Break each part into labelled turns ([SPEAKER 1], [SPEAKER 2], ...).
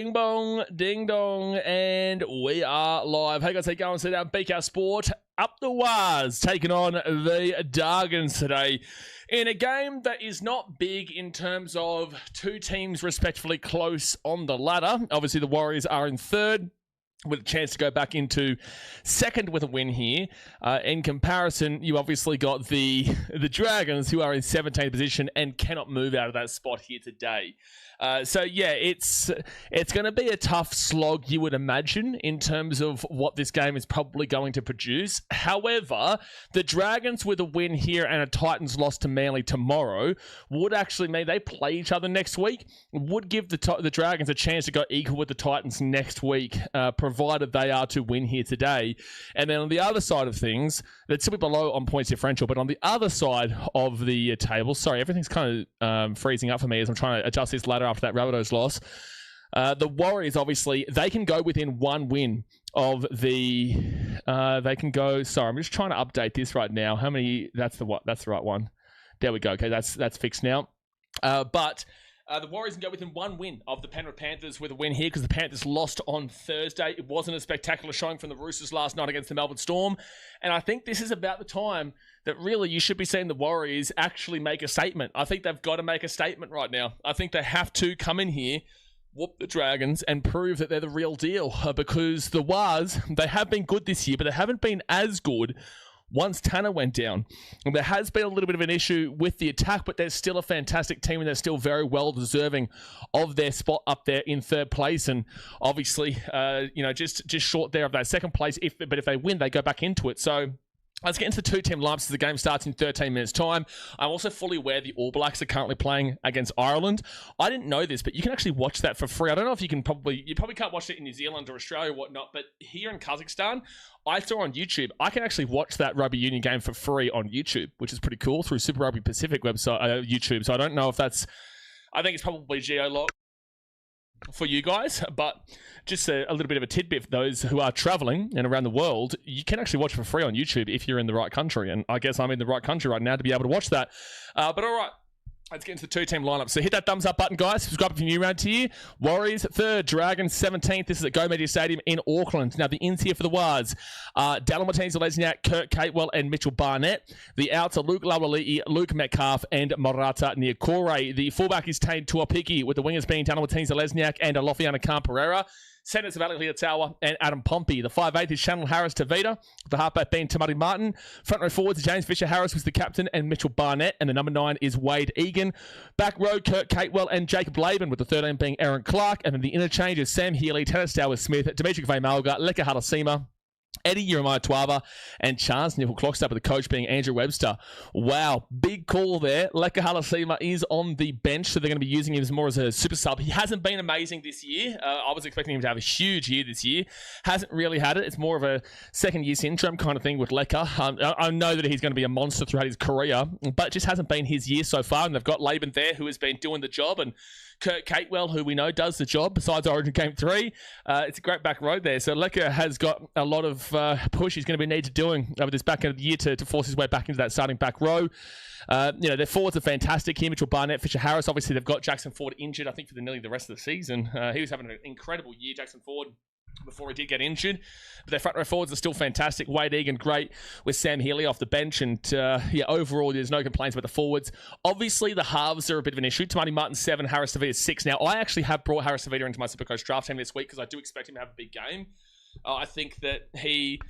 [SPEAKER 1] Ding bong, ding dong, and we are live. Hey guys, how you going? So down BKRsport up the Waz, taking on the Dragons today in a game that is not big in terms of two teams respectively close on the ladder. Obviously, the Warriors are in third, with a chance to go back into second with a win here. In comparison, you obviously got the Dragons, who are in 17th position and cannot move out of that spot here today. So yeah, it's going to be a tough slog, you would imagine, in terms of what this game is probably going to produce. However, the Dragons with a win here and a Titans loss to Manly tomorrow would actually mean they play each other next week, would give the Dragons a chance to go equal with the Titans next week, provided they are to win here today. And then on the other side of things, they'd still be below on points differential, but on the other side of the table, sorry, everything's kind of freezing up for me as I'm trying to adjust this ladder after that Rabbitohs loss. The Warriors, obviously, they can go within one win of the... they can go... Sorry, I'm just trying to update this right now. How many... That's the right one. There we go. Okay, that's fixed now. But... the Warriors can go within one win of the Penrith Panthers with a win here because the Panthers lost on Thursday. It wasn't a spectacular showing from the Roosters last night against the Melbourne Storm. And I think this is about the time that really you should be seeing the Warriors actually make a statement. I think they've got to make a statement right now. I think they have to come in here, whoop the Dragons, and prove that they're the real deal. Because the Waz, they have been good this year, but they haven't been as good once Tanner went down. And there has been a little bit of an issue with the attack, but they're still a fantastic team and they're still very well deserving of their spot up there in third place. And obviously, just short there of that second place. But if they win, they go back into it. So let's get into the two-team lineups as the game starts in 13 minutes' time. I'm also fully aware the All Blacks are currently playing against Ireland. I didn't know this, but you can actually watch that for free. I don't know if you probably can't watch it in New Zealand or Australia or whatnot, but here in Kazakhstan, I saw on YouTube, I can actually watch that rugby union game for free on YouTube, which is pretty cool, through Super Rugby Pacific website, YouTube. So I don't know if that's... I think it's probably geo-locked for you guys, but just a little bit of a tidbit for those who are traveling and around the world, you can actually watch it for free on YouTube if you're in the right country, and I guess I'm in the right country right now to be able to watch that. But all right, let's get into the two-team lineup. So hit that thumbs up button, guys. Subscribe if you're new around here. Warriors 3rd, Dragons 17th. This is at Go Media Stadium in Auckland. Now, the ins here for the Waz. Dallin Martinez-Lesniak, Kurt Catewell, and Mitchell Barnett. The outs are Luke Lawali'i, Luke Metcalf, and Marata Niokore. The fullback is Tane Tuapiki, with the wingers being Dallin Martinez-Lesniak and Alofiana Khan-Pereira. Centers of Ali Hiatawa and Adam Pompey. The 5'8" is Shannon Harris Tavita. The halfback being Tamari Martin. Front row forwards, James Fisher-Harris was the captain and Mitchell Barnett. And the number 9 is Wade Egan. Back row, Kurt Catewell and Jacob Laban, with the 13 being Aaron Clark. And then the interchange is Sam Healy, Tanner Stowers-Smith, Dimitri Vaimalga, Leka Halasima, Eddie Jeremiah Tuava, and Chance Nickel Clockstep, with the coach being Andrew Webster. Wow, big call there. Leka Halasima is on the bench, so they're going to be using him more as a super sub. He hasn't been amazing this year. I was expecting him to have a huge year this year. Hasn't really had it. It's more of a second-year syndrome kind of thing with Leka. I know that he's going to be a monster throughout his career, but it just hasn't been his year so far, and they've got Laban there, who has been doing the job, and Kurt Catewell, who we know does the job besides Origin Game 3. It's a great back row there. So Leka has got a lot of push he's going to be needed doing over this back end of the year to force his way back into that starting back row. Their forwards are fantastic here. Mitchell Barnett, Fisher-Harris. Obviously, they've got Jackson Ford injured, I think, for nearly the rest of the season. He was having an incredible year, Jackson Ford, before he did get injured. But their front row forwards are still fantastic. Wade Egan, great, with Sam Healy off the bench. And overall, there's no complaints about the forwards. Obviously, the halves are a bit of an issue. Tamati Martin 7, Harris Tavita 6. Now, I actually have brought Harris Tavita into my Supercoach draft team this week because I do expect him to have a big game. I think that he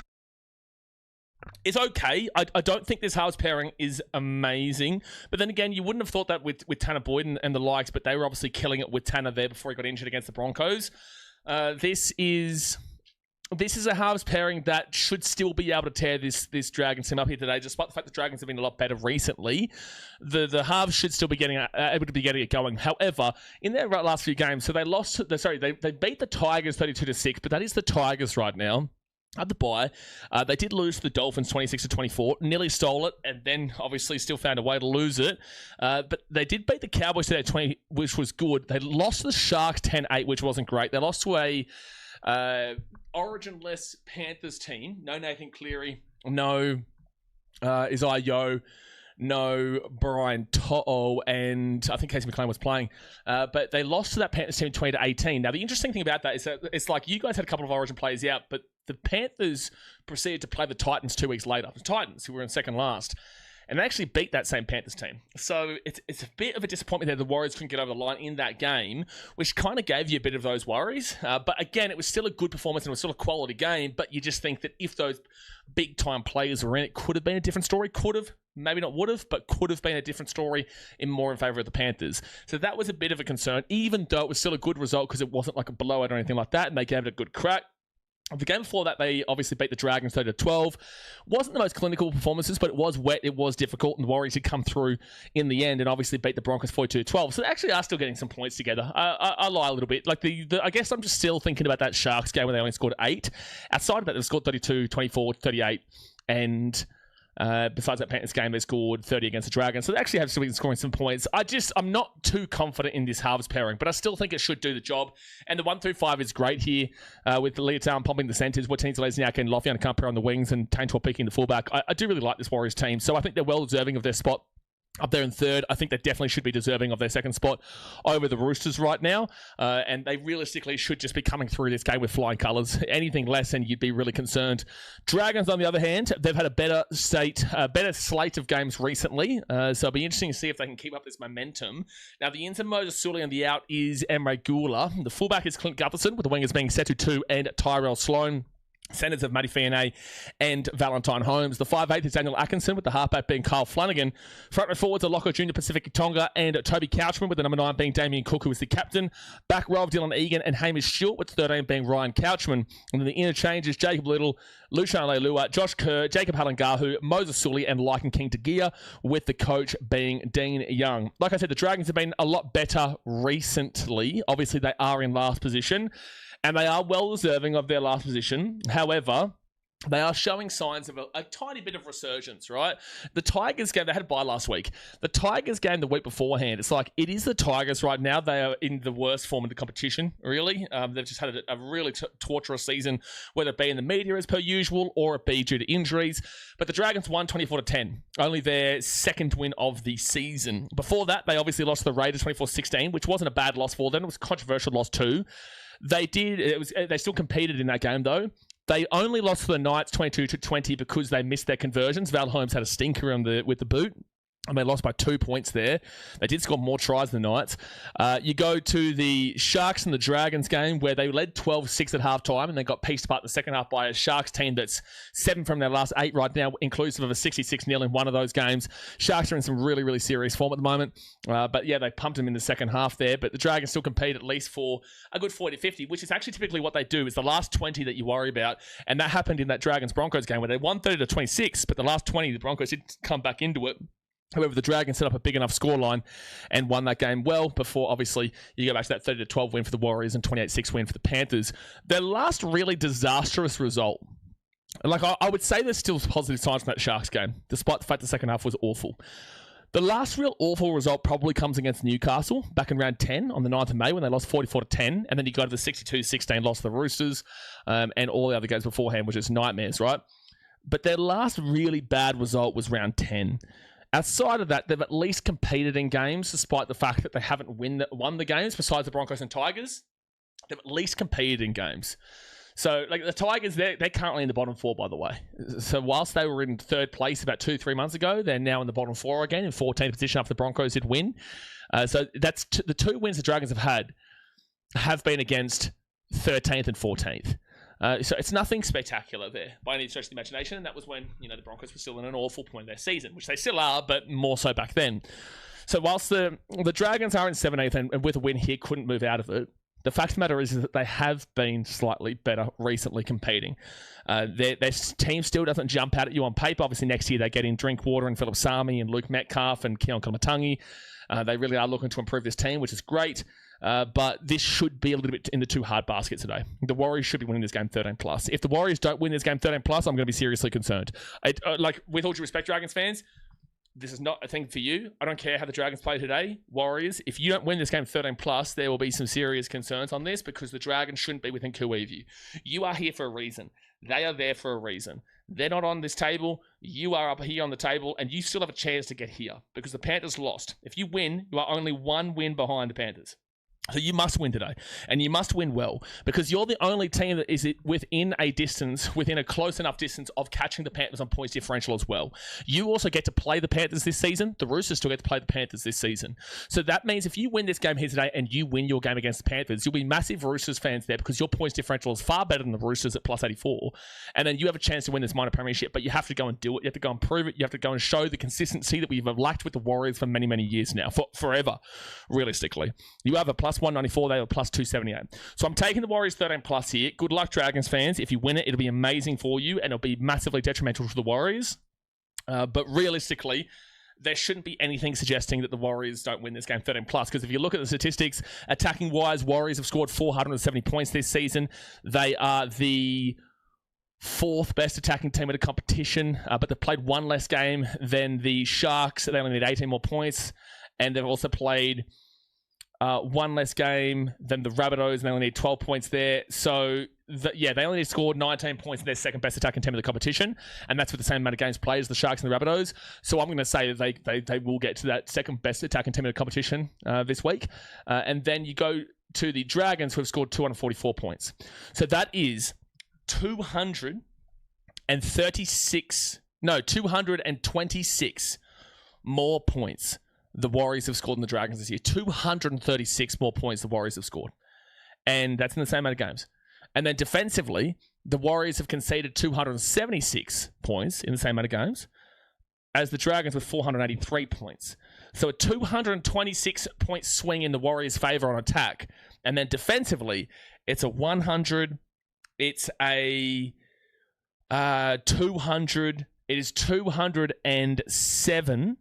[SPEAKER 1] is okay. I don't think this halves pairing is amazing. But then again, you wouldn't have thought that with Tanner Boyd and the likes, but they were obviously killing it with Tanner there before he got injured against the Broncos. This is a halves pairing that should still be able to tear this Dragons team up here today, despite the fact the Dragons have been a lot better recently. The halves should still be able to be getting it going. However, in their last few games, so they beat the Tigers 32-6, but that is the Tigers right now. At the bye, they did lose to the Dolphins 26-24, nearly stole it, and then obviously still found a way to lose it. But they did beat the Cowboys today 20, which was good. They lost to the Sharks 10-8, which wasn't great. They lost to a origin-less Panthers team. No Nathan Cleary, no Isaiah Yeo, no Brian To'o, and I think Casey McLean was playing. But they lost to that Panthers team 20-18. Now, the interesting thing about that is that it's like you guys had a couple of Origin players out, but the Panthers proceeded to play the Titans 2 weeks later. The Titans, who were in second last. And they actually beat that same Panthers team. So it's a bit of a disappointment that the Warriors couldn't get over the line in that game, which kind of gave you a bit of those worries. But again, it was still a good performance and it was still a quality game. But you just think that if those big-time players were in, it could have been a different story. Could have, maybe not would have, but could have been a different story more in favour of the Panthers. So that was a bit of a concern, even though it was still a good result because it wasn't like a blowout or anything like that, and they gave it a good crack. The game before that, they obviously beat the Dragons 30-12. Wasn't the most clinical performances, but it was wet, it was difficult, and the Warriors did come through in the end and obviously beat the Broncos 42-12. So they actually are still getting some points together. I lie a little bit. Like I guess I'm just still thinking about that Sharks game where they only scored 8. Outside of that, they scored 32, 24, 38, and besides that Panthers game, they scored 30 against the Dragons. So they actually have still been scoring some points. I'm not too confident in this halves pairing, but I still think it should do the job. And the 1-5 is great here with Leotown pumping the centres, Watini Lesniak and Lofian Kamper on the wings, and Taintor peaking the fullback. I do really like this Warriors team, so I think they're well deserving of their spot up there in third. I think they definitely should be deserving of their second spot over the Roosters right now. And they realistically should just be coming through this game with flying colours. Anything less and you'd be really concerned. Dragons, on the other hand, they've had a better slate of games recently. So it'll be interesting to see if they can keep up this momentum. Now, the ins and Moses Sully on the out is Emre Gula. The fullback is Clint Gutherson, with the wingers being Setu 2 and Tyrell Sloan. Centers of Matty Fianet and Valentine Holmes. The 5'8" is Daniel Atkinson, with the halfback being Kyle Flanagan. Front row forwards are Locko Jr., Pacific Tonga, and Toby Couchman, with the number 9 being Damien Cook, who is the captain. Back row of Dylan Egan and Hamish Stewart, with the 13 being Ryan Couchman. And then the interchange is Jacob Little, Lucian Leilua, Josh Kerr, Jacob Halangahu, Moses Sully, and Lycan King Tagia, with the coach being Dean Young. Like I said, the Dragons have been a lot better recently. Obviously, they are in last position, and they are well deserving of their last position. However, they are showing signs of a tiny bit of resurgence, right? The Tigers game, they had a bye last week. The Tigers game the week beforehand, it's like, it is the Tigers right now. They are in the worst form of the competition, really. They've just had a really torturous season, whether it be in the media as per usual, or it be due to injuries. But the Dragons won 24-10, only their second win of the season. Before that, they obviously lost to the Raiders 24-16, which wasn't a bad loss for them. It was a controversial loss too. They still competed in that game though. They only lost to the Knights 22-20 because they missed their conversions. Val Holmes had a stinker with the boot. And they lost by 2 points there. They did score more tries than the Knights. You go to the Sharks and the Dragons game, where they led 12-6 at halftime and they got pieced apart in the second half by a Sharks team that's 7 from their last 8 right now, inclusive of a 66-0 in one of those games. Sharks are in some really, really serious form at the moment. But yeah, they pumped them in the second half there. But the Dragons still compete at least for a good 40-50, which is actually typically what they do. It's the last 20 that you worry about. And that happened in that Dragons-Broncos game where they won 30-26, but the last 20, the Broncos did come back into it. However, the Dragons set up a big enough scoreline and won that game well before, obviously, you go back to that 30-12 win for the Warriors and 28-6 win for the Panthers. Their last really disastrous result, like I would say there's still positive signs from that Sharks game, despite the fact the second half was awful. The last real awful result probably comes against Newcastle back in round 10 on the 9th of May when they lost 44-10, and then you go to the 62-16 loss to the Roosters and all the other games beforehand, which is nightmares, right? But their last really bad result was round 10. Outside of that, they've at least competed in games, despite the fact that they haven't won the games, besides the Broncos and Tigers. They've at least competed in games. So, like the Tigers, they're currently in the bottom 4, by the way. So, whilst they were in third place about 2-3 months ago, they're now in the bottom 4 again, in 14th position after the Broncos did win. So, that's the 2 wins the Dragons have been against 13th and 14th. So it's nothing spectacular there by any stretch of the imagination, and that was when the Broncos were still in an awful point of their season, which they still are, but more so back then. So whilst the Dragons are in 17th and with a win here couldn't move out of it, the fact of the matter is that they have been slightly better recently competing. Their team still doesn't jump out at you on paper. Obviously next year they get in Drinkwater and Philip Sami and Luke Metcalf and Keon Kamatangi. They really are looking to improve this team, which is great. But this should be a little bit in the too hard basket today. The Warriors should be winning this game 13+. If the Warriors don't win this game 13+, I'm going to be seriously concerned. Like, with all due respect, Dragons fans, this is not a thing for you. I don't care how the Dragons play today. Warriors, if you don't win this game 13+, there will be some serious concerns on this because the Dragons shouldn't be within 2 of you. You are here for a reason. They are there for a reason. They're not on this table. You are up here on the table, and you still have a chance to get here because the Panthers lost. If you win, you are only one win behind the Panthers. So you must win today, and you must win well, because you're the only team that is within a close enough distance of catching the Panthers on points differential as well. You also get to play the Panthers this season. The Roosters still get to play the Panthers this season. So that means if you win this game here today and you win your game against the Panthers, you'll be massive Roosters fans there because your points differential is far better than the Roosters at plus 84. And then you have a chance to win this minor premiership, but you have to go and do it. You have to go and prove it. You have to go and show the consistency that we've lacked with the Warriors for many, many years now, forever, realistically. You have a plus 194, they were plus 278. So I'm taking the Warriors 13 plus here. Good luck, Dragons fans. If you win it, it'll be amazing for you, and it'll be massively detrimental to the Warriors. But realistically, there shouldn't be anything suggesting that the Warriors don't win this game 13 plus, because if you look at the statistics, attacking wise, Warriors have scored 470 points this season. They are the fourth best attacking team in the competition, but they've played one less game than the Sharks. They only need 18 more points, and they've also played one less game than the Rabbitohs, and they only need 12 points there. So, they only scored 19 points in their second best attacking team of the competition, and that's with the same amount of games played as the Sharks and the Rabbitohs. So I'm going to say that they will get to that second best attacking team of the competition this week. And then you go to the Dragons, who have scored 244 points. So that is 226 more points the Warriors have scored than the Dragons this year. 236 more points the Warriors have scored. And that's in the same amount of games. And then defensively, the Warriors have conceded 276 points in the same amount of games as the Dragons with 483 points. So a 226-point swing in the Warriors' favor on attack. And then defensively, it's a 100. It's a 200. It is 207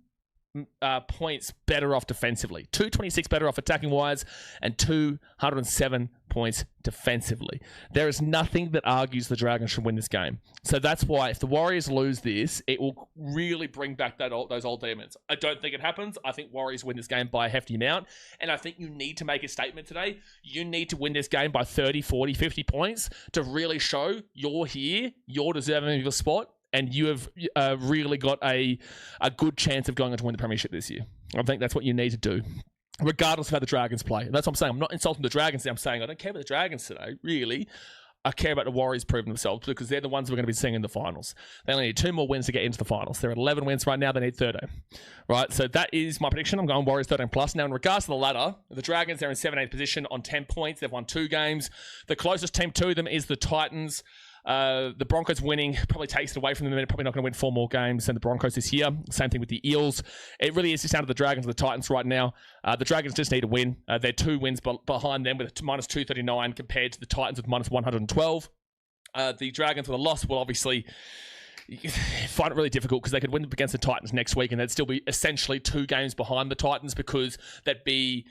[SPEAKER 1] points better off defensively. 226 better off attacking wise, and 207 points defensively. There is nothing that argues the Dragons should win this game. So that's why if the Warriors lose this, it will really bring back those old demons. I don't think it happens. I think Warriors win this game by a hefty amount, and I think you need to make a statement today. You need to win this game by 30, 40, 50 points to really show you're here, you're deserving of your spot, and you have really got a good chance of going on to win the premiership this year. I think that's what you need to do, regardless of how the Dragons play. And that's what I'm saying. I'm not insulting the Dragons. I'm saying I don't care about the Dragons today, really. I care about the Warriors proving themselves, because they're the ones we're going to be seeing in the finals. They only need 2 more wins to get into the finals. They're at 11 wins right now. They need 13. Right, so that is my prediction. I'm going Warriors 13 plus. Now, in regards to the ladder, the Dragons, they're in 7th position on 10 points. They've won 2 games. The closest team to them is the Titans. The Broncos winning probably takes it away from them. They're probably not going to win 4 more games than the Broncos this year. Same thing with the Eels. It really is just down to the Dragons and the Titans right now. The Dragons just need to win. They're 2 wins behind them with a minus 239 compared to the Titans with minus 112. The Dragons with a loss will obviously find it really difficult, because they could win against the Titans next week and they'd still be essentially 2 games behind the Titans, because they'd be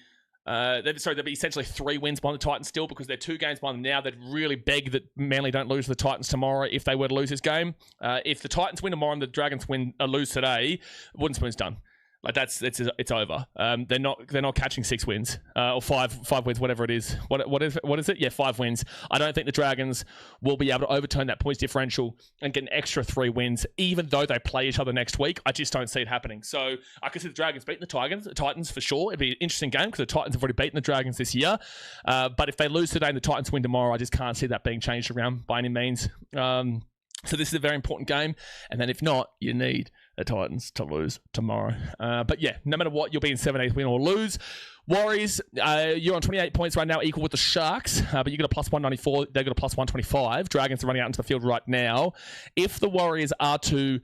[SPEAKER 1] essentially 3 wins behind the Titans still, because they're 2 games behind them now. They'd really beg that Manly don't lose to the Titans tomorrow if they were to lose this game. If the Titans win tomorrow and the Dragons lose today, wooden spoon's done. Like it's over. They're not catching 6 wins or five wins, whatever it is. What is it? Yeah, 5 wins. I don't think the Dragons will be able to overturn that points differential and get an extra 3 wins, even though they play each other next week. I just don't see it happening. So I could see the Dragons beating the Titans for sure. It'd be an interesting game, because the Titans have already beaten the Dragons this year. But if they lose today and the Titans win tomorrow, I just can't see that being changed around by any means. So this is a very important game. And then if not, you need the Titans to lose tomorrow. But yeah, no matter what, you'll be in 7th, win or lose. Warriors, you're on 28 points right now, equal with the Sharks. But you got a plus 194. They've got a plus 125. Dragons are running out into the field right now. If the Warriors are to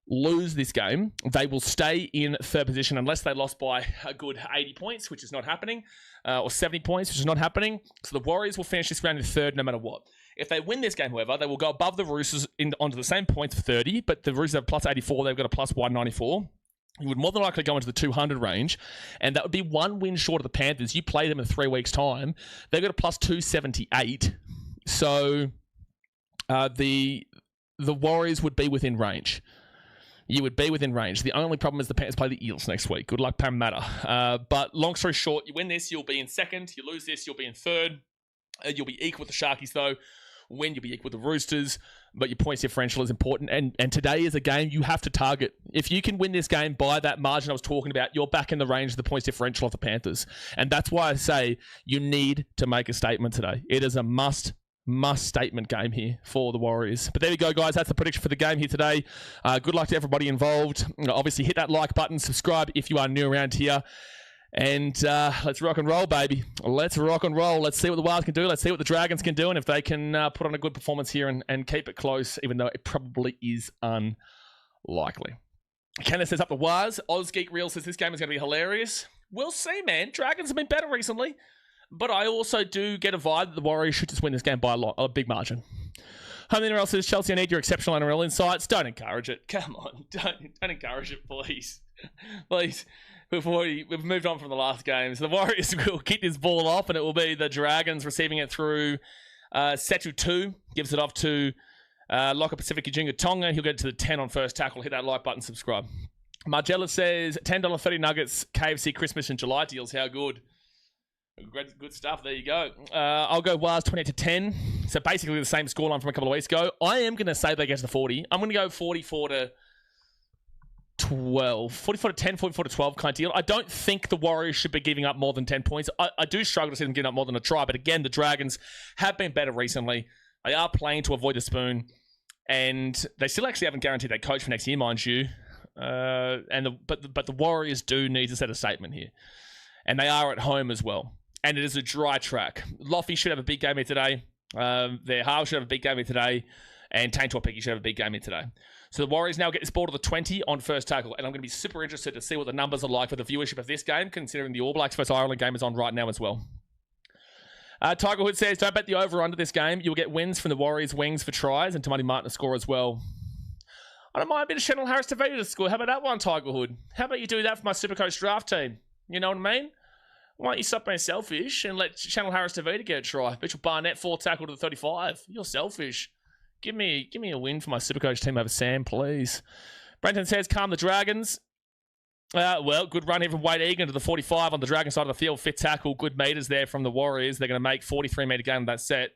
[SPEAKER 1] lose this game, they will stay in 3rd position unless they lost by a good 80 points, which is not happening, or 70 points, which is not happening. So the Warriors will finish this round in 3rd no matter what. If they win this game, however, they will go above the Roosters onto the same points for 30, but the Roosters have plus 84. They've got a plus 194. You would more than likely go into the 200 range, and that would be 1 win short of the Panthers. You play them in 3 weeks' time. They've got a plus 278. So the Warriors would be within range. You would be within range. The only problem is the Panthers play the Eels next week. Good luck, Parramatta. But long story short, you win this, you'll be in 2nd. You lose this, you'll be in 3rd. You'll be equal with the Sharkies, though, win, you'll be equal with the Roosters, but your points differential is important. And today is a game you have to target. If you can win this game by that margin I was talking about, you're back in the range of the points differential of the Panthers. And that's why I say you need to make a statement today. It is a must statement game here for the Warriors. But there you go, guys. That's the prediction for the game here today. Good luck to everybody involved. Obviously, hit that like button, subscribe if you are new around here. And let's rock and roll, baby. Let's rock and roll. Let's see what the Wilds can do. Let's see what the Dragons can do. And if they can put on a good performance here and keep it close, even though it probably is unlikely. Kenneth says up the Waz. Ozgeek Real says this game is going to be hilarious. We'll see, man. Dragons have been better recently. But I also do get a vibe that the Warriors should just win this game by a big margin. Home NRL says, Chelsea, I need your exceptional NRL insights. Don't encourage it. Come on. Don't encourage it, please. Please. We've moved on from the last game. So the Warriors will kick this ball off, and it will be the Dragons receiving it through Setu 2. Gives it off to Locker Pacific Ujunga Tonga. He'll get to the 10 on first tackle. Hit that like button, subscribe. Margella says, $10.30 nuggets, KFC Christmas and July deals. How good? Good stuff. There you go. I'll go Waz 28-10. So basically the same scoreline from a couple of weeks ago. I am going to say they get to the 40. I'm going to go 44-12. 44-10, 44-12 kind of deal. I don't think the Warriors should be giving up more than 10 points. I do struggle to see them giving up more than a try. But again, the Dragons have been better recently. They are playing to avoid the spoon. And they still actually haven't guaranteed their coach for next year, mind you. But the Warriors do need to set a statement here. And they are at home as well. And it is a dry track. Loffy should have a big game here today. Their halves should have a big game here today. And Taintor-Piki should have a big game here today. So the Warriors now get this ball to the 20 on first tackle. And I'm going to be super interested to see what the numbers are like for the viewership of this game, considering the All Blacks vs Ireland game is on right now as well. Tiger Hood says, don't bet the over under this game. You'll get wins from the Warriors' wings for tries and Tamati Martin to score as well. I don't mind a bit of Chanel Harris Tavita to score. How about that one, Tiger Hood? How about you do that for my Supercoach draft team? You know what I mean? Why don't you stop being selfish and let Chanel Harris Tavita get a try? Mitchell Barnett, 4 tackle to the 35. You're selfish. Give me a win for my Supercoach team over Sam, please. Brenton says, calm the Dragons. Well, good run here from Wade Egan to the 45 on the Dragon side of the field. Fit tackle, good meters there from the Warriors. They're going to make 43-meter game of that set.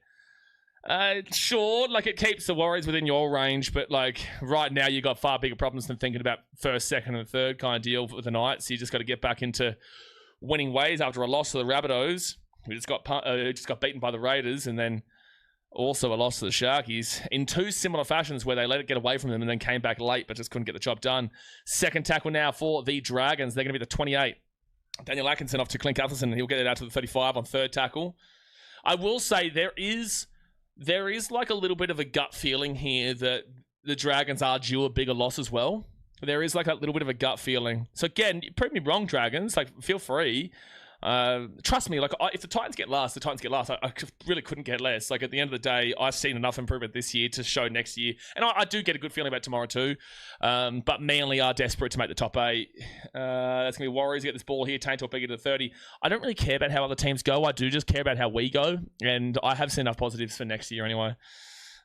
[SPEAKER 1] Sure, like it keeps the Warriors within your range, but like right now you got far bigger problems than thinking about first, second, and third kind of deal with the night. So you just got to get back into winning ways after a loss to the Rabbitohs. We just got beaten by the Raiders, and then also a loss to the Sharkies in two similar fashions where they let it get away from them and then came back late but just couldn't get the job done. Second tackle now for the Dragons. They're going to be the 28. Daniel Atkinson off to Clint Gutherson, and he'll get it out to the 35 on third tackle. I will say there is like a little bit of a gut feeling here that the Dragons are due a bigger loss as well. There is like a little bit of a gut feeling. So again, prove me wrong, Dragons. Like, feel free. Trust me, like if the Titans get last, the Titans get last. I really couldn't get less. Like at the end of the day, I've seen enough improvement this year to show next year, and I do get a good feeling about tomorrow too. But Manly are desperate to make the top 8. That's gonna be Warriors get this ball here. Taintor-Piki to the 30. I don't really care about how other teams go. I do just care about how we go, and I have seen enough positives for next year anyway.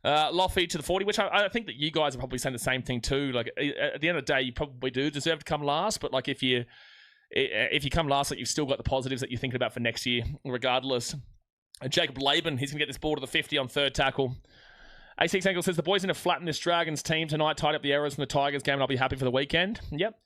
[SPEAKER 1] Loffy to the 40, which I think that you guys are probably saying the same thing too. Like at the end of the day, you probably do deserve to come last, but like if you come last, like you've still got the positives that you're thinking about for next year, regardless. Jacob Laban, he's going to get this ball to the 50 on third tackle. A6 Angle says, the boys going to flatten this Dragons team tonight, tied up the errors from the Tigers game, and I'll be happy for the weekend. Yep.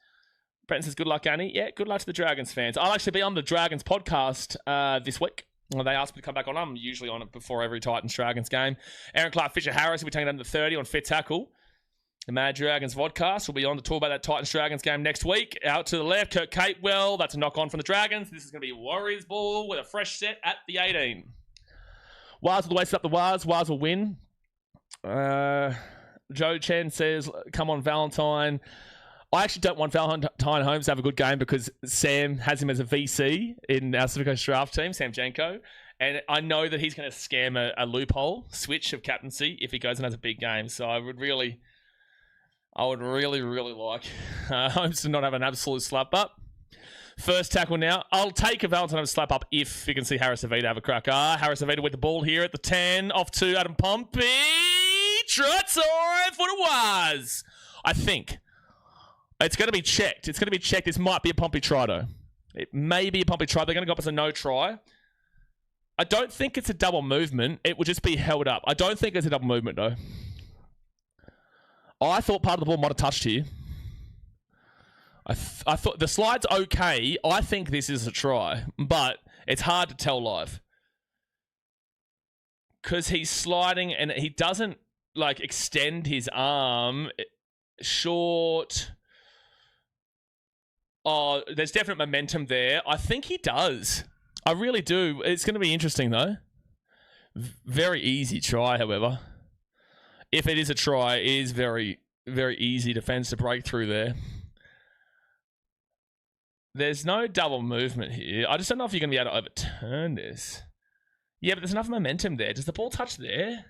[SPEAKER 1] Brenton says, good luck, Annie. Yeah, good luck to the Dragons fans. I'll actually be on the Dragons podcast this week. They asked me to come back on. I'm usually on it before every Titans-Dragons game. Aaron Clark Fisher-Harris will be taking down the 30 on fifth tackle. The Mad Dragons vodcast will be on to talk about that Titans-Dragons game next week. Out to the left, Kurt Capewell. That's a knock-on from the Dragons. This is going to be Warriors ball with a fresh set at the 18. Waz will waste up the Waz. Waz will win. Joe Chen says, come on, Valentine. I actually don't want Valentine Holmes to have a good game because Sam has him as a VC in our Supercoach draft team, Sam Janko. And I know that he's going to scam a loophole switch of captaincy if he goes and has a big game. So I would really like Holmes to not have an absolute slap up. First tackle now. I'll take a Valentine have a slap up if you can see Harris Avita have a crack. Harris Avita with the ball here at the 10. Off to Adam Pompey. Trots on for the Waz. I think. It's going to be checked. This might be a Pompey try, though. It may be a Pompey try. They're going to go up as a no try. I don't think it's a double movement. It would just be held up. I don't think it's a double movement, though. I thought part of the ball might have touched here. I thought the slide's okay. I think this is a try, but it's hard to tell live. Because he's sliding and he doesn't, like, extend his arm short. Oh, there's definite momentum there. I think he does. I really do. It's going to be interesting, though. Very easy try, however. If it is a try, it is very, very easy defense to break through there. There's no double movement here. I just don't know if you're going to be able to overturn this. Yeah, but there's enough momentum there. Does the ball touch there?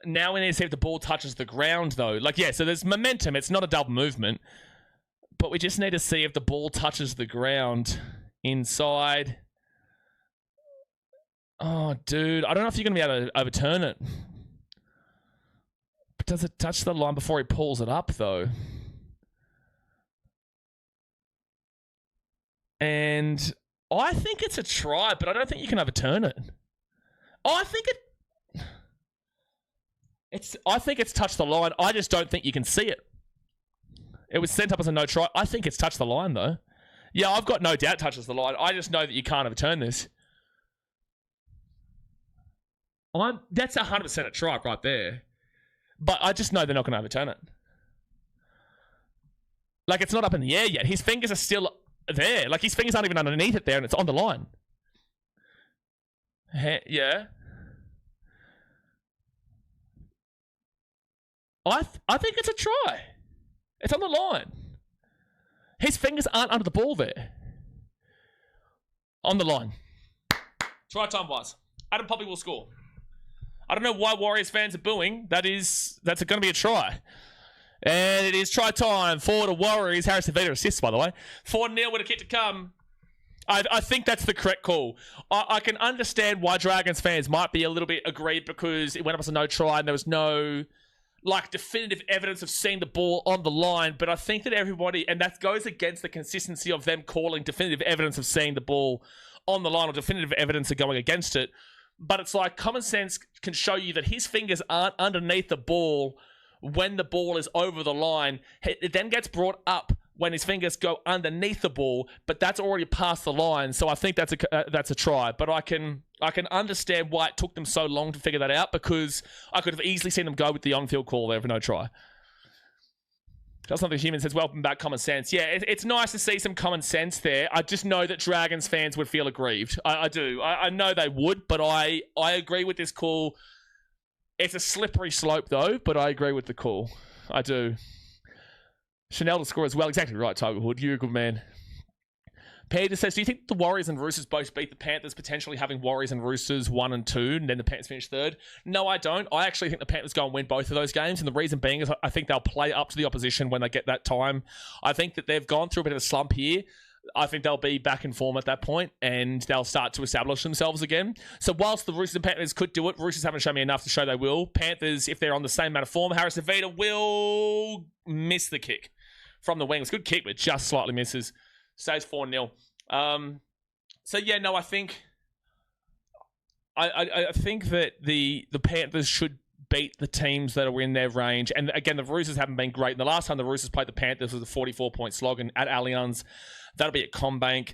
[SPEAKER 1] Now we need to see if the ball touches the ground, though. Like, yeah, so there's momentum. It's not a double movement. But we just need to see if the ball touches the ground inside. Oh, dude. I don't know if you're going to be able to overturn it. But does it touch the line before he pulls it up, though? And I think it's a try, but I don't think you can overturn it. Oh, I think it's touched the line. I just don't think you can see it. It was sent up as a no try. I think it's touched the line, though. Yeah, I've got no doubt it touches the line. I just know that you can't overturn this. That's 100% a try right there. But I just know they're not going to overturn it. Like, it's not up in the air yet. His fingers are still there. Like, his fingers aren't even underneath it there, and it's on the line. Yeah. I think it's a try. It's on the line. His fingers aren't under the ball there. On the line. Try time wise. Adam Poppy will score. I don't know why Warriors fans are booing. That's going to be a try. And it is try time for the Warriors. Harris Avita assists, by the way. 4-0 with a kick to come. I think that's the correct call. I can understand why Dragons fans might be a little bit aggrieved because it went up as a no try and there was no definitive evidence of seeing the ball on the line, but I think that everybody, and that goes against the consistency of them calling definitive evidence of seeing the ball on the line or definitive evidence of going against it. But it's like common sense can show you that his fingers aren't underneath the ball when the ball is over the line. It then gets brought up when his fingers go underneath the ball, but that's already past the line. So I think that's a try. But I can understand why it took them so long to figure that out because I could have easily seen them go with the on-field call there for no try. That's Something Human says, welcome back, common sense. Yeah, it's nice to see some common sense there. I just know that Dragons fans would feel aggrieved. I do. I know they would, but I agree with this call. It's a slippery slope, though, but I agree with the call. I do. Chanel to score as well. Exactly right, Tiger Hood. You're a good man. Peter says, do you think the Warriors and Roosters both beat the Panthers, potentially having Warriors and Roosters 1 and 2, and then the Panthers finish third? No, I don't. I actually think the Panthers go and win both of those games, and the reason being is I think they'll play up to the opposition when they get that time. I think that they've gone through a bit of a slump here. I think they'll be back in form at that point, and they'll start to establish themselves again. So whilst the Roosters and Panthers could do it, Roosters haven't shown me enough to show they will. Panthers, if they're on the same amount of form, Harris Avita will miss the kick from the wing. It's a good kick, but just slightly misses. Stays 4-0. So yeah, no, I think that the Panthers should beat the teams that are in their range. And again, the Roosters haven't been great. And the last time the Roosters played the Panthers was a 44-point slog and at Allianz. That'll be at CommBank.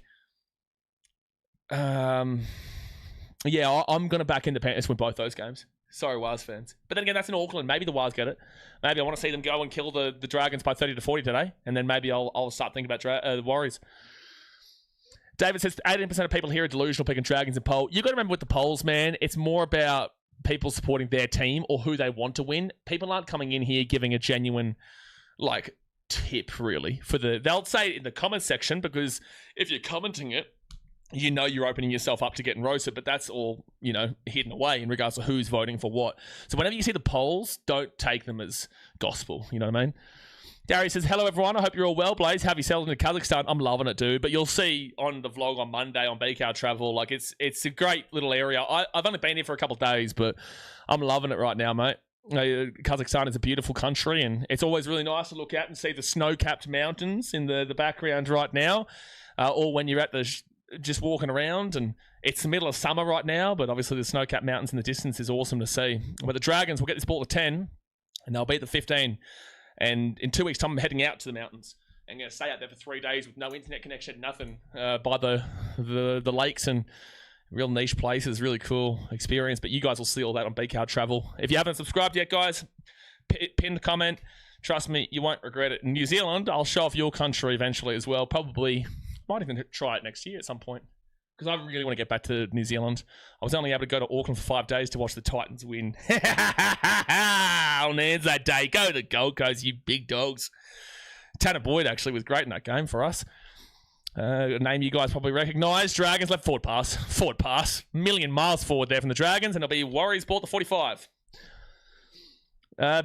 [SPEAKER 1] Yeah, I'm going to back in the Panthers win both those games. Sorry, Wars fans. But then again, that's in Auckland. Maybe the Wars get it. Maybe I want to see them go and kill the Dragons by 30-40 today. And then maybe I'll start thinking about the Warriors. David says 18% of people here are delusional picking Dragons in poll. You got to remember with the polls, man, it's more about people supporting their team or who they want to win. People aren't coming in here giving a genuine, tip, really. They'll say it in the comment section because if you're commenting it, you know you're opening yourself up to getting roasted, but that's all, hidden away in regards to who's voting for what. So whenever you see the polls, don't take them as gospel. You know what I mean? Gary says, hello, everyone. I hope you're all well. Blaze, have you settled into Kazakhstan? I'm loving it, dude. But you'll see on the vlog on Monday on BKR Travel, it's a great little area. I've only been here for a couple of days, but I'm loving it right now, mate. Kazakhstan is a beautiful country, and it's always really nice to look at and see the snow-capped mountains in the background right now. Or when you're at the just walking around, and it's the middle of summer right now, but obviously the snow-capped mountains in the distance is awesome to see. But the Dragons will get this ball to 10, and they'll beat the 15. And in 2 weeks' time, I'm heading out to the mountains. I'm going to stay out there for 3 days with no internet connection, nothing, by the lakes and real niche places. Really cool experience. But you guys will see all that on BKR Travel. If you haven't subscribed yet, guys, pin a comment. Trust me, you won't regret it. In New Zealand, I'll show off your country eventually as well. Probably, might even try it next year at some point. Because I really want to get back to New Zealand. I was only able to go to Auckland for 5 days to watch the Titans win. On Anzac Day, go to the Gold Coast, you big dogs. Tanner Boyd actually was great in that game for us. A name you guys probably recognise. Dragons left forward pass. Forward pass. Million miles forward there from the Dragons, and it'll be Warriors bought the 45.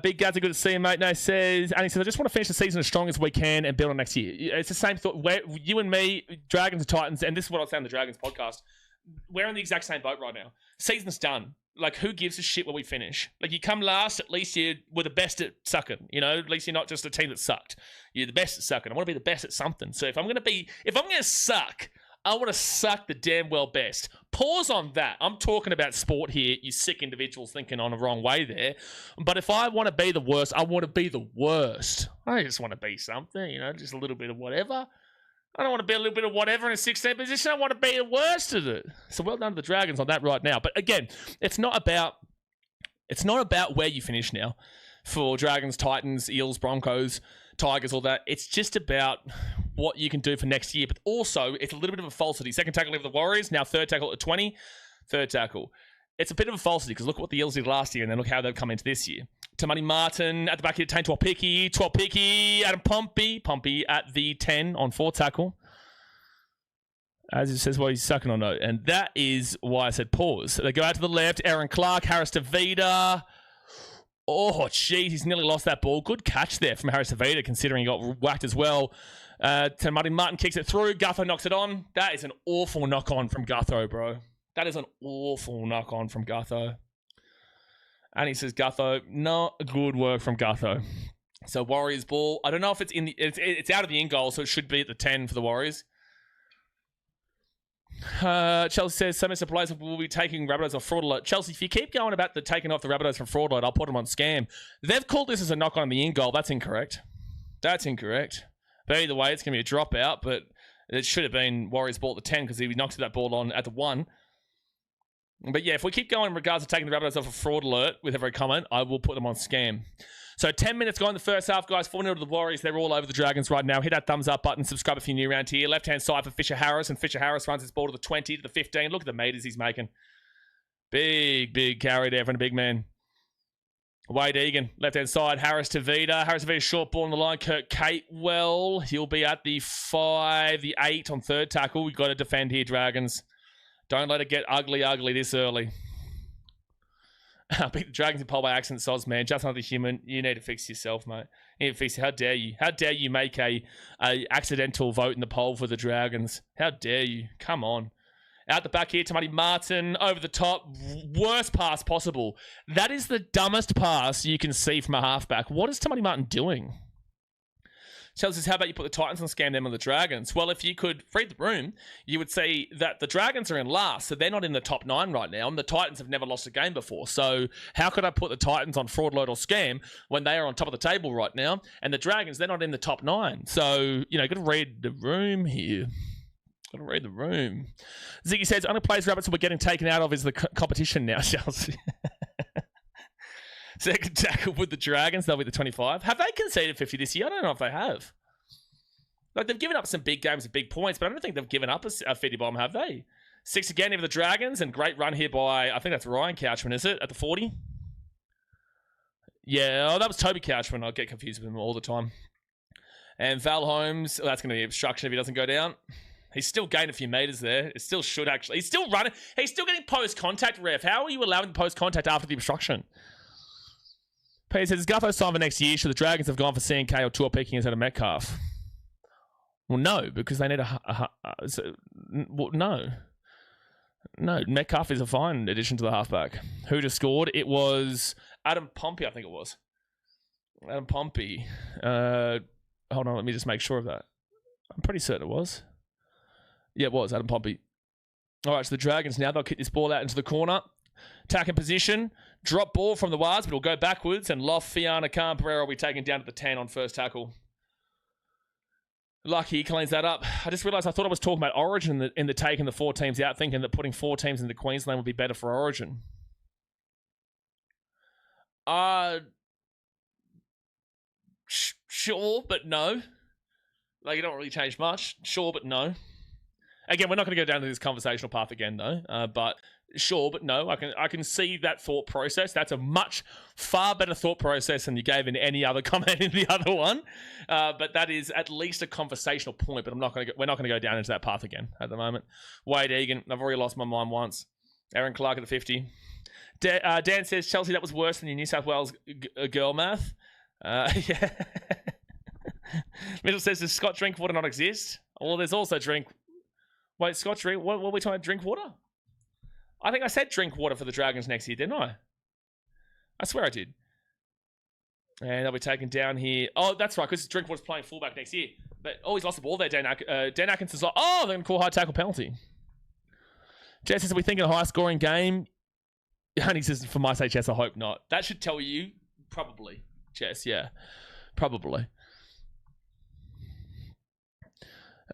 [SPEAKER 1] Big Gads, good to see you, mate. No, and he says, I just want to finish the season as strong as we can and build on next year. It's the same thought. You and me, Dragons and Titans, and this is what I was saying on the Dragons podcast, we're in the exact same boat right now. Season's done. Like, who gives a shit where we finish? Like, you come last, at least you were the best at sucking. You know, at least you're not just a team that sucked. You're the best at sucking. I want to be the best at something. So if I'm going to suck, I want to suck the damn well best. Pause on that. I'm talking about sport here. You sick individuals thinking on the wrong way there. But if I want to be the worst, I want to be the worst. I just want to be something, you know, just a little bit of whatever. I don't want to be a little bit of whatever in a 16th position. I want to be the worst at it. So well done to the Dragons on that right now. But again, it's not about where you finish now for Dragons, Titans, Eels, Broncos, Tigers, all that. It's just about what you can do for next year. But also, it's a little bit of a falsity. Second tackle over the Warriors, now third tackle at 20. Third tackle. It's a bit of a falsity because look what the Eels did last year and then look how they've come into this year. Tamani Martin at the back of the 10, 12 picky, Adam Pompey at the 10 on 4 tackle. As it says, well, he's sucking on note. And that is why I said pause. So they go out to the left, Aaron Clark, Harris Tavita. Oh, jeez, he's nearly lost that ball. Good catch there from Harris Tavita, considering he got whacked as well. Tamani Martin kicks it through. Gutho knocks it on. That is an awful knock-on from Gutho, bro. That is an awful knock-on from Gutho. And he says, Gutho, not good work from Gutho. So Warriors ball. I don't know if it's in the it's out of the in goal, so it should be at the 10 for the Warriors. Chelsea says, some Mr. Players will be taking Rabbitohs off fraud alert. Chelsea, if you keep going about the taking off the Rabbitohs from fraud alert, I'll put them on scam. They've called this as a knock on the in goal. That's incorrect. That's incorrect. But either way, it's going to be a dropout, but it should have been Warriors ball at the 10 because he knocked that ball on at the 1. But yeah, if we keep going in regards to taking the Rabbitohs off a fraud alert with every comment, I will put them on scam. So 10 minutes gone in the first half, guys. 4-0 to the Warriors. They're all over the Dragons right now. Hit that thumbs up button. Subscribe if you're new around here. Left-hand side for Fisher Harris. And Fisher Harris runs his ball to the 20, to the 15. Look at the meters he's making. Big carry there from the big man. Wade Egan. Left-hand side. Harris Tavita. Harris Tavita short ball on the line. Kurt Catewell. He'll be at the 5, the 8 on third tackle. We've got to defend here, Dragons. Don't let it get ugly this early. I beat the Dragons in poll by accident, Soz, man. Just another human. You need to fix yourself, mate. You need to fix it. How dare you? How dare you make a accidental vote in the poll for the Dragons? How dare you? Come on. Out the back here, Tamani Martin, over the top. Worst pass possible. That is the dumbest pass you can see from a halfback. What is Tamani Martin doing? Chelsea says, how about you put the Titans and scam them on the Dragons? Well, if you could read the room, you would see that the Dragons are in last, so they're not in the top 9 right now, and the Titans have never lost a game before. So how could I put the Titans on fraud, load, or scam when they are on top of the table right now, and the Dragons, they're not in the top 9? So, you know, got to read the room here. Got to read the room. Ziggy says, only players Rabbits we're getting taken out of is the competition now, Chelsea. Second tackle with the Dragons, they'll be the 25. Have they conceded 50 this year? I don't know if they have. Like, they've given up some big games with big points, but I don't think they've given up a 50 bomb, have they? 6 again over the Dragons, and great run here by, I think that's Ryan Couchman, is it? At the 40? Yeah, oh, that was Toby Couchman. I get confused with him all the time. And Val Holmes, oh, that's going to be obstruction if he doesn't go down. He's still gained a few meters there. It still should, actually. He's still running. He's still getting post-contact, ref. How are you allowing the post-contact after the obstruction? Peter says, is Gutho signed for next year? Should the Dragons have gone for CNK or Tour Peking instead of Metcalf? Well, no, because they need no. No, Metcalf is a fine addition to the halfback. Who just scored? It was Adam Pompey, I think it was. Adam Pompey. Hold on, let me just make sure of that. I'm pretty certain it was. Yeah, it was Adam Pompey. All right, so the Dragons now, they'll kick this ball out into the corner. Attacking position. Drop ball from the Waz, but it'll go backwards. And Lofiana Khan-Pereira will be taken down to the 10 on first tackle. Lucky he cleans that up. I just realised I thought I was talking about Origin in the taking the 4 teams out, thinking that putting 4 teams into Queensland would be better for Origin. Sure, but no. Like, it don't really change much. Sure, but no. Again, we're not going to go down to this conversational path again, though. But sure, but no. I can see that thought process. That's a much far better thought process than you gave in any other comment in the other one. But that is at least a conversational point. But we're not going to go down into that path again at the moment. Wade Egan, I've already lost my mind once. Aaron Clark at the 50. Dan says, Chelsea, that was worse than your New South Wales girl math. Yeah. Mitchell says, does Scott Drinkwater not exist? Well, there's also Wait, Scott Drink... What were we talking about? Drinkwater? I think I said Drinkwater for the Dragons next year, didn't I? I swear I did. And they'll be taken down here. Oh, that's right, because Drinkwater's playing fullback next year. But, he's lost the ball there, Dan Atkinson's like, they're going to call high tackle penalty. Jess says, are we thinking a high-scoring game? Honey says, for my sake, Jess, I hope not. That should tell you, probably, Jess, yeah. Probably.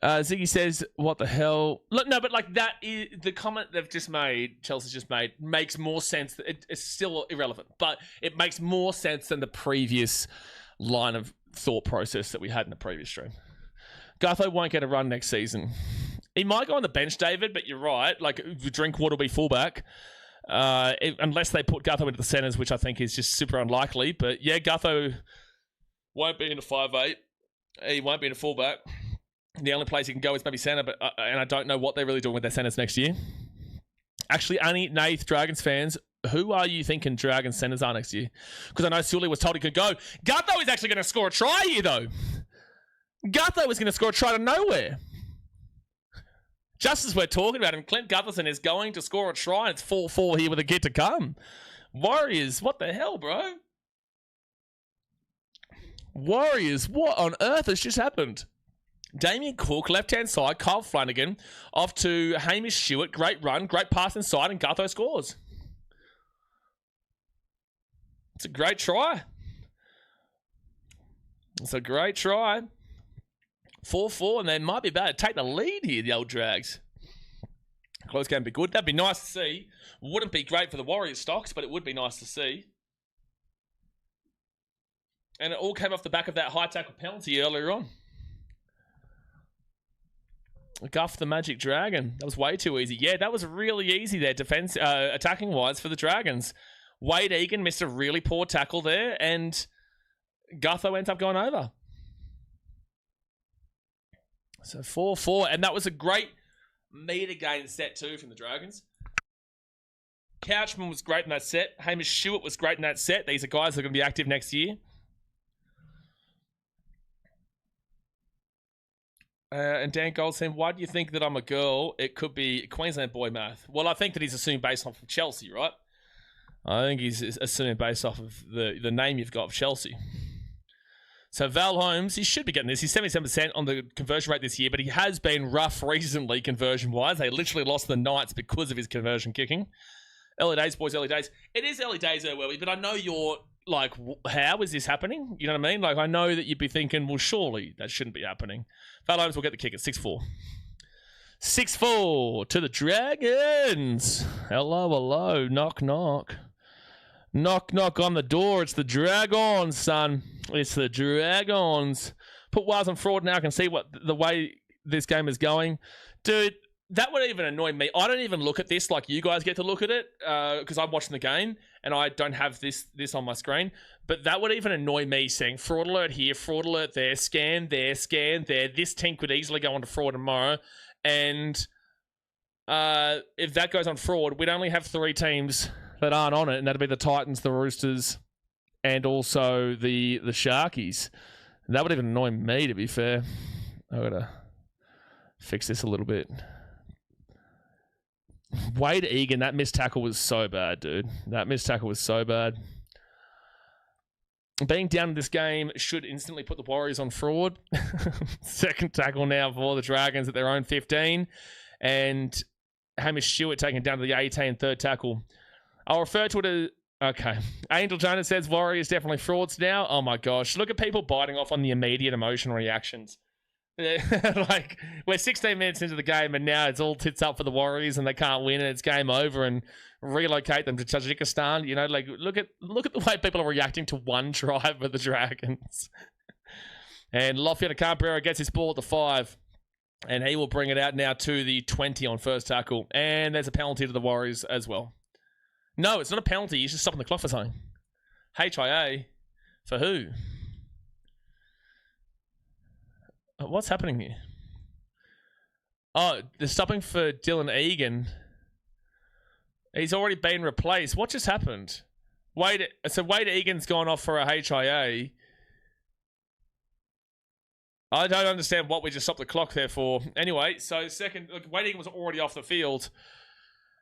[SPEAKER 1] Ziggy says, what the hell? Look, no, but like that is the comment they've just made, Chelsea's just made, makes more sense. It's still irrelevant, but it makes more sense than the previous line of thought process that we had in the previous stream. Gutho won't get a run next season. He might go on the bench, David, but you're right. Like, Drinkwater will be fullback. Unless they put Gutho into the centres, which I think is just super unlikely. But yeah, Gutho won't be in a 5'8". He won't be in a fullback. The only place he can go is maybe centre, but and I don't know what they're really doing with their centres next year. Actually, Annie, Nath, Dragons fans, who are you thinking Dragons centres are next year? Because I know Sully was told he could go. Gutho is actually going to score a try here, though. Gutho is going to score a try to nowhere. Just as we're talking about him, Clint Gutherson is going to score a try, and it's 4-4 here with a get to come. Warriors, what the hell, bro? Warriors, what on earth has just happened? Damien Cook, left-hand side, Kyle Flanagan, off to Hamish Stewart. Great run, great pass inside, and Gutho scores. It's a great try. It's a great try. 4-4, and they might be about to take the lead here, the old Drags. Close game would be good. That'd be nice to see. Wouldn't be great for the Warriors stocks, but it would be nice to see. And it all came off the back of that high tackle penalty earlier on. Guff the Magic Dragon. That was way too easy. Yeah, that was really easy there, defense attacking-wise for the Dragons. Wade Egan missed a really poor tackle there, and Gutho ends up going over. So 4-4, and that was a great meter gain set too from the Dragons. Couchman was great in that set. Hamish Stewart was great in that set. These are guys that are going to be active next year. And Dan Gold saying, why do you think that I'm a girl? It could be Queensland boy math. Well, I think that he's assuming based off of Chelsea, right? I think he's assuming based off of the name you've got of Chelsea. So Val Holmes, he should be getting this. He's 77% on the conversion rate this year, but he has been rough recently conversion-wise. They literally lost the Knights because of his conversion kicking. Early days, boys, early days. It is early days, but I know you're like, how is this happening? You know what I mean? Like, I know that you'd be thinking, well, surely that shouldn't be happening. Val Holmes will get the kick at 6-4. 6-4 to the Dragons. Hello, hello. Knock, knock. Knock, knock on the door. It's the Dragons, son. It's the Dragons. Put Waz on fraud now. I can see what the way this game is going. Dude, that would even annoy me. I don't even look at this like you guys get to look at it because I'm watching the game and I don't have this on my screen. But that would even annoy me seeing fraud alert here, fraud alert there, scan there, scan there. This team could easily go on to fraud tomorrow. And if that goes on fraud, we'd only have 3 teams that aren't on it, and that'd be the Titans, the Roosters, and also the Sharkies. And that would even annoy me, to be fair. I've got to fix this a little bit. Wade Egan, that missed tackle was so bad, dude. That missed tackle was so bad. being down in this game should instantly put the Warriors on fraud. Second tackle now for the Dragons at their own 15. And Hamish Stewart taken down to the 18, third tackle. I'll refer to it as... Okay. Angel Jonas says Warriors definitely frauds now. Oh my gosh. Look at people biting off on the immediate emotional reactions. Like, we're 16 minutes into the game and now it's all tits up for the Warriors and they can't win and it's game over and relocate them to Tajikistan. You know, like, look at the way people are reacting to one drive of the Dragons. And Lofiana Cabrera gets his ball at the 5. And he will bring it out now to the 20 on first tackle. And there's a penalty to the Warriors as well. No, it's not a penalty. He's just stopping the clock for something. HIA? For who? What's happening here? Oh, they're stopping for Dylan Egan. He's already been replaced. What just happened? Wade Egan's gone off for a HIA. I don't understand what we just stopped the clock there for. Anyway, so second, look, Wade Egan was already off the field.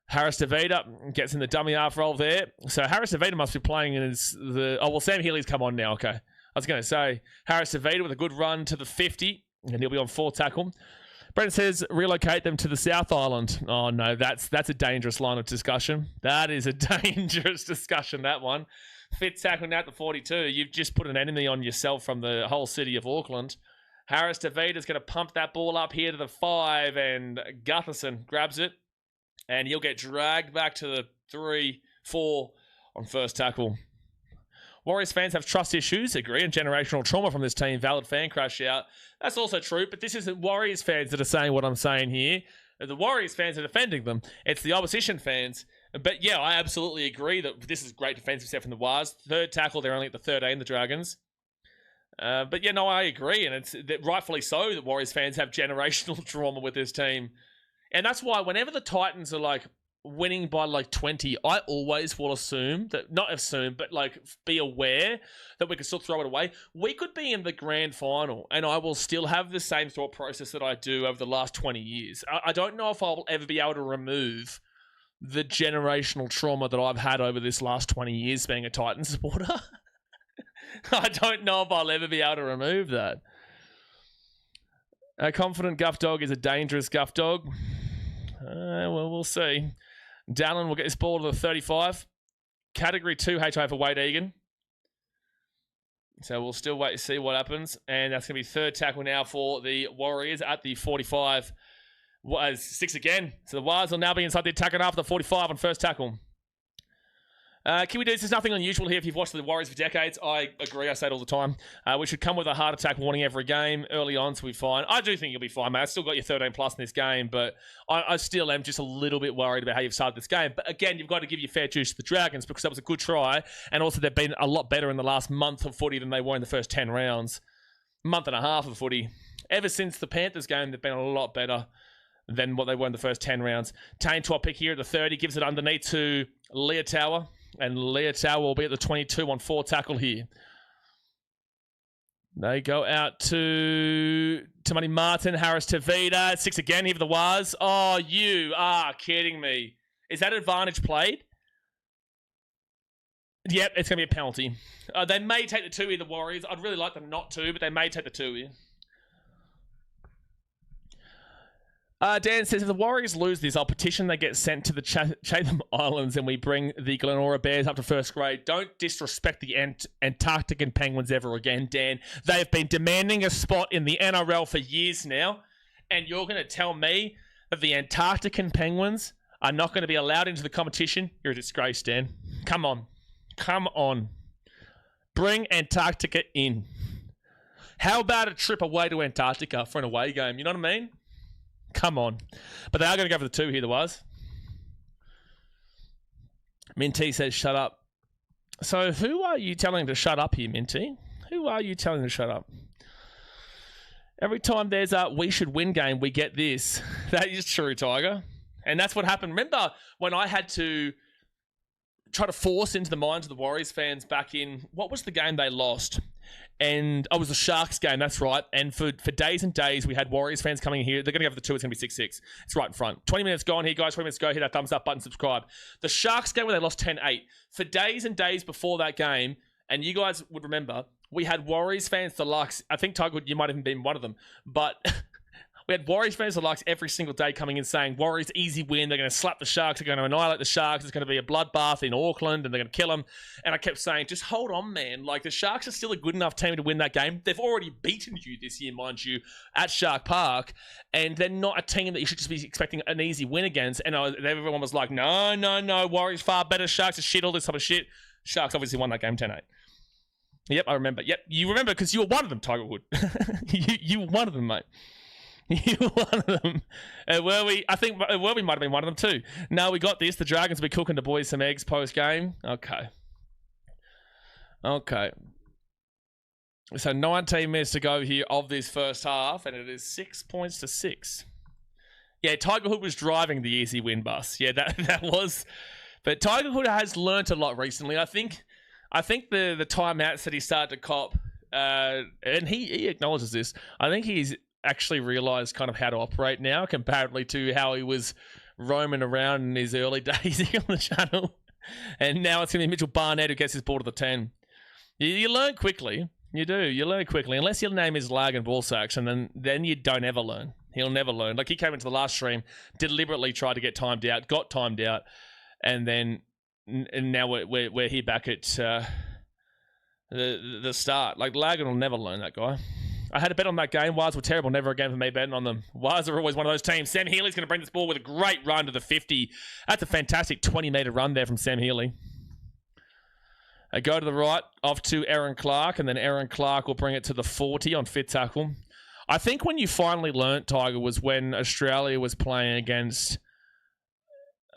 [SPEAKER 1] Harris DeVita gets in the dummy half role there. So Harris DeVita must be playing in Sam Healy's come on now. Okay. I was going to say, Harris DeVita with a good run to the 50, and he'll be on fourth tackle. Brent says, relocate them to the South Island. Oh, no, that's a dangerous line of discussion. That is a dangerous discussion, that one. Fifth tackle now at the 42. You've just put an enemy on yourself from the whole city of Auckland. Harris DeVita is going to pump that ball up here to the 5, and Gutherson grabs it. And he'll get dragged back to the 3-4 on first tackle. Warriors fans have trust issues, agree, and generational trauma from this team. Valid fan crash out. That's also true, but this isn't Warriors fans that are saying what I'm saying here. The Warriors fans are defending them. It's the opposition fans. But yeah, I absolutely agree that this is great defensive set from the Wars. Third tackle, they're only at the 13, the Dragons. But yeah, no, I agree. And it's rightfully so that Warriors fans have generational trauma with this team. And that's why whenever the Titans are like winning by like 20, I always will assume that, not assume, but like be aware that we can still throw it away. We could be in the grand final and I will still have the same thought process that I do over the last 20 years. I don't know if I'll ever be able to remove the generational trauma that I've had over this last 20 years being a Titans supporter. I don't know if I'll ever be able to remove that. A confident Guff Dog is a dangerous Guff Dog. Well, we'll see. Dallin will get this ball to the 35. Category 2 HI for Wade Egan. So we'll still wait to see what happens. And that's going to be third tackle now for the Warriors at the 45. 6 again. So the Warriors will now be inside the attack after the 45 on first tackle. Kiwi Dudes, there's nothing unusual here if you've watched the Warriors for decades. I agree, I say it all the time. We should come with a heart attack warning every game early on, so we'll be fine. I do think you'll be fine, mate. I still got your 13 plus in this game, but I still am just a little bit worried about how you've started this game. But again, you've got to give your fair dues to the Dragons because that was a good try, and also they've been a lot better in the last month of footy than they were in the first 10 rounds. Month and a half of footy. Ever since the Panthers game, they've been a lot better than what they were in the first 10 rounds. Tane to a pick here at the 30, gives it underneath to Leah Tower. And Leah Tower will be at the 22 on 4 tackle here. They go out to Tamani Martin, Harris Tavita. 6 again here for the Waz. Oh, you are kidding me. Is that advantage played? Yep, it's going to be a penalty. They may take the 2 here, the Warriors. I'd really like them not to, but they may take the 2 here. Dan says, if the Warriors lose this, I'll petition they get sent to the Chatham Islands and we bring the Glenora Bears up to first grade. Don't disrespect the Antarctican Penguins ever again, Dan. They've been demanding a spot in the NRL for years now, and you're going to tell me that the Antarctican Penguins are not going to be allowed into the competition? You're a disgrace, Dan. Come on. Come on. Bring Antarctica in. How about a trip away to Antarctica for an away game? You know what I mean? Come on. But they are going to go for the 2 here, there was. Minty says, shut up. So who are you telling to shut up here, Minty? Who are you telling to shut up? Every time there's a we should win game, we get this. That is true, Tiger. And that's what happened. Remember when I had to try to force into the minds of the Warriors fans back in, what was the game they lost? And it was the Sharks game, that's right. And for days and days, we had Warriors fans coming in here. They're going to go for the 2. It's going to be 6-6. It's right in front. 20 minutes gone here, guys. 20 minutes go. Hit that thumbs up button, subscribe. The Sharks game where they lost 10-8. For days and days before that game, And you guys would remember, we had Warriors fans deluxe. I think, Tiger, you might have even been one of them. But we had Warriors fans deluxe every single day coming in saying, Warriors, easy win. They're going to slap the Sharks. They're going to annihilate the Sharks. It's going to be a bloodbath in Auckland, and they're going to kill them. And I kept saying, just hold on, man. Like, the Sharks are still a good enough team to win that game. They've already beaten you this year, mind you, at Shark Park. And they're not a team that you should just be expecting an easy win against. And everyone was like, no, Warriors far better. Sharks are shit, all this type of shit. Sharks obviously won that game 10-8. Yep, I remember. Yep, you remember because you were one of them, Tiger Wood. you were one of them, mate. You were one of them. I think Werby might have been one of them too. No, we got this. The Dragons will be cooking the boys some eggs post-game. Okay. So 19 minutes to go here of this first half, and it is 6 points to 6. Yeah, Tiger Hood was driving the easy win bus. Yeah, that was... But Tiger Hood has learnt a lot recently. I think the timeouts that he started to cop, and he acknowledges this, I think he's actually realised kind of how to operate now comparatively to how he was roaming around in his early days here on the channel. And now it's going to be Mitchell Barnett who gets his ball to the 10. You learn quickly. You do. You learn quickly. Unless your name is Lag and Ball Sacks, and then you don't ever learn. He'll never learn. Like, he came into the last stream, deliberately tried to get timed out, got timed out, and now we're here back at the start. Like, Lagan will never learn, that guy. I had a bet on that game. Wires were terrible. Never again for me betting on them. Wires are always one of those teams. Sam Healy's going to bring this ball with a great run to the 50. That's a fantastic 20-metre run there from Sam Healy. I go to the right, off to Aaron Clark, and then Aaron Clark will bring it to the 40 on fit tackle. I think when you finally learnt, Tiger, was when Australia was playing against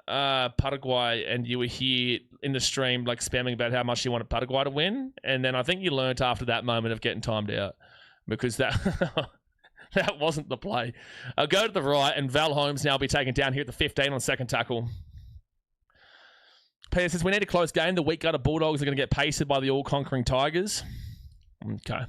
[SPEAKER 1] Paraguay, and you were here in the stream like spamming about how much you wanted Paraguay to win. And then I think you learnt after that moment of getting timed out, because that wasn't the play. I'll go to the right, and Val Holmes now will be taken down here at the 15 on second tackle. Peter says, we need a close game. The weak gutter Bulldogs are going to get pasted by the all-conquering Tigers. Okay.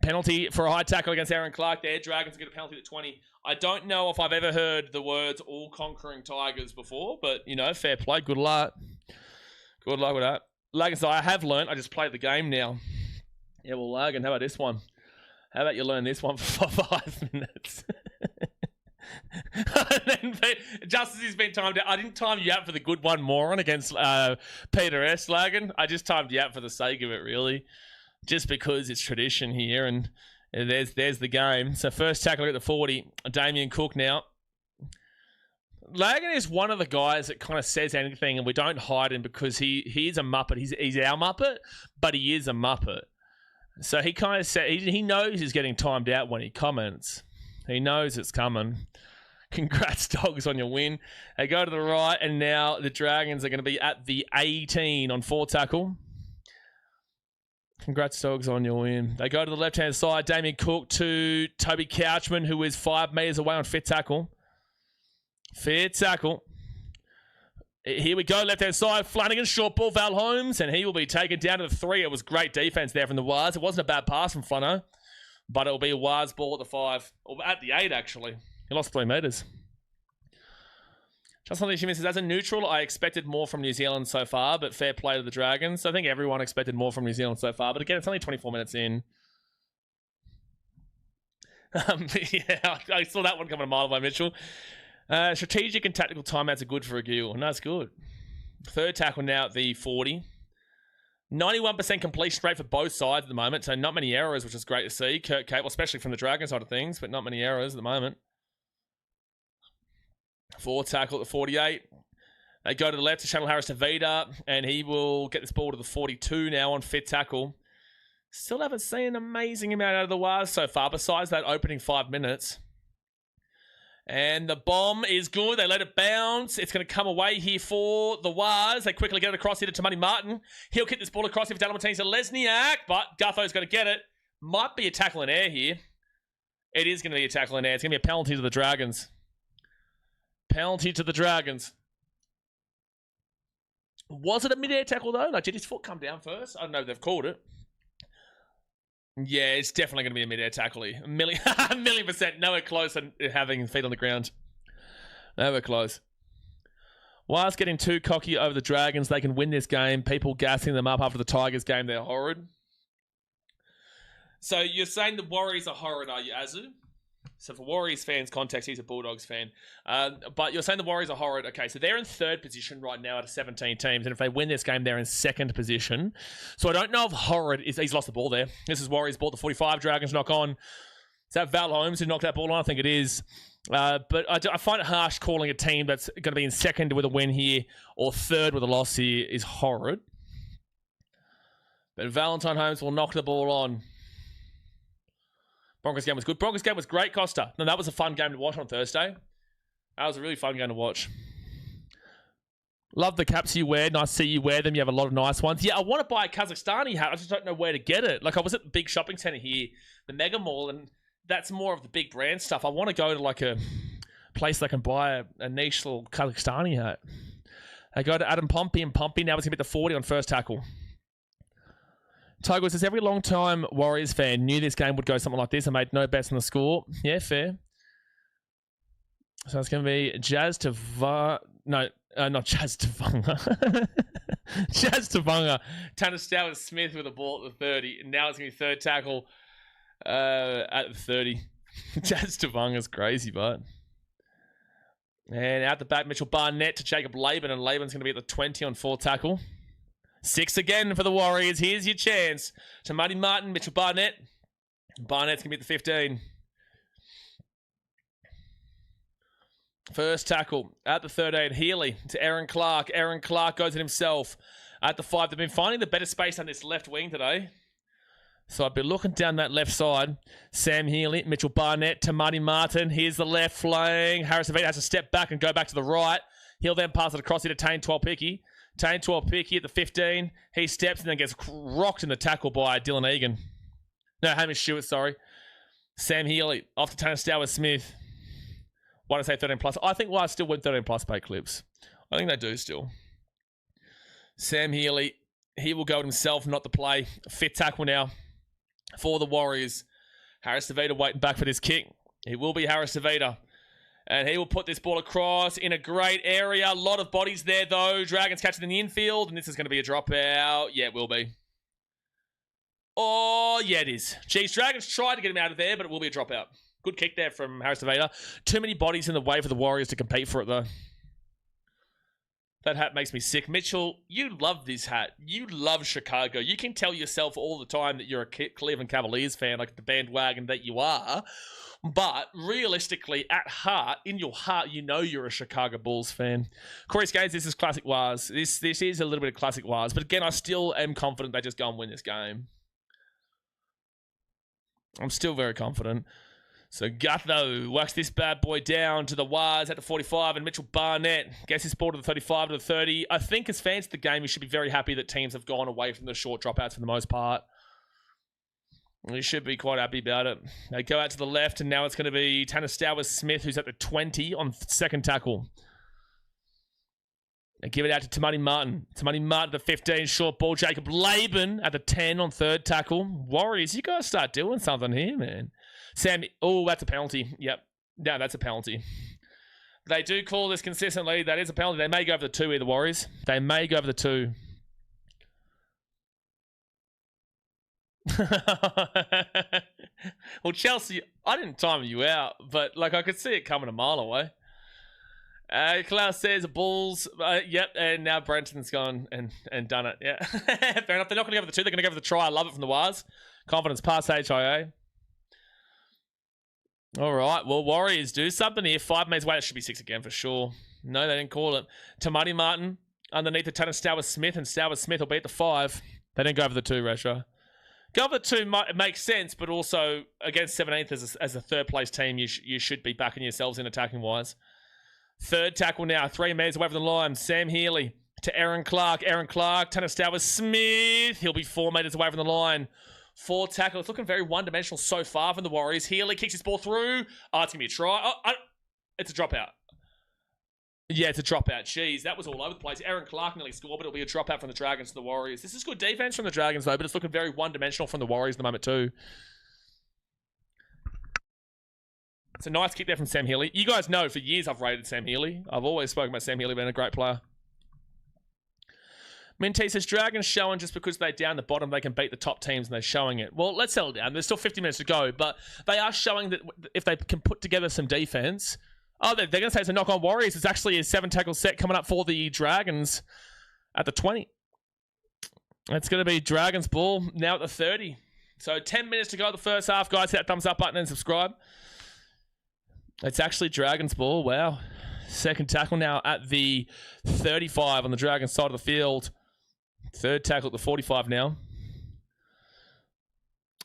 [SPEAKER 1] Penalty for a high tackle against Aaron Clark there. Dragons get a penalty at 20. I don't know if I've ever heard the words all-conquering Tigers before, but, fair play. Good luck. Good luck with that. Lagan said, I have learnt. I just played the game now. Yeah, well, Lagan, how about this one? How about you learn this one for 5 minutes? And then, just as he's been timed out, I didn't time you out for the good one moron against Peter S. Lagan. I just timed you out for the sake of it, really. Just because it's tradition here, and there's the game. So first tackle at the 40, Damien Cook now. Lagan is one of the guys that kind of says anything, and we don't hide him because he is a Muppet. He's our Muppet, but he is a Muppet. So he kind of said he knows he's getting timed out when he comments. He knows it's coming. Congrats, Dogs, on your win. They go to the right, and now the Dragons are going to be at the 18 on 4 tackle. Congrats, Dogs, on your win. They go to the left-hand side. Damien Cook to Toby Couchman, who is 5 metres away on fit tackle. Fit tackle. Here we go, left-hand side. Flanagan, short ball, Val Holmes, and he will be taken down to the 3. It was great defence there from the Wars. It wasn't a bad pass from Flano, but it will be a Wars ball at the 5. Or at the 8, actually. He lost 3 metres. Just something she says, as a neutral, I expected more from New Zealand so far, but fair play to the Dragons. I think everyone expected more from New Zealand so far, but again, it's only 24 minutes in. Yeah, I saw that one coming a mile away, Mitchell. Strategic and tactical timeouts are good for a Gill, and that's good. Third tackle now at the 40. 91% completion rate for both sides at the moment, so not many errors, which is great to see. Kurt Cable, especially from the Dragon side of things, but not many errors at the moment. 4 tackle at the 48. They go to the left to Channel Harris to Vida, and he will get this ball to the 42 now on fit tackle. Still haven't seen an amazing amount out of the Wars so far, besides that opening 5 minutes. And the bomb is good. They let it bounce. It's going to come away here for the Wars. They quickly get it across here to Tamani Martin. He'll kick this ball across here for Dalmatines to Lesniak, but Gutho's going to get it. Might be a tackle in air here. It is going to be a tackle in air. It's going to be a penalty to the Dragons. Penalty to the Dragons. Was it a mid-air tackle, though? Like, did his foot come down first? I don't know if they've called it. Yeah, it's definitely going to be a mid-air tackle. A million %. Nowhere close than having feet on the ground. Nowhere close. Whilst getting too cocky over the Dragons, they can win this game. People gassing them up after the Tigers game, they're horrid. So you're saying the Warriors are horrid, are you, Azu? So for Warriors fans' context, he's a Bulldogs fan. But you're saying the Warriors are horrid. Okay, so they're in third position right now out of 17 teams. And if they win this game, they're in second position. So I don't know if horrid is... He's lost the ball there. This is Warriors ball, the 45. Dragons knock on. Is that Val Holmes who knocked that ball on? I think it is. But I find it harsh calling a team that's going to be in second with a win here or third with a loss here is horrid. But Valentine Holmes will knock the ball on. Broncos game was good. Broncos game was great, Costa. No, that was a fun game to watch on Thursday. That was a really fun game to watch. Love the caps you wear. Nice to see you wear them. You have a lot of nice ones. Yeah, I want to buy a Kazakhstani hat. I just don't know where to get it. Like, I was at the big shopping centre here, the Mega Mall, and that's more of the big brand stuff. I want to go to, like, a place that can buy a niche little Kazakhstani hat. I go to Adam Pompey, and Pompey now is going to be the 40 on first tackle. Tiger says, every long-time Warriors fan knew this game would go something like this and made no bets on the score. Yeah, fair. So it's going to be Jazz Tavanga. No, not Jazz Tavanga. Jazz Tavanga. Tanner Stowers Smith with a ball at the 30. And now it's going to be third tackle at the 30. Jazz Tavanga's crazy, but... And out the back, Mitchell Barnett to Jacob Laban. And Laban's going to be at the 20 on fourth tackle. 6 again for the Warriors. Here's your chance. To Marty Martin, Mitchell Barnett. Barnett's going to be at the 15. First tackle at the 13. Healy to Aaron Clark. Aaron Clark goes at himself at the 5. They've been finding the better space on this left wing today. So I'd be looking down that left side. Sam Healy, Mitchell Barnett to Marty Martin. Here's the left flank. Harris Avita has to step back and go back to the right. He'll then pass it across here to Tane Twelpicky. Tane Twelpicky at the 15. He steps and then gets rocked in the tackle by Dylan Egan. No, Hamish Stewart, sorry. Sam Healy off to Tanner Stowers Smith. Why do I say 13 plus? I think I still win 13 plus pay clips. I think they do still. Sam Healy, he will go at himself, not the play. Fifth tackle now for the Warriors. Harris Avita waiting back for this kick. He will be Harris Avita. And he will put this ball across in a great area. A lot of bodies there, though. Dragons catch it in the infield. And this is going to be a dropout. Yeah, it will be. Oh, yeah, it is. Jeez, Dragons tried to get him out of there, but it will be a dropout. Good kick there from Harris Avita. Too many bodies in the way for the Warriors to compete for it, though. That hat makes me sick. Mitchell, you love this hat. You love Chicago. You can tell yourself all the time that you're a Cleveland Cavaliers fan, like the bandwagon that you are. But realistically, at heart, in your heart, you know you're a Chicago Bulls fan. Corey Skates, this is classic Wars. This is a little bit of classic Wars. But again, I still am confident they just go and win this game. I'm still very confident. So Gutho works this bad boy down to the Wars at the 45, and Mitchell Barnett gets his ball to the 35 to the 30. I think as fans of the game, you should be very happy that teams have gone away from the short dropouts for the most part. You should be quite happy about it. They go out to the left, and now it's going to be Tanner Stowers Smith, who's at the 20 on second tackle. They give it out to Tamani Martin. Tamani Martin at the 15, short ball. Jacob Laban at the 10 on third tackle. Warriors, you guys start doing something here, man. Sam, oh, that's a penalty. Yep. Yeah, that's a penalty. They do call this consistently. That is a penalty. They may go over the 2 here, the Warriors. They may go over the 2. Well, Chelsea, I didn't time you out, but like I could see it coming a mile away. Klaus says Bulls. Yep, and now Brenton's gone and done it. Yeah, fair enough. They're not going to go for the 2. They're going to go for the try. I love it from the Wars. Confidence pass HIA. All right. Well, Warriors do something here. 5 minutes away. It should be 6 again for sure. No, they didn't call it. Tamati Martin underneath the Tanner Stowers Smith, and Stowers Smith will be at the 5. They didn't go over the 2, Retro. Go over the 2 makes sense, but also against 17th as a third place team, you should be backing yourselves in attacking wise. Third tackle now, 3 meters away from the line. Sam Healy to Aaron Clark. Aaron Clark, Tanner Stowers Smith. He'll be 4 meters away from the line. 4 tackle. It's looking very one-dimensional so far from the Warriors. Healy kicks his ball through. Oh, it's going to be a try. It's a dropout. Yeah, it's a dropout. Jeez, that was all over the place. Aaron Clark nearly scored, but it'll be a dropout from the Dragons to the Warriors. This is good defense from the Dragons, though, but it's looking very one-dimensional from the Warriors at the moment, too. It's a nice kick there from Sam Healy. You guys know for years I've rated Sam Healy. I've always spoken about Sam Healy being a great player. Minty says, Dragons showing just because they're down the bottom, they can beat the top teams, and they're showing it. Well, let's settle down. There's still 50 minutes to go, but they are showing that if they can put together some defense... Oh, they're going to say it's a knock on Warriors. It's actually a 7-tackle set coming up for the Dragons at the 20. It's going to be Dragons ball now at the 30. So 10 minutes to go the first half. Guys, hit that thumbs up button and subscribe. It's actually Dragons ball. Wow. Second tackle now at the 35 on the Dragons side of the field. Third tackle at the 45 now.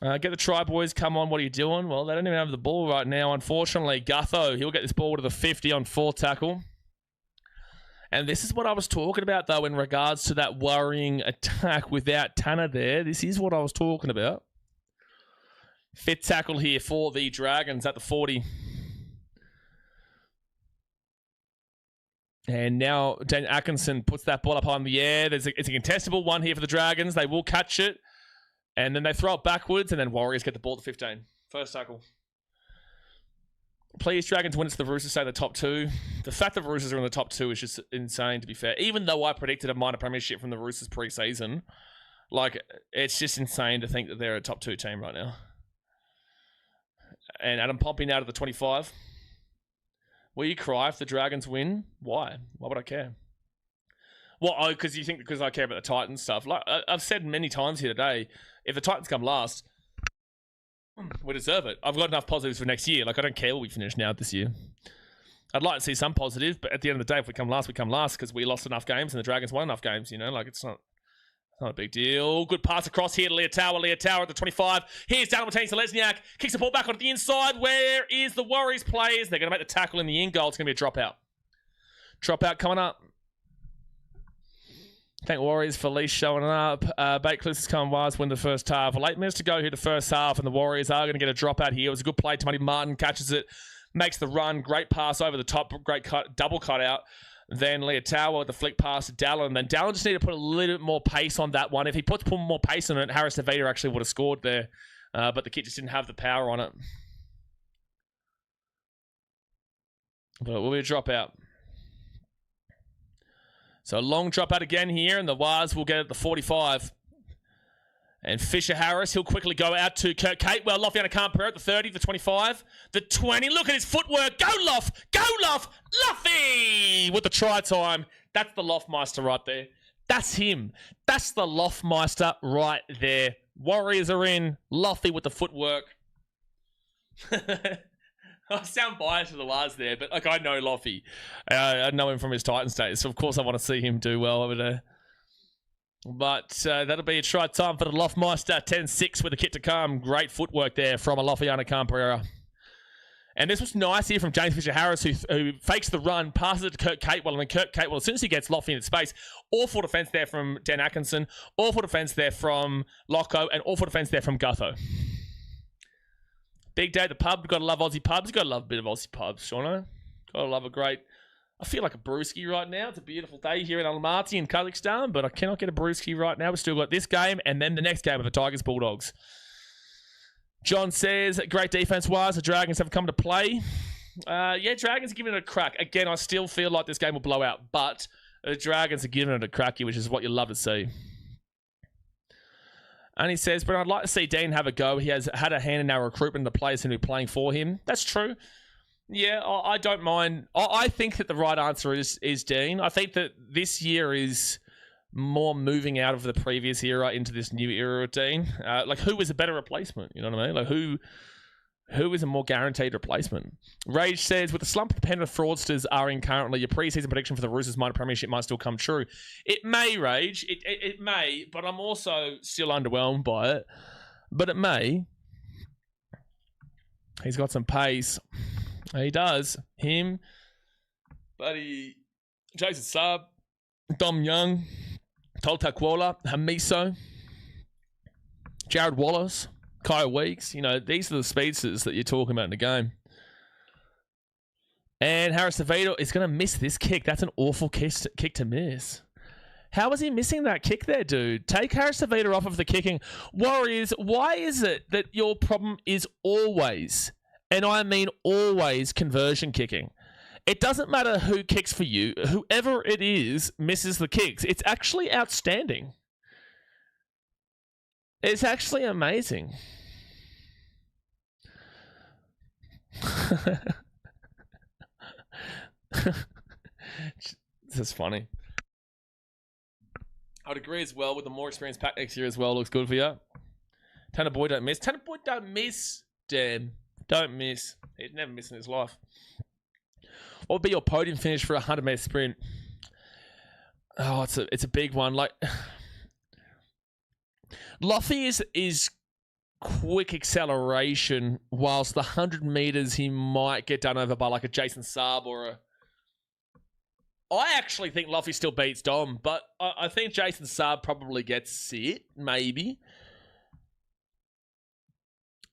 [SPEAKER 1] Get the try, boys. Come on, what are you doing? Well, they don't even have the ball right now, unfortunately. Gutho, he'll get this ball to the 50 on fourth tackle. And this is what I was talking about, though, in regards to that worrying attack without Tanner there. This is what I was talking about. Fifth tackle here for the Dragons at the 40. And now Daniel Atkinson puts that ball up high in the air. It's a contestable one here for the Dragons. They will catch it. And then they throw it backwards, and then Warriors get the ball to 15. First tackle. Please, Dragons win it to the Roosters, say the top two. The fact that the Roosters are in the top two is just insane, to be fair. Even though I predicted a minor premiership from the Roosters pre-season, like, it's just insane to think that they're a top two team right now. And Adam Pompey now to the 25. Will you cry if the Dragons win? Why? Why would I care? Well, because you think because I care about the Titans stuff. Like I've said many times here today, if the Titans come last, we deserve it. I've got enough positives for next year. Like, I don't care what we finish now this year. I'd like to see some positive, but at the end of the day, if we come last, we come last because we lost enough games and the Dragons won enough games, you know? Like, it's not a big deal. Good pass across here to Leotawa. Leotawa at the 25. Here's Daniel Martinez-Lesniak. Kicks the ball back onto the inside. Where is the Warriors players? They're going to make the tackle in the in goal. It's going to be a dropout. Dropout coming up. Thank Warriors for Leash showing up. Bait Cliffs has come wise, win the first half. Well, 8 minutes to go here the first half, and the Warriors are going to get a dropout here. It was a good play. Tony Martin catches it, makes the run. Great pass over the top. Great cut, double cut out. Then Leotawa with the flick pass to Dallin. Then Dallin just needed to put a little bit more pace on that one. If he put more pace on it, Harris Nevada actually would have scored there. But the kid just didn't have the power on it. But it will be a dropout. So a long dropout again here, and the Waz will get it at the 45. And Fisher Harris, he'll quickly go out to Kurt Catewell. Loffiana Campera at the 30, the 25, the 20. Look at his footwork. Go, Loff! Go, Loff! Luffy! With the try time. That's the Loftmeister right there. That's him. That's the Loftmeister right there. Warriors are in. Luffy with the footwork. I sound biased to the Waz there, but like I know Loffy. I know him from his Titans days, so of course I want to see him do well over there. But that'll be a try time for the Loftmeister. 10-6 with a kick to come. Great footwork there from a Loffiana Campera. And this was nice here from James Fisher-Harris, who fakes the run, passes it to Kurt Catewell, and then Kurt Catewell, as soon as he gets Loffy in space, awful defense there from Dan Atkinson, awful defense there from Locko, and awful defense there from Gutho. Big day at the pub. Got to love Aussie pubs. Got to love a bit of Aussie pubs, Shauno. Got to love a great... I feel like a brewski right now. It's a beautiful day here in Almaty in Kazakhstan, but I cannot get a brewski right now. We've still got this game and then the next game of the Tigers Bulldogs. John says, great defense-wise. The Dragons have come to play. Yeah, Dragons are giving it a crack. Again, I still feel like this game will blow out, but the Dragons are giving it a cracky, which is what you love to see. And he says, but I'd like to see Dean have a go. He has had a hand in our recruitment of the players who are playing for him. That's true. Yeah, I don't mind. I think that the right answer is Dean. I think that this year is more moving out of the previous era into this new era of Dean. Like, who is a better replacement? You know what I mean? Like, who is a more guaranteed replacement? Rage says, with the slump the Penrith fraudsters are in currently, your preseason prediction for the Roosters minor premiership might still come true. It may, Rage. It may, but I'm also still underwhelmed by it. But it may. He's got some pace. He does. Him, buddy, Jason Saab, Dom Young, Toltaquola, Hamiso, Jared Wallace, Kyle Weeks. You know, these are the speedsters that you're talking about in the game. And Harris Acevedo is going to miss this kick. That's an awful kick to miss. How was he missing that kick there, dude? Take Harris Acevedo off of the kicking. Warriors, why is it that your problem is always And I mean always conversion kicking. It doesn't matter who kicks for you. Whoever it is misses the kicks. It's actually outstanding. It's actually amazing. This is funny. I'd agree as well with the more experienced pack next year as well. Looks good for you. Tanner Boyd don't miss. Tanner Boyd don't miss. Damn. Don't miss. He'd never miss in his life. What would be your podium finish for a 100-meter sprint? Oh, it's a big one. Like, Loffy is quick acceleration, whilst the 100 meters he might get done over by like a Jason Saab or a... I actually think Loffy still beats Dom, but I think Jason Saab probably gets it, maybe.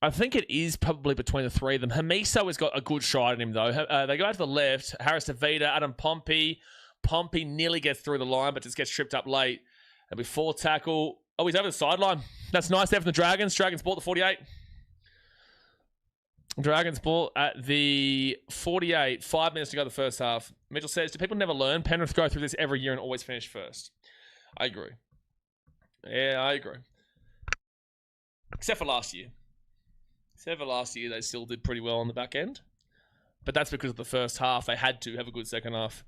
[SPEAKER 1] I think it is probably between the three of them. Hamiso has got a good shot at him, though. They go out to the left. Harris DeVita, Adam Pompey. Pompey nearly gets through the line, but just gets tripped up late. And before tackle... Oh, he's over the sideline. That's nice there from the Dragons. Dragons bought the 48. Dragons ball at the 48. 5 minutes to go the first half. Mitchell says, do people never learn? Penrith go through this every year and always finish first. I agree. Yeah, I agree. Except for last year. They still did pretty well on the back end. But that's because of the first half. They had to have a good second half.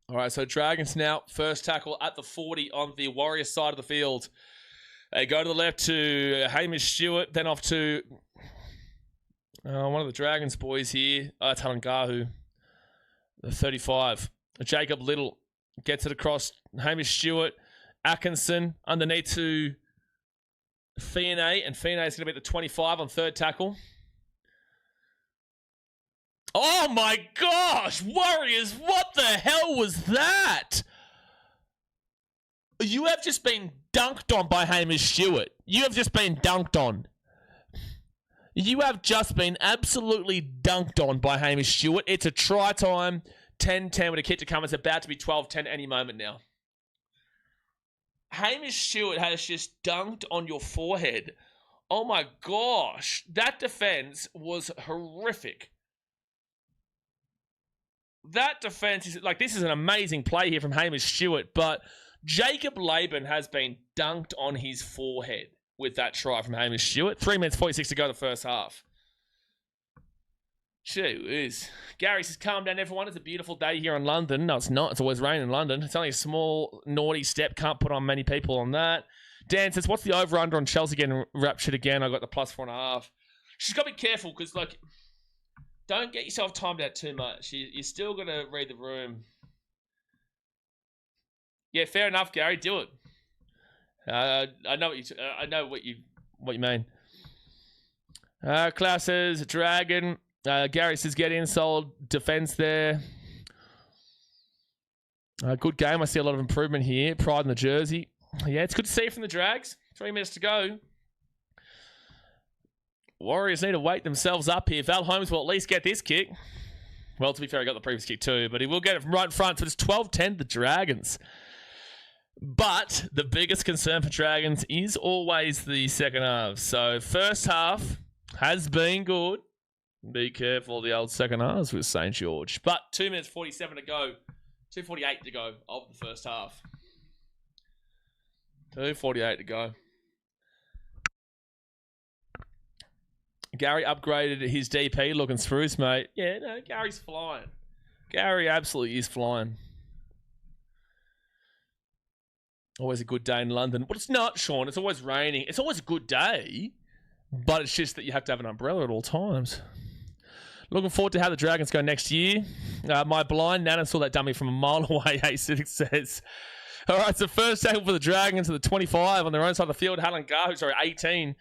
[SPEAKER 1] All right, so Dragons now. First tackle at the 40 on the Warriors side of the field. They go to the left to Hamish Stewart, then off to one of the Dragons boys here. That's Halangahu, the 35. Jacob Little gets it across. Hamish Stewart, Atkinson underneath to Fionney, and Fionney is going to be at the 25 on third tackle. Oh my gosh, Warriors, what the hell was that? You have just been dunked on by Hamish Stewart. You have just been dunked on. You have just been absolutely dunked on by Hamish Stewart. It's a try time. 10-10 with a kick to come. It's about to be 12-10 any moment now. Hamish Stewart has just dunked on your forehead. Oh my gosh. That defense was horrific. That defense is like, this is an amazing play here from Hamish Stewart, but Jacob Laban has been dunked on his forehead with that try from Hamish Stewart. 3 minutes 46 to go the first half. Gee whiz. Gary says, calm down everyone. It's a beautiful day here in London. No, it's not. It's always raining in London. It's only a small, naughty step. Can't put on many people on that. Dan says, what's the over-under on Chelsea getting raptured again? I got the +4.5. She's got to be careful because, like, don't get yourself timed out too much. You're still going to read the room. Yeah, fair enough, Gary. Do it. I know what you mean. Klaus says Dragon. Gary says get in, solid defense there. Good game. I see a lot of improvement here. Pride in the jersey. Yeah, it's good to see from the Drags. 3 minutes to go. Warriors need to wake themselves up here. Val Holmes will at least get this kick. Well, to be fair, he got the previous kick too, but he will get it from right in front. So it's 12-10 the Dragons. But the biggest concern for Dragons is always the second half. So first half has been good. Be careful of the old second halves with St George. But 2 minutes 47 to go. 2:48 to go of the first half. 2:48 to go. Gary upgraded his DP looking spruce, mate. Yeah, no, Gary's flying. Gary absolutely is flying. Always a good day in London. But it's not, Sean. It's always raining. It's always a good day. But it's just that you have to have an umbrella at all times. Looking forward to how the Dragons go next year. My blind Nana saw that dummy from a mile away, A6 says. All right, so first tackle for the Dragons to the 25 on their own side of the field. Halangahu, sorry, 18.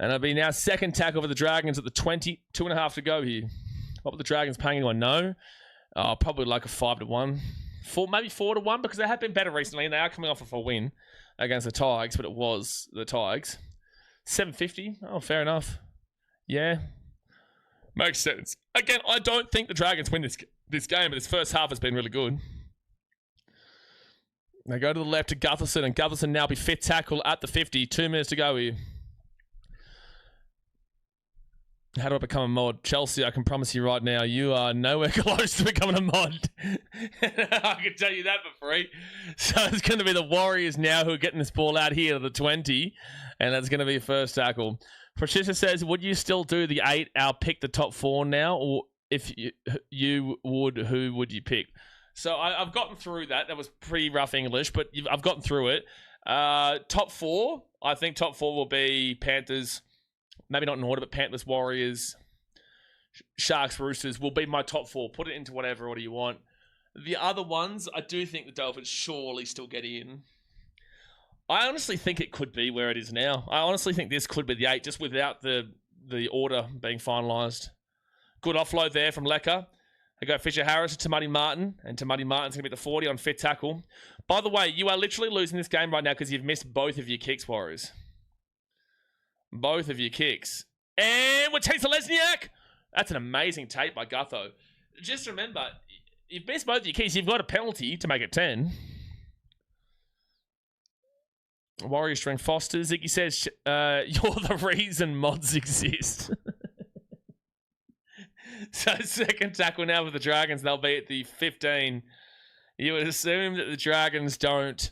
[SPEAKER 1] And it'll be now second tackle for the Dragons at the 20. 2.5 to go here. What were the Dragons paying anyone? No. Probably like a 5-1. Maybe 4-1 because they have been better recently and they are coming off of a win against the Tigers, but it was the Tigers. 750. Oh, fair enough. Yeah. Makes sense. Again, I don't think the Dragons win this game, but this first half has been really good. They go to the left to Gutherson, and Gutherson now be fifth tackle at the 50. 2 minutes to go here. How do I become a mod? Chelsea, I can promise you right now, you are nowhere close to becoming a mod. I can tell you that for free. So it's going to be the Warriors now who are getting this ball out here to the 20. And that's going to be first tackle. Patricia says, would you still do the 8? I'll pick the top 4 now. Or if you would, who would you pick? So I've gotten through that. That was pretty rough English, but I've gotten through it. Top 4. I think top 4 will be Panthers. Maybe not in order, but Panthers, Warriors, Sharks, Roosters will be my top 4. Put it into whatever order you want. The other ones, I do think the Dolphins surely still get in. I honestly think it could be where it is now. I honestly think this could be the 8, just without the order being finalised. Good offload there from Lecker. They go Fisher Harris to Tamati Martin, and Tamati Martin's going to be the 40 on fifth tackle. By the way, you are literally losing this game right now because you've missed both of your kicks, Warriors. Both of your kicks. And with Chase Lesniak. That's an amazing tape by Gutho. Just remember, you've missed both of your kicks. You've got a penalty to make it 10. Warrior string Foster. Ziggy says, you're the reason mods exist. So second tackle now for the Dragons. They'll be at the 15. You would assume that the Dragons don't...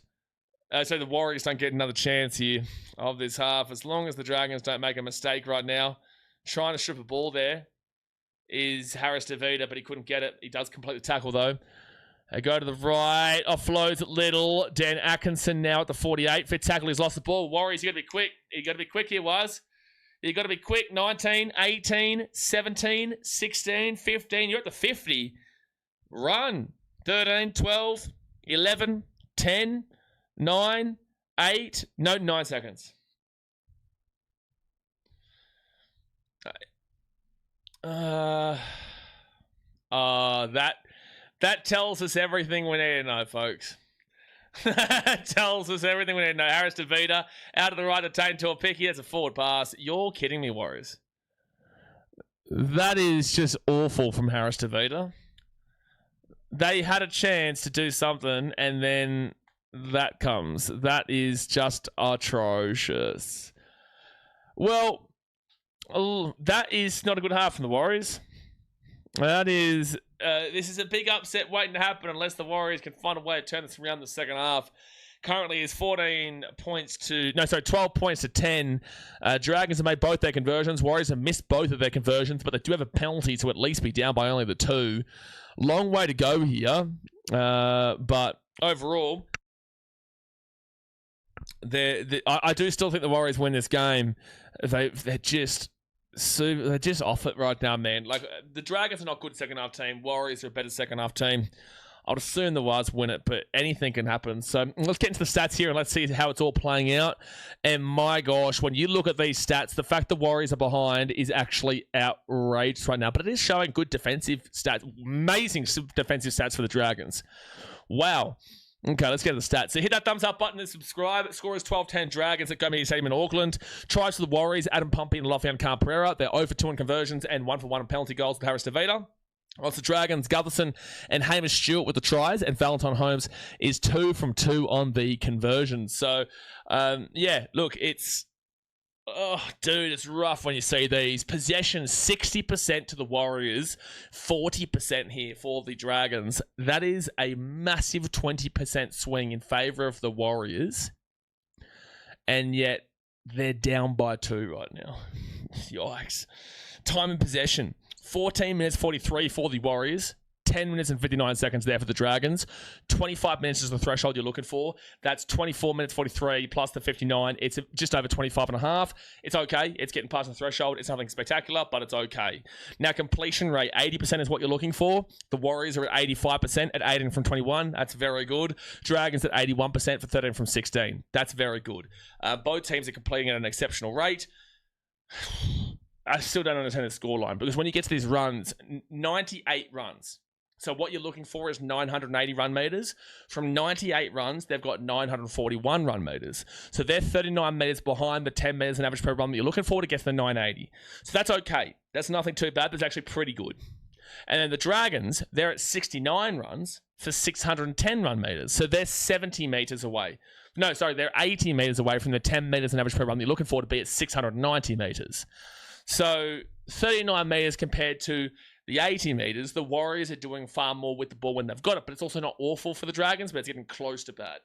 [SPEAKER 1] so the Warriors don't get another chance here of this half. As long as the Dragons don't make a mistake right now. Trying to strip a ball there is Harris DeVita, but he couldn't get it. He does complete the tackle, though. They go to the right. Offloads at Little. Dan Atkinson now at the 48. Fifth tackle, he's lost the ball. Warriors, you got to be quick. You got to be quick here, Waz. You got to be quick. 19, 18, 17, 16, 15. You're at the 50. Run. 13, 12, 11, 10, 9, 8. No, 9 seconds. That tells us everything we need to know, folks. That tells us everything we need to know. Harris DeVita out of the right, attained to a picky. That's a forward pass. You're kidding me, Warriors. That is just awful from Harris DeVita. They had a chance to do something, and then that comes. That is just atrocious. Well, that is not a good half from the Warriors. That is... this is a big upset waiting to happen unless the Warriors can find a way to turn this around in the second half. Currently is 12 points to 10. Dragons have made both their conversions. Warriors have missed both of their conversions, but they do have a penalty to at least be down by only the 2. Long way to go here. But overall, I do still think the Warriors win this game. They're just off it right now, man. Like, the Dragons are not a good second half team. Warriors are a better second half team. I'd assume the Wars win it, but anything can happen. So let's get into the stats here and let's see how it's all playing out. And my gosh, when you look at these stats, the fact the Warriors are behind is actually outrageous right now. But it is showing good defensive stats, amazing defensive stats for the Dragons. Wow. Okay, let's get to the stats. So hit that thumbs up button and subscribe. Score is 12-10 Dragons at Gomez Stadium in Auckland. Tries for the Warriors, Adam Pumpy and Lafayette Khan-Pereira. They're 0 for 2 in conversions and 1 for 1 in penalty goals with Harris DeVita. Whilst the Dragons, Gutherson and Hamish Stewart with the tries, and Valentine Holmes is 2 from 2 on the conversions. So, yeah, look, it's... Oh, dude, it's rough when you see these. Possession, 60% to the Warriors, 40% here for the Dragons. That is a massive 20% swing in favour of the Warriors. And yet, they're down by 2 right now. Yikes. Time in possession, 14 minutes 43 for the Warriors. 10 minutes and 59 seconds there for the Dragons. 25 minutes is the threshold you're looking for. That's 24 minutes 43 plus the 59. It's just over 25 and a half. It's okay. It's getting past the threshold. It's nothing spectacular, but it's okay. Now, completion rate, 80% is what you're looking for. The Warriors are at 85% at 18 from 21. That's very good. Dragons at 81% for 13 from 16. That's very good. Both teams are completing at an exceptional rate. I still don't understand the scoreline because when you get to these runs, 98 runs. So what you're looking for is 980 run meters. From 98 runs, they've got 941 run meters. So they're 39 meters behind the 10 meters an average per run that you're looking for to get to the 980. So that's okay. That's nothing too bad. That's actually pretty good. And then the Dragons, they're at 69 runs for 610 run meters. So they're 70 meters away. No, sorry, they're 80 meters away from the 10 meters an average per run that you're looking for to be at 690 meters. So 39 metres compared to the 80 metres, the Warriors are doing far more with the ball when they've got it, but it's also not awful for the Dragons, but it's getting close to bad.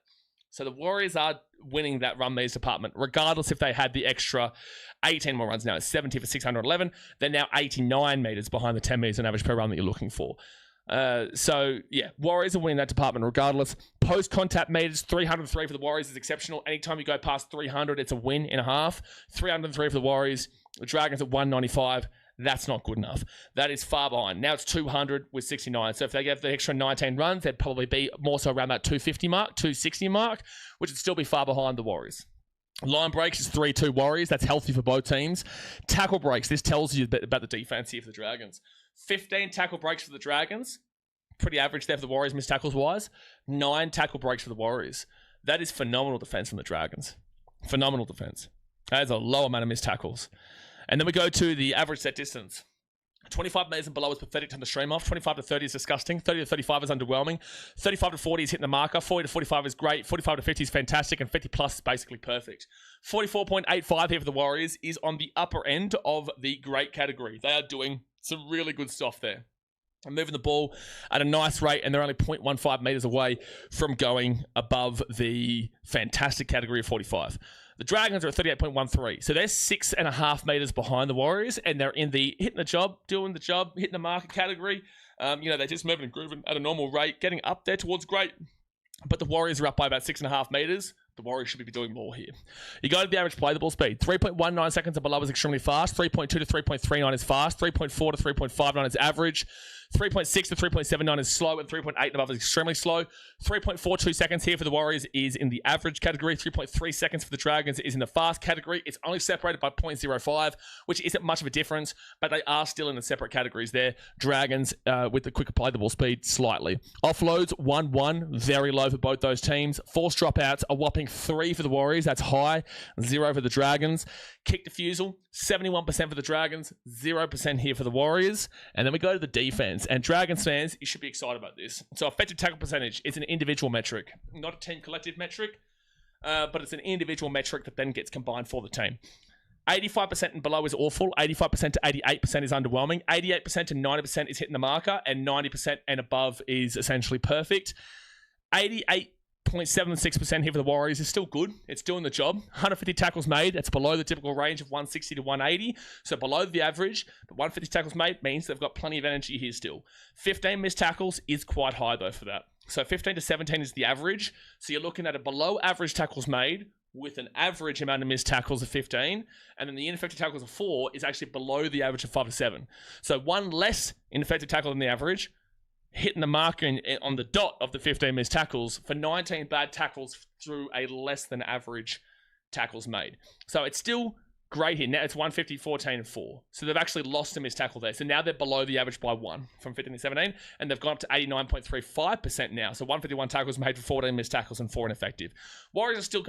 [SPEAKER 1] So the Warriors are winning that run metres department, regardless if they had the extra 18 more runs. Now it's 70 for 611. They're now 89 metres behind the 10 metres on average per run that you're looking for. So, yeah, Warriors are winning that department regardless. Post-contact metres, 303 for the Warriors is exceptional. Anytime you go past 300, it's a win in a half. 303 for the Warriors. The Dragons at 195. That's not good enough. That is far behind. Now it's 200 with 69. So if they get the extra 19 runs, they'd probably be more so around that 250 mark, 260 mark, which would still be far behind the Warriors. Line breaks is 3-2 Warriors. That's healthy for both teams. Tackle breaks. This tells you a bit about the defense here for the Dragons. 15 tackle breaks for the Dragons. Pretty average there for the Warriors, missed tackles wise. 9 tackle breaks for the Warriors. That is phenomenal defense from the Dragons. Phenomenal defense. That is a low amount of missed tackles. And then we go to the average set distance. 25 metres and below is pathetic to the stream off. 25 to 30 is disgusting. 30 to 35 is underwhelming. 35 to 40 is hitting the marker. 40 to 45 is great. 45 to 50 is fantastic. And 50 plus is basically perfect. 44.85 here for the Warriors is on the upper end of the great category. They are doing some really good stuff there. And moving the ball at a nice rate, and they're only 0.15 metres away from going above the fantastic category of 45. The Dragons are at 38.13. So they're 6.5 metres behind the Warriors, and they're in the hitting the job, doing the job, hitting the market category. They're just moving and grooving at a normal rate, getting up there towards great. But the Warriors are up by about 6.5 metres. The Warriors should be doing more here. You go to the average play the ball speed. 3.19 seconds and below is extremely fast. 3.2 to 3.39 is fast. 3.4 to 3.59 is average. 3.6 to 3.79 is slow. And 3.8 and above is extremely slow. 3.42 seconds here for the Warriors is in the average category. 3.3 seconds for the Dragons is in the fast category. It's only separated by 0.05, which isn't much of a difference, but they are still in the separate categories there. Dragons with the quicker play the ball speed slightly. Offloads 1-1, very low for both those teams. Forced dropouts, a whopping 3 for the Warriors. That's high. 0 for the Dragons. Kick defusal, 71% for the Dragons, 0% here for the Warriors. And then we go to the defense. And Dragons fans, you should be excited about this. So effective tackle percentage is an individual metric, not a team collective metric, but it's an individual metric that then gets combined for the team. 85% and below is awful. 85% to 88% is underwhelming. 88% to 90% is hitting the marker. And 90% and above is essentially perfect. 88.76% here for the Warriors is still good. It's doing the job. 150 tackles made. That's below the typical range of 160 to 180. So below the average. But 150 tackles made means they've got plenty of energy here still. 15 missed tackles is quite high though for that. So 15 to 17 is the average. So you're looking at a below average tackles made with an average amount of missed tackles of 15. And then the ineffective tackles of 4 is actually below the average of 5 to 7. So one less ineffective tackle than the average, hitting the marker on the dot of the 15 missed tackles for 19 bad tackles through a less than average tackles made. So it's still great here. Now it's 150, 14, and 4. So they've actually lost a missed tackle there. So now they're below the average by 1 from 15 to 17, and they've gone up to 89.35% now. So 151 tackles made for 14 missed tackles and 4 ineffective. Warriors are still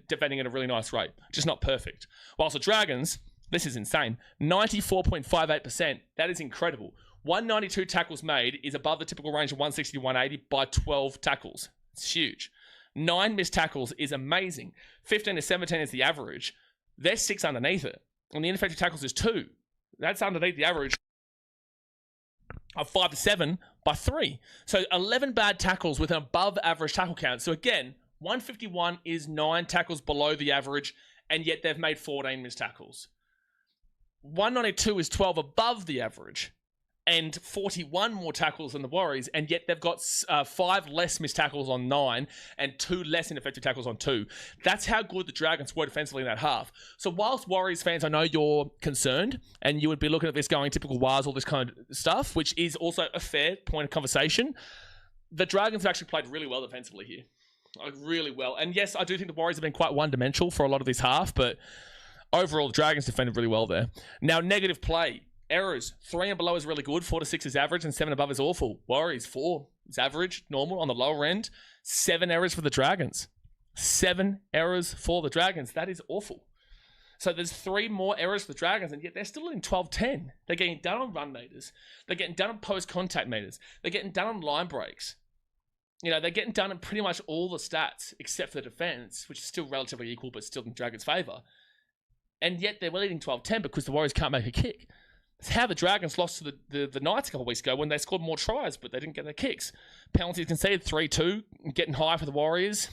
[SPEAKER 1] defending at a really nice rate, just not perfect. Whilst the Dragons, this is insane, 94.58%. That is incredible. 192 tackles made is above the typical range of 160 to 180 by 12 tackles. It's huge. 9 missed tackles is amazing. 15 to 17 is the average. They're 6 underneath it. And the ineffective tackles is 2. That's underneath the average of 5 to 7 by 3. So 11 bad tackles with an above average tackle count. So again, 151 is 9 tackles below the average, and yet they've made 14 missed tackles. 192 is 12 above the average, and 41 more tackles than the Warriors, and yet they've got 5 less missed tackles on 9 and 2 less ineffective tackles on 2. That's how good the Dragons were defensively in that half. So whilst Warriors fans, I know you're concerned, and you would be looking at this going typical Wars, all this kind of stuff, which is also a fair point of conversation, the Dragons have actually played really well defensively here. Like, really well. And yes, I do think the Warriors have been quite one-dimensional for a lot of this half, but overall, the Dragons defended really well there. Now, negative play. Errors, 3 and below is really good, 4 to 6 is average, and 7 above is awful. Warriors, 4 is average, normal on the lower end. 7 errors for the Dragons. 7 errors for the Dragons. That is awful. So there's 3 more errors for the Dragons, and yet they're still in 12-10. They're getting done on run meters. They're getting done on post-contact meters. They're getting done on line breaks. You know, they're getting done in pretty much all the stats, except for the defense, which is still relatively equal, but still in Dragons' favor. And yet they're leading 12-10 because the Warriors can't make a kick. It's how the Dragons lost to the Knights a couple of weeks ago when they scored more tries, but they didn't get their kicks. Penalties conceded 3-2, getting high for the Warriors.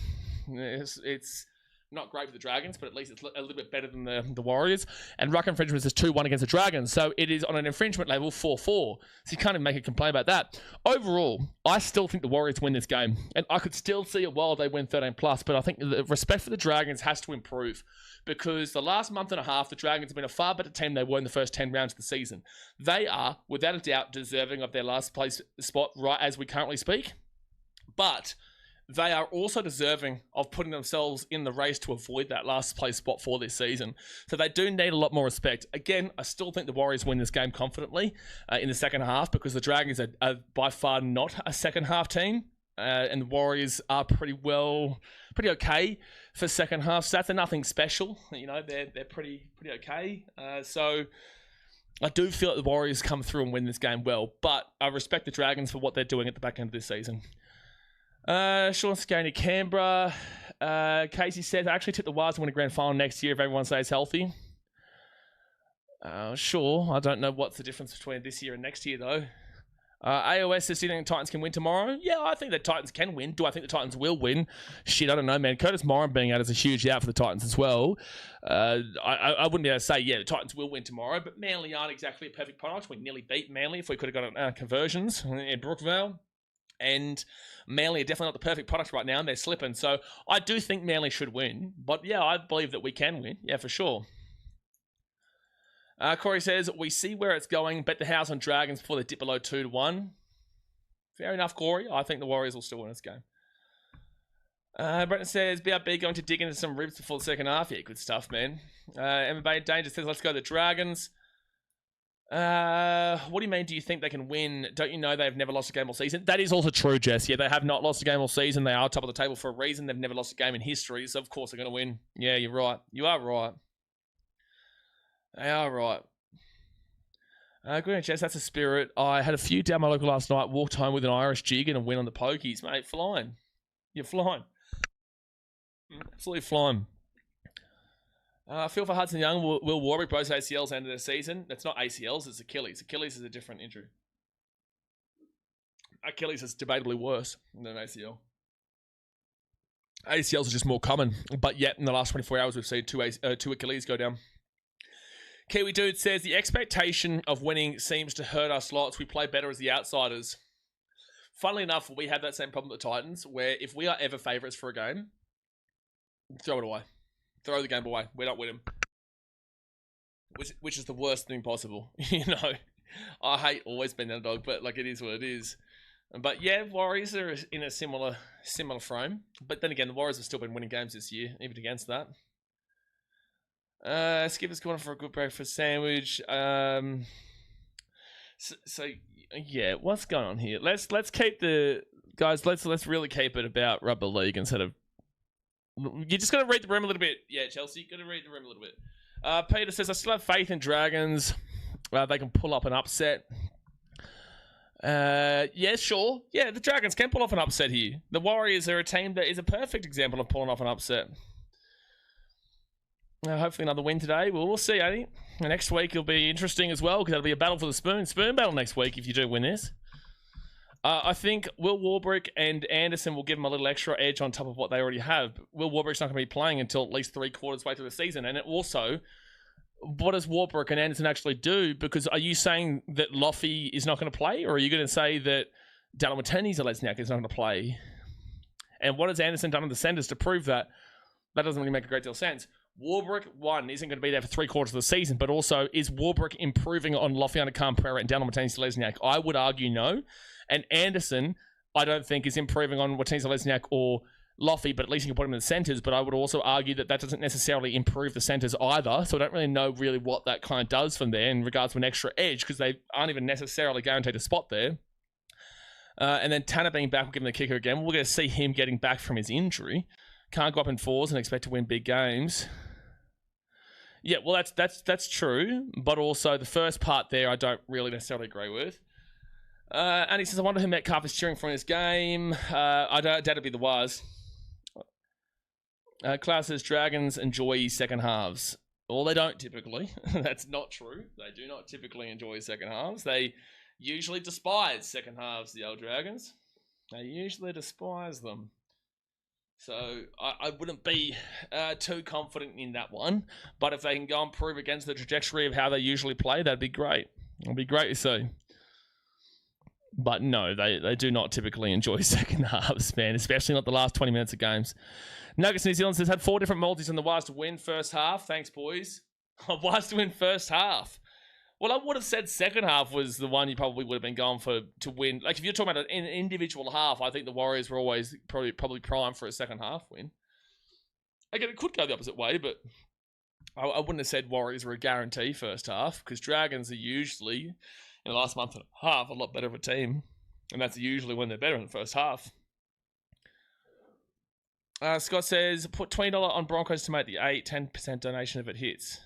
[SPEAKER 1] It's not great for the Dragons, but at least it's a little bit better than the Warriors. And ruck infringements is 2-1 against the Dragons, so it is on an infringement level 4-4. So you can't even make a complaint about that. Overall, I still think the Warriors win this game, and I could still see it while they win 13+, but I think the respect for the Dragons has to improve because the last month and a half, the Dragons have been a far better team than they were in the first 10 rounds of the season. They are, without a doubt, deserving of their last place spot right as we currently speak, but they are also deserving of putting themselves in the race to avoid that last place spot for this season. So they do need a lot more respect. Again, I still think the Warriors win this game confidently in the second half because the Dragons are by far not a second half team. And the Warriors are pretty okay for second half stats. They're nothing special. You know, they're pretty okay. So I do feel that the Warriors come through and win this game well. But I respect the Dragons for what they're doing at the back end of this season. Sean's going to Canberra. Casey says, I actually tip the Wires to win a grand final next year if everyone stays healthy. Sure. I don't know what's the difference between this year and next year, though. AOS says, do you think the Titans can win tomorrow? Yeah, I think the Titans can win. Do I think the Titans will win? Shit, I don't know, man. Curtis Moran being out is a huge out for the Titans as well. I wouldn't be able to say, yeah, the Titans will win tomorrow, but Manly aren't exactly a perfect product. We nearly beat Manly if we could have got conversions in Brookvale. And Manly are definitely not the perfect product right now, and they're slipping. So I do think Manly should win. But yeah, I believe that we can win. Yeah, for sure. Corey says, we see where it's going. Bet the house on Dragons before they dip below 2-1. Fair enough, Corey. I think the Warriors will still win this game. Brenton says, BRB going to dig into some ribs before the second half. Yeah, good stuff, man. MMA Danger says, let's go the Dragons. What do you mean, do you think they can win? Don't you know they've never lost a game all season? That is also true, Jess. Yeah, they have not lost a game all season. They are top of the table for a reason. They've never lost a game in history, so of course they're going to win. Yeah, you're right. You are right. They are right. Good on, Jess. That's a spirit. I had a few down my local last night, walked home with an Irish jig and a win on the pokies, mate. Flying. You're flying. Absolutely flying. Feel for Hudson Young, Will Warwick, both ACLs end of the season. That's not ACLs, it's Achilles. Achilles is a different injury. Achilles is debatably worse than ACL. ACLs are just more common, but yet in the last 24 hours we've seen two Achilles go down. Kiwi Dude says, the expectation of winning seems to hurt us lots. We play better as the outsiders. Funnily enough, we have that same problem with the Titans, where if we are ever favourites for a game, throw it away. Throw the game away. We don't win them. Which is the worst thing possible. You know, I hate always being underdog, but like it is what it is. But yeah, Warriors are in a similar frame. But then again, the Warriors have still been winning games this year, even against that. Skipper's going for a good breakfast sandwich. So yeah, what's going on here? Let's keep the guys. Let's really keep it about rugby league instead of. You just got to read the room a little bit. Yeah, Chelsea, you got to read the room a little bit. Peter says, I still have faith in Dragons. They can pull up an upset. Yeah, sure. Yeah, the Dragons can pull off an upset here. The Warriors are a team that is a perfect example of pulling off an upset. Hopefully another win today. Well, we'll see, Eddie. Next week it'll be interesting as well because it'll be a battle for the spoon. Spoon battle next week if you do win this. I think Will Warbrick and Anderson will give them a little extra edge on top of what they already have. Will Warbrick's not going to be playing until at least 3/4 way through the season. And also, what does Warbrick and Anderson actually do? Because are you saying that Loffy is not going to play? Or are you going to say that Dallin Watene-Zelezniak is not going to play? And what has Anderson done in the centres to prove that? That doesn't really make a great deal of sense. Warbrick, one, isn't going to be there for 3/4 of the season, but also, is Warbrick improving on Lofiana Khan-Pereira and Dallin Watene-Zelezniak? I would argue no. And Anderson, I don't think is improving on Watene-Zelezniak or Loffy, but at least you can put him in the centres. But I would also argue that doesn't necessarily improve the centres either. So I don't really know what that kind of does from there in regards to an extra edge because they aren't even necessarily guaranteed a spot there. And then Tanner being back will give him the kicker again. We're going to see him getting back from his injury. Can't go up in fours and expect to win big games. Yeah, well, that's true. But also the first part there I don't really necessarily agree with. And he says, I wonder who Metcalf is cheering for in this game. I doubt it'd be the Waz. Klaus says, Dragons enjoy second halves. Well, they don't typically. That's not true. They do not typically enjoy second halves. They usually despise second halves, the old Dragons. They usually despise them. So I wouldn't be too confident in that one. But if they can go and prove against the trajectory of how they usually play, that'd be great. It'll be great to see. But no, they do not typically enjoy second halves, man, especially not the last 20 minutes of games. Nuggets New Zealand says, had 4 different multis in the Wires to win first half. Thanks, boys. Wires to win first half. Well, I would have said second half was the one you probably would have been going for to win. Like, if you're talking about an individual half, I think the Warriors were always probably primed for a second half win. Again, it could go the opposite way, but I wouldn't have said Warriors were a guarantee first half, because Dragons are usually, in the last month and a half, a lot better of a team. And that's usually when they're better in the first half. Scott says, put $20 on Broncos to make the 10% donation if it hits.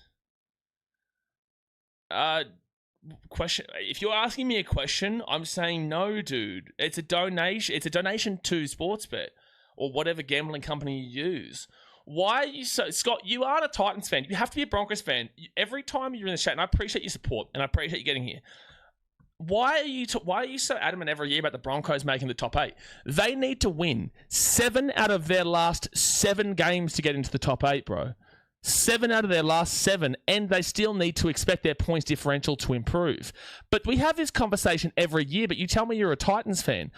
[SPEAKER 1] Question. If you're asking me a question, I'm saying no, dude. It's a donation. It's a donation to Sportsbet or whatever gambling company you use. Why are you so... Scott, you aren't a Titans fan. You have to be a Broncos fan. Every time you're in the chat, and I appreciate your support, and I appreciate you getting here. Why are you so adamant every year about the Broncos making the top 8? They need to win 7 out of their last 7 games to get into the top 8, bro. 7 out of their last 7, and they still need to expect their points differential to improve. But we have this conversation every year, but you tell me you're a Titans fan.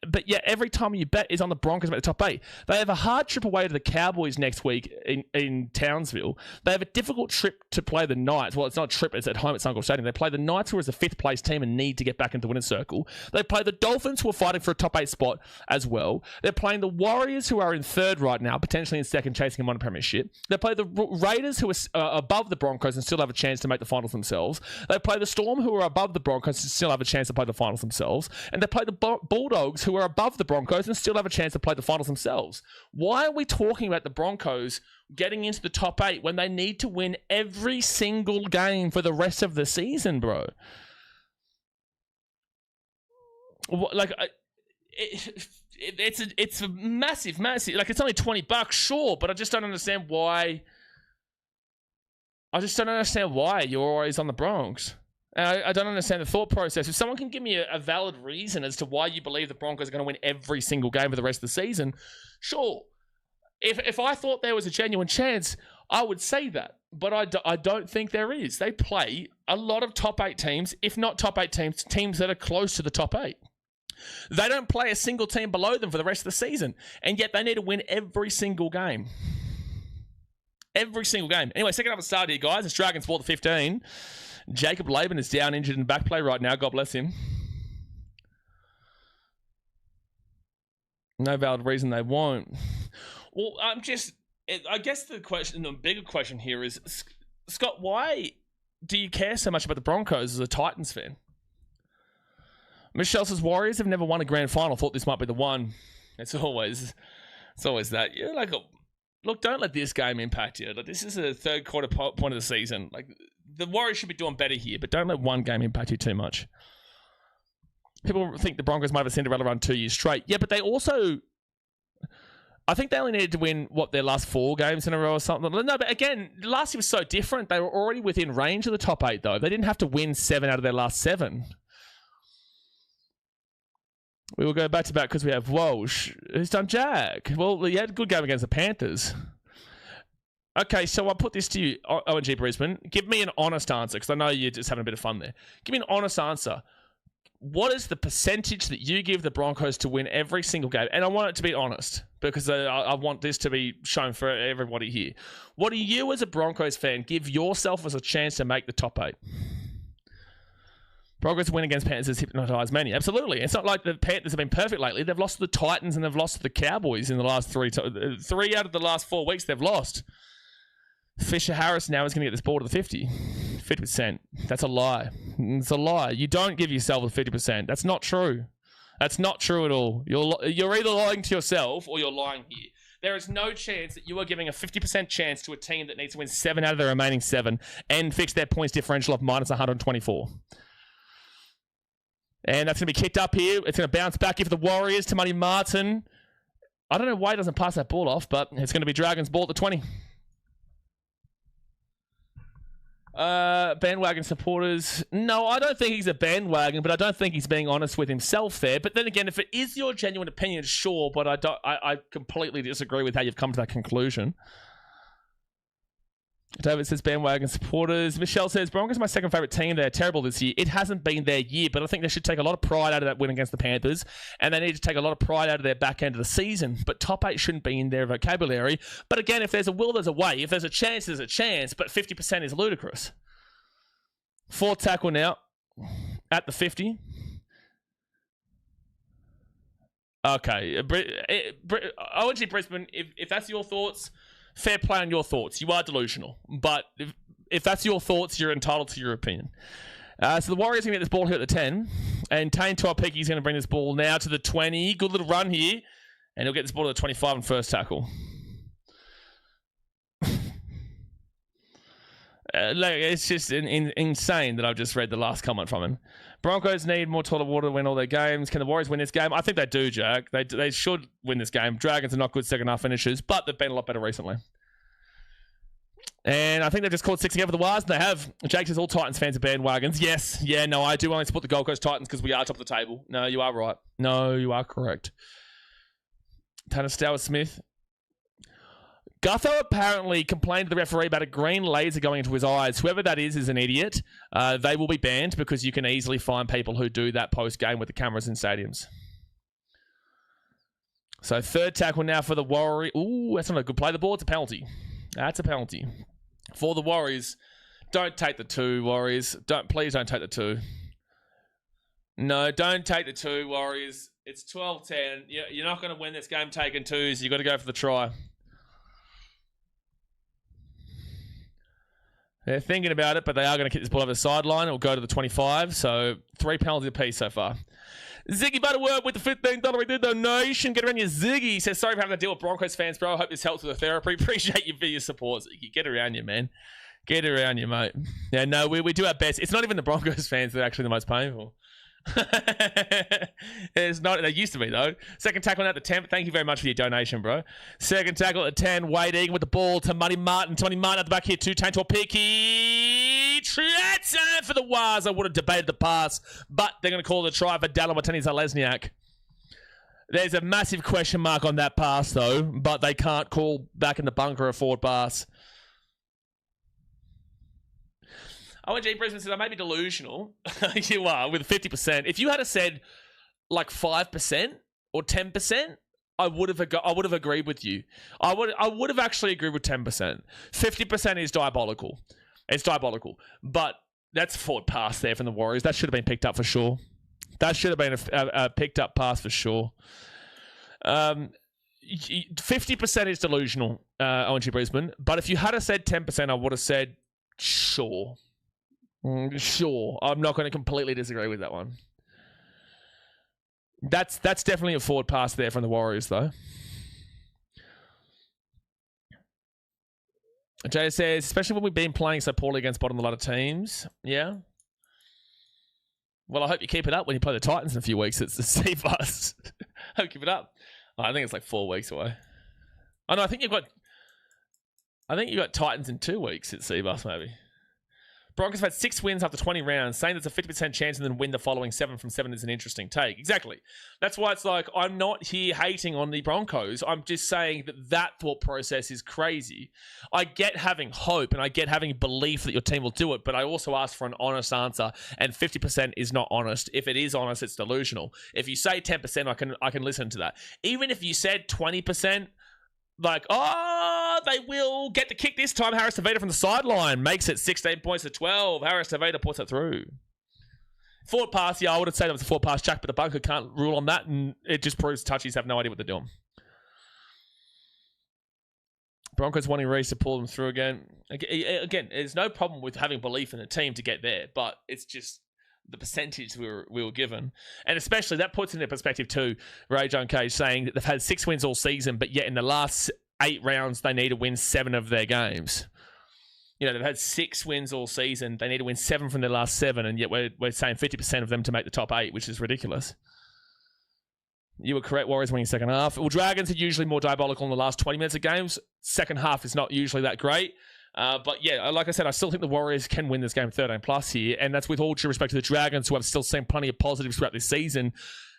[SPEAKER 1] But yeah, every time you bet is on the Broncos about the top 8. They have a hard trip away to the Cowboys next week in Townsville. They have a difficult trip to play the Knights. Well, it's not a trip, it's at home at St George Stadium. They play the Knights, who is a 5th place team and need to get back into the winner's circle. They play the Dolphins, who are fighting for a top 8 spot as well. They're playing the Warriors, who are in 3rd right now, potentially in 2nd, chasing them on a premiership. They play the Raiders, who are above the Broncos and still have a chance to make the finals themselves. They play the Storm, who are above the Broncos and still have a chance to play the finals themselves. And they play the Bulldogs, who are above the Broncos and still have a chance to play the finals themselves. Why are we talking about the Broncos getting into the top 8 when they need to win every single game for the rest of the season, bro? Like, it's a massive. Like, it's only $20, sure, but I just don't understand why. I just don't understand why you're always on the Bronx. I don't understand the thought process. If someone can give me a valid reason as to why you believe the Broncos are going to win every single game for the rest of the season, sure. If I thought there was a genuine chance, I would say that. But I don't think there is. They play a lot of top 8 teams, if not top 8 teams that are close to the top 8. They don't play a single team below them for the rest of the season. And yet they need to win every single game. Every single game. Anyway, second half started here, guys. It's Dragons ball to 15. Jacob Laban is down injured in back play right now. God bless him. No valid reason they won't. Well, I guess the bigger question here is, Scott, why do you care so much about the Broncos as a Titans fan? Michelle says, Warriors have never won a grand final. Thought this might be the one. It's always that. You're like, look, don't let this game impact you. Like, this is a 3rd quarter point of the season. Like, the Warriors should be doing better here, but don't let one game impact you too much. People think the Broncos might have a Cinderella run 2 years straight. Yeah, but they also... I think they only needed to win, their last 4 games in a row or something. No, but again, last year was so different. They were already within range of the top 8, though. They didn't have to win 7 out of their last 7. We will go back to back because we have Walsh, who's done Jack. Well, he had a good game against the Panthers. Okay, so I'll put this to you, ONG Brisbane. Give me an honest answer, because I know you're just having a bit of fun there. Give me an honest answer. What is the percentage that you give the Broncos to win every single game? And I want it to be honest, because I want this to be shown for everybody here. What do you, as a Broncos fan, give yourself as a chance to make the top 8? Broncos win against Panthers hypnotised many. Absolutely. It's not like the Panthers have been perfect lately. They've lost to the Titans and they've lost to the Cowboys in the last 3 out of the last 4 weeks they've lost. Fisher Harris now is going to get this ball to the 50%. That's a lie. It's a lie. You don't give yourself a 50%. That's not true. That's not true at all. You're either lying to yourself or you're lying here. There is no chance that you are giving a 50% chance to a team that needs to win 7 out of their remaining 7 and fix their points differential of minus 124. And that's going to be kicked up here. It's going to bounce back if the Warriors to Money Martin. I don't know why he doesn't pass that ball off, but it's going to be Dragons ball at the 20. Bandwagon supporters. No, I don't think he's a bandwagon, but I don't think he's being honest with himself there. But then again, if it is your genuine opinion, sure, but I completely disagree with how you've come to that conclusion. David says bandwagon supporters. Michelle says Broncos are my second favourite team. They're terrible this year. It hasn't been their year, but I think they should take a lot of pride out of that win against the Panthers, and they need to take a lot of pride out of their back end of the season. But top 8 shouldn't be in their vocabulary. But again, if there's a will, there's a way. If there's a chance, there's a chance. But 50% is ludicrous. 4th tackle now at the 50. Okay. ONG Brisbane, if that's your thoughts, fair play on your thoughts. You are delusional. But if that's your thoughts, you're entitled to your opinion. So the Warriors are going to get this ball here at the 10. And Tane Tuapiki is going to bring this ball now to the 20. Good little run here. And he'll get this ball to the 25 on first tackle. It's just insane that I've just read the last comment from him. Broncos need more toilet water to win all their games. Can the Warriors win this game? I think they do, Jack. They should win this game. Dragons are not good second half finishers, but they've been a lot better recently. And I think they've just called 6 again for the Wars. And they have. Jake says all Titans fans are bandwagons. Yes. Yeah, no, I do only support the Gold Coast Titans because we are top of the table. No, you are right. No, you are correct. Tanner Stowers Smith. Gutho apparently complained to the referee about a green laser going into his eyes. Whoever that is an idiot. They will be banned because you can easily find people who do that post-game with the cameras in stadiums. So 3rd tackle now for the Warriors. Ooh, that's not a good play. The ball, it's a penalty. That's a penalty. For the Warriors, don't take the 2, Warriors. Please don't take the 2. No, don't take the 2, Warriors. It's 12-10. You're not going to win this game taking 2s. You've got to go for the try. They're thinking about it, but they are going to kick this ball over the sideline. It will go to the 25, so 3 penalties apiece so far. Ziggy Butterworth with the $15 donation. Get around your Ziggy. He says, sorry for having to deal with Broncos fans, bro. I hope this helps with the therapy. Appreciate you for your support, Ziggy. Get around you, man. Get around you, mate. Yeah, no, we do our best. It's not even the Broncos fans that are actually the most painful. It's not. They used to be, though. 2nd tackle at the 10. Thank you very much for your donation, bro. 2nd tackle at the 10. Waiting with the ball to Money Martin. Tony Martin at the back here too. Tane Tuapiki. Transfer for the Wars. I would have debated the pass, but they're going to call it a try for Dallin Watene-Zelezniak. There's a massive question mark on that pass, though, but they can't call back in the bunker a forward pass. ONG Brisbane says, I may be delusional. You are, with 50%. If you had said like 5% or 10%, I would have agreed with you. I would have actually agreed with 10%. 50% is diabolical. It's diabolical. But that's a forward pass there from the Warriors. That should have been picked up for sure. That should have been a picked up pass for sure. 50% is delusional, ONG Brisbane. But if you had said 10%, I would have said sure. Sure. I'm not going to completely disagree with that one. That's definitely a forward pass there from the Warriors, though. Jay says, especially when we've been playing so poorly against bottom of a lot of teams. Yeah. Well, I hope you keep it up when you play the Titans in a few weeks. It's the Seabus. Hope you keep it up. I think it's like 4 weeks away. Oh, no, I think you've got Titans in 2 weeks at Seabus, maybe. Broncos have had 6 wins after 20 rounds. Saying there's a 50% chance and then win the following 7 from 7 is an interesting take. Exactly. That's why it's like, I'm not here hating on the Broncos. I'm just saying that thought process is crazy. I get having hope and I get having belief that your team will do it, but I also ask for an honest answer, and 50% is not honest. If it is honest, it's delusional. If you say 10%, I can listen to that. Even if you said 20%, like, oh, they will get the kick this time. Harris Tavita from the sideline makes it 16 points to 12. Harris Tavita puts it through. Forward pass, yeah, I would have said it was a forward pass, Jack, but the bunker can't rule on that, and it just proves touchies have no idea what they're doing. Broncos wanting Reece to pull them through again. Again, there's no problem with having belief in the team to get there, but it's just the percentage we were given. And especially that puts into perspective too, Ray John Cage saying that they've had 6 wins all season, but yet in the last 8 rounds, they need to win 7 of their games. You know, they've had 6 wins all season. They need to win 7 from their last 7, and yet we're saying 50% of them to make the top 8, which is ridiculous. You were correct, Warriors winning second half. Well, Dragons are usually more diabolical in the last 20 minutes of games. Second half is not usually that great. But yeah, like I said, I still think the Warriors can win this game 13+ here, and that's with all due respect to the Dragons, who have still seen plenty of positives throughout this season,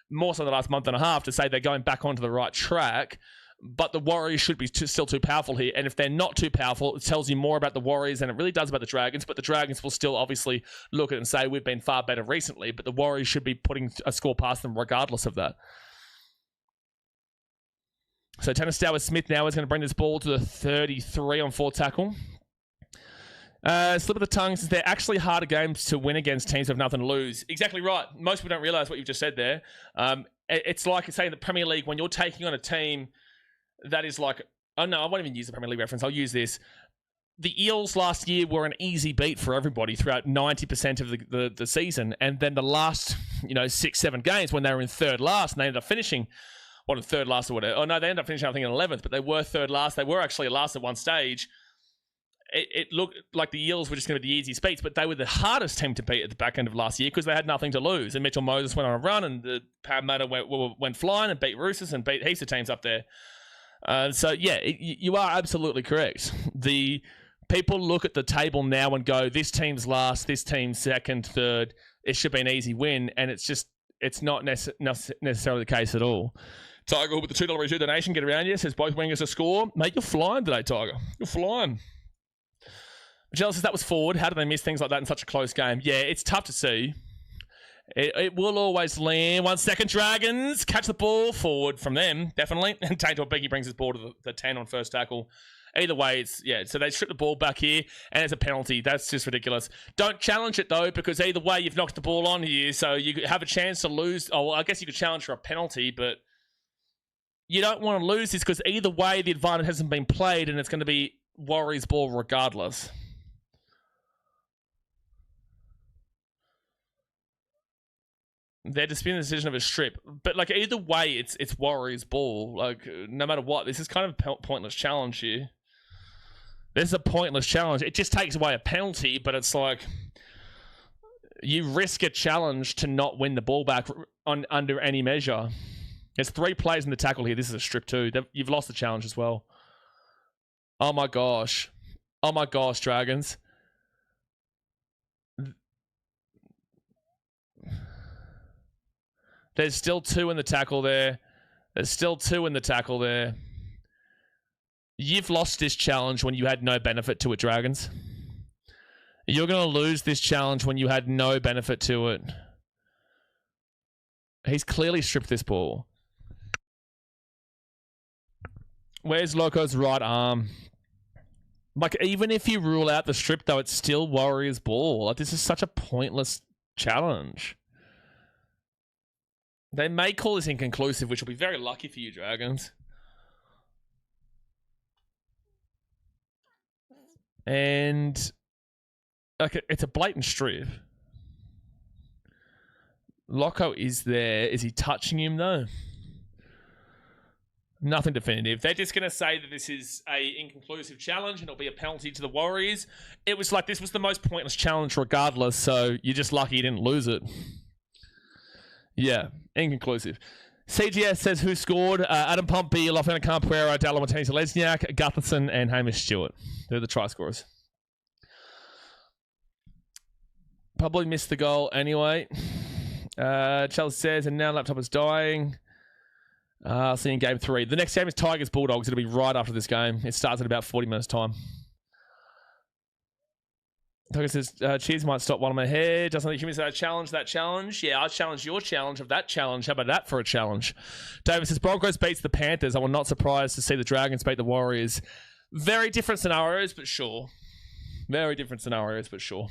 [SPEAKER 1] more so the last month and a half, to say they're going back onto the right track. But the Warriors should be still too powerful here. And if they're not too powerful, it tells you more about the Warriors than it really does about the Dragons. But the Dragons will still obviously look at it and say, we've been far better recently. But the Warriors should be putting a score past them regardless of that. So Tanner Smith now is going to bring this ball to the 33 on 4 tackle. Slip of the tongue, since they're actually harder games to win against teams who have nothing to lose. Exactly right. Most people don't realise what you've just said there. It's like saying the Premier League, when you're taking on a team that is like, oh no, I won't even use the Premier League reference. I'll use this. The Eels last year were an easy beat for everybody throughout 90% of the season. And then the last, 6-7 games when they were in third last, and they ended up finishing, in third last or whatever. Oh no, they ended up finishing, I think, in 11th, but they were third last. They were actually last at one stage. It looked like the Eels were just going to be the easiest beats, but they were the hardest team to beat at the back end of last year because they had nothing to lose. And Mitchell Moses went on a run, and the Parramatta went flying and beat Roosters and beat heaps of teams up there. So yeah, you are absolutely correct. The people look at the table now and go, this team's last, this team's second, third. It should be an easy win, and it's not necessarily the case at all. Tiger with the $2 Review donation, get around you, says both wingers a score. Mate, you're flying today, Tiger. You're flying. Michelle says that was forward. How do they miss things like that in such a close game? Yeah, it's tough to see. It will always land. 1 second, Dragons. Catch the ball forward from them, definitely. And Taintor Becky brings his ball to the 10 on first tackle. Either way, so they strip the ball back here, and it's a penalty. That's just ridiculous. Don't challenge it, though, because either way, you've knocked the ball on here, so you have a chance to lose. Oh, well, I guess you could challenge for a penalty, but you don't want to lose this because either way, the advantage hasn't been played, and it's going to be Warriors ball regardless. They're disputing the decision of a strip. But, either way, it's Warriors ball. No matter what, this is kind of a pointless challenge here. This is a pointless challenge. It just takes away a penalty, but it's like you risk a challenge to not win the ball back under any measure. There's 3 plays in the tackle here. This is a strip too. You've lost the challenge as well. Oh my gosh. Oh my gosh, Dragons. There's still 2 in the tackle there. There's still 2 in the tackle there. You've lost this challenge when you had no benefit to it, Dragons. You're going to lose this challenge when you had no benefit to it. He's clearly stripped this ball. Where's Loco's right arm? Even if you rule out the strip, though, it's still Warriors ball. This is such a pointless challenge. They may call this inconclusive, which will be very lucky for you, Dragons. And it's a blatant strip. Loco is there. Is he touching him, though? Nothing definitive. They're just going to say that this is a inconclusive challenge and it'll be a penalty to the Warriors. It was like this was the most pointless challenge regardless, so you're just lucky you didn't lose it. Yeah, inconclusive. CGS says who scored? Adam Pompey, Lofana Campuero, Dallin Martinez, Lesniak, Gutherson, and Hamish Stewart. They're the try scorers. Probably missed the goal anyway. Chelsea says, and now laptop is dying. I'll see you in game 3. The next game is Tigers Bulldogs. It'll be right after this game. It starts in about 40 minutes' time. Tiger says, cheers, might stop one on my head. Doesn't think you miss that challenge. Yeah, I challenge your challenge of that challenge. How about that for a challenge? David says, Broncos beats the Panthers. I was not surprised to see the Dragons beat the Warriors. Very different scenarios, but sure. Very different scenarios, but sure.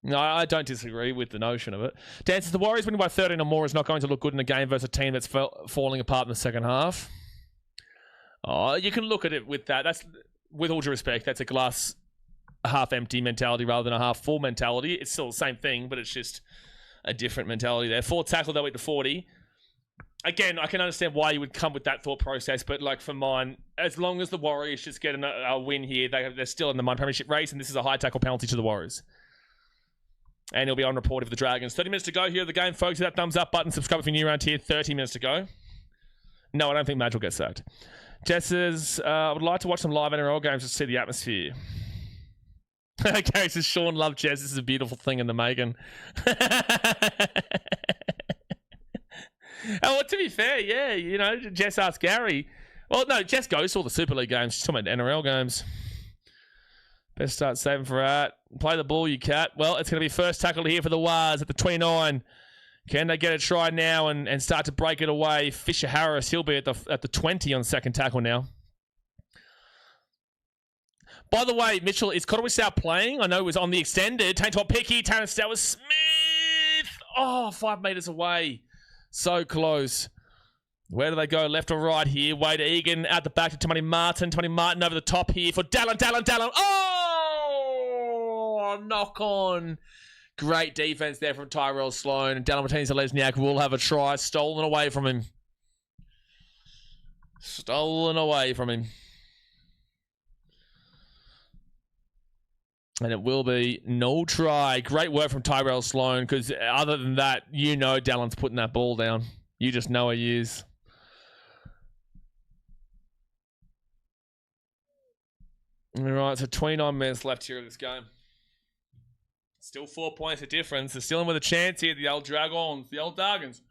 [SPEAKER 1] No, I don't disagree with the notion of it. Dan says, the Warriors winning by 13 or more is not going to look good in a game versus a team that's falling apart in the second half. Oh, you can look at it with that. That's, with all due respect, that's a glass half empty mentality rather than a half full mentality. It's still the same thing, but it's just a different mentality there. 4 tackle, they'll eat to 40. Again, I can understand why you would come with that thought process, but for mine, as long as the Warriors just get a win here, they're still in the premiership race, and this is a high tackle penalty to the Warriors. And it'll be on report of the Dragons. 30 minutes to go here of the game, folks. Hit that thumbs up button. Subscribe if you're new around here. 30 minutes to go. No, I don't think Madge will get sacked. Jess says, I would like to watch some live NRL games to see the atmosphere. Gary says, Sean, love Jess. This is a beautiful thing in the making. Oh, to be fair, yeah, you know, Jess asked Gary. Well, no, Jess goes to all the Super League games. She's talking about NRL games. Best start saving for that. Play the ball, you cat. Well, it's going to be first tackle here for the Wars at the 29. Can they get a try now and start to break it away? Fisher Harris, he'll be at the 20 on second tackle now. By the way, Mitchell, is Cotterway Stout playing? I know it was on the extended. Taint to a picky. Terrence Stout was Smith. Oh, 5 metres away. So close. Where do they go? Left or right here? Wade Egan at the back to Tony Martin. Tony Martin over the top here for Dallin. Oh, knock on. Great defense there from Tyrell Sloan. And Dallin Martinez-Lesniak will have a try. Stolen away from him. And it will be no try. Great work from Tyrell Sloan, because other than that, you know Dallin's putting that ball down. You just know he is. All right, so 29 minutes left here of this game. Still 4 points of difference. They're still in with a chance here, the old Dragons, the old Dragons.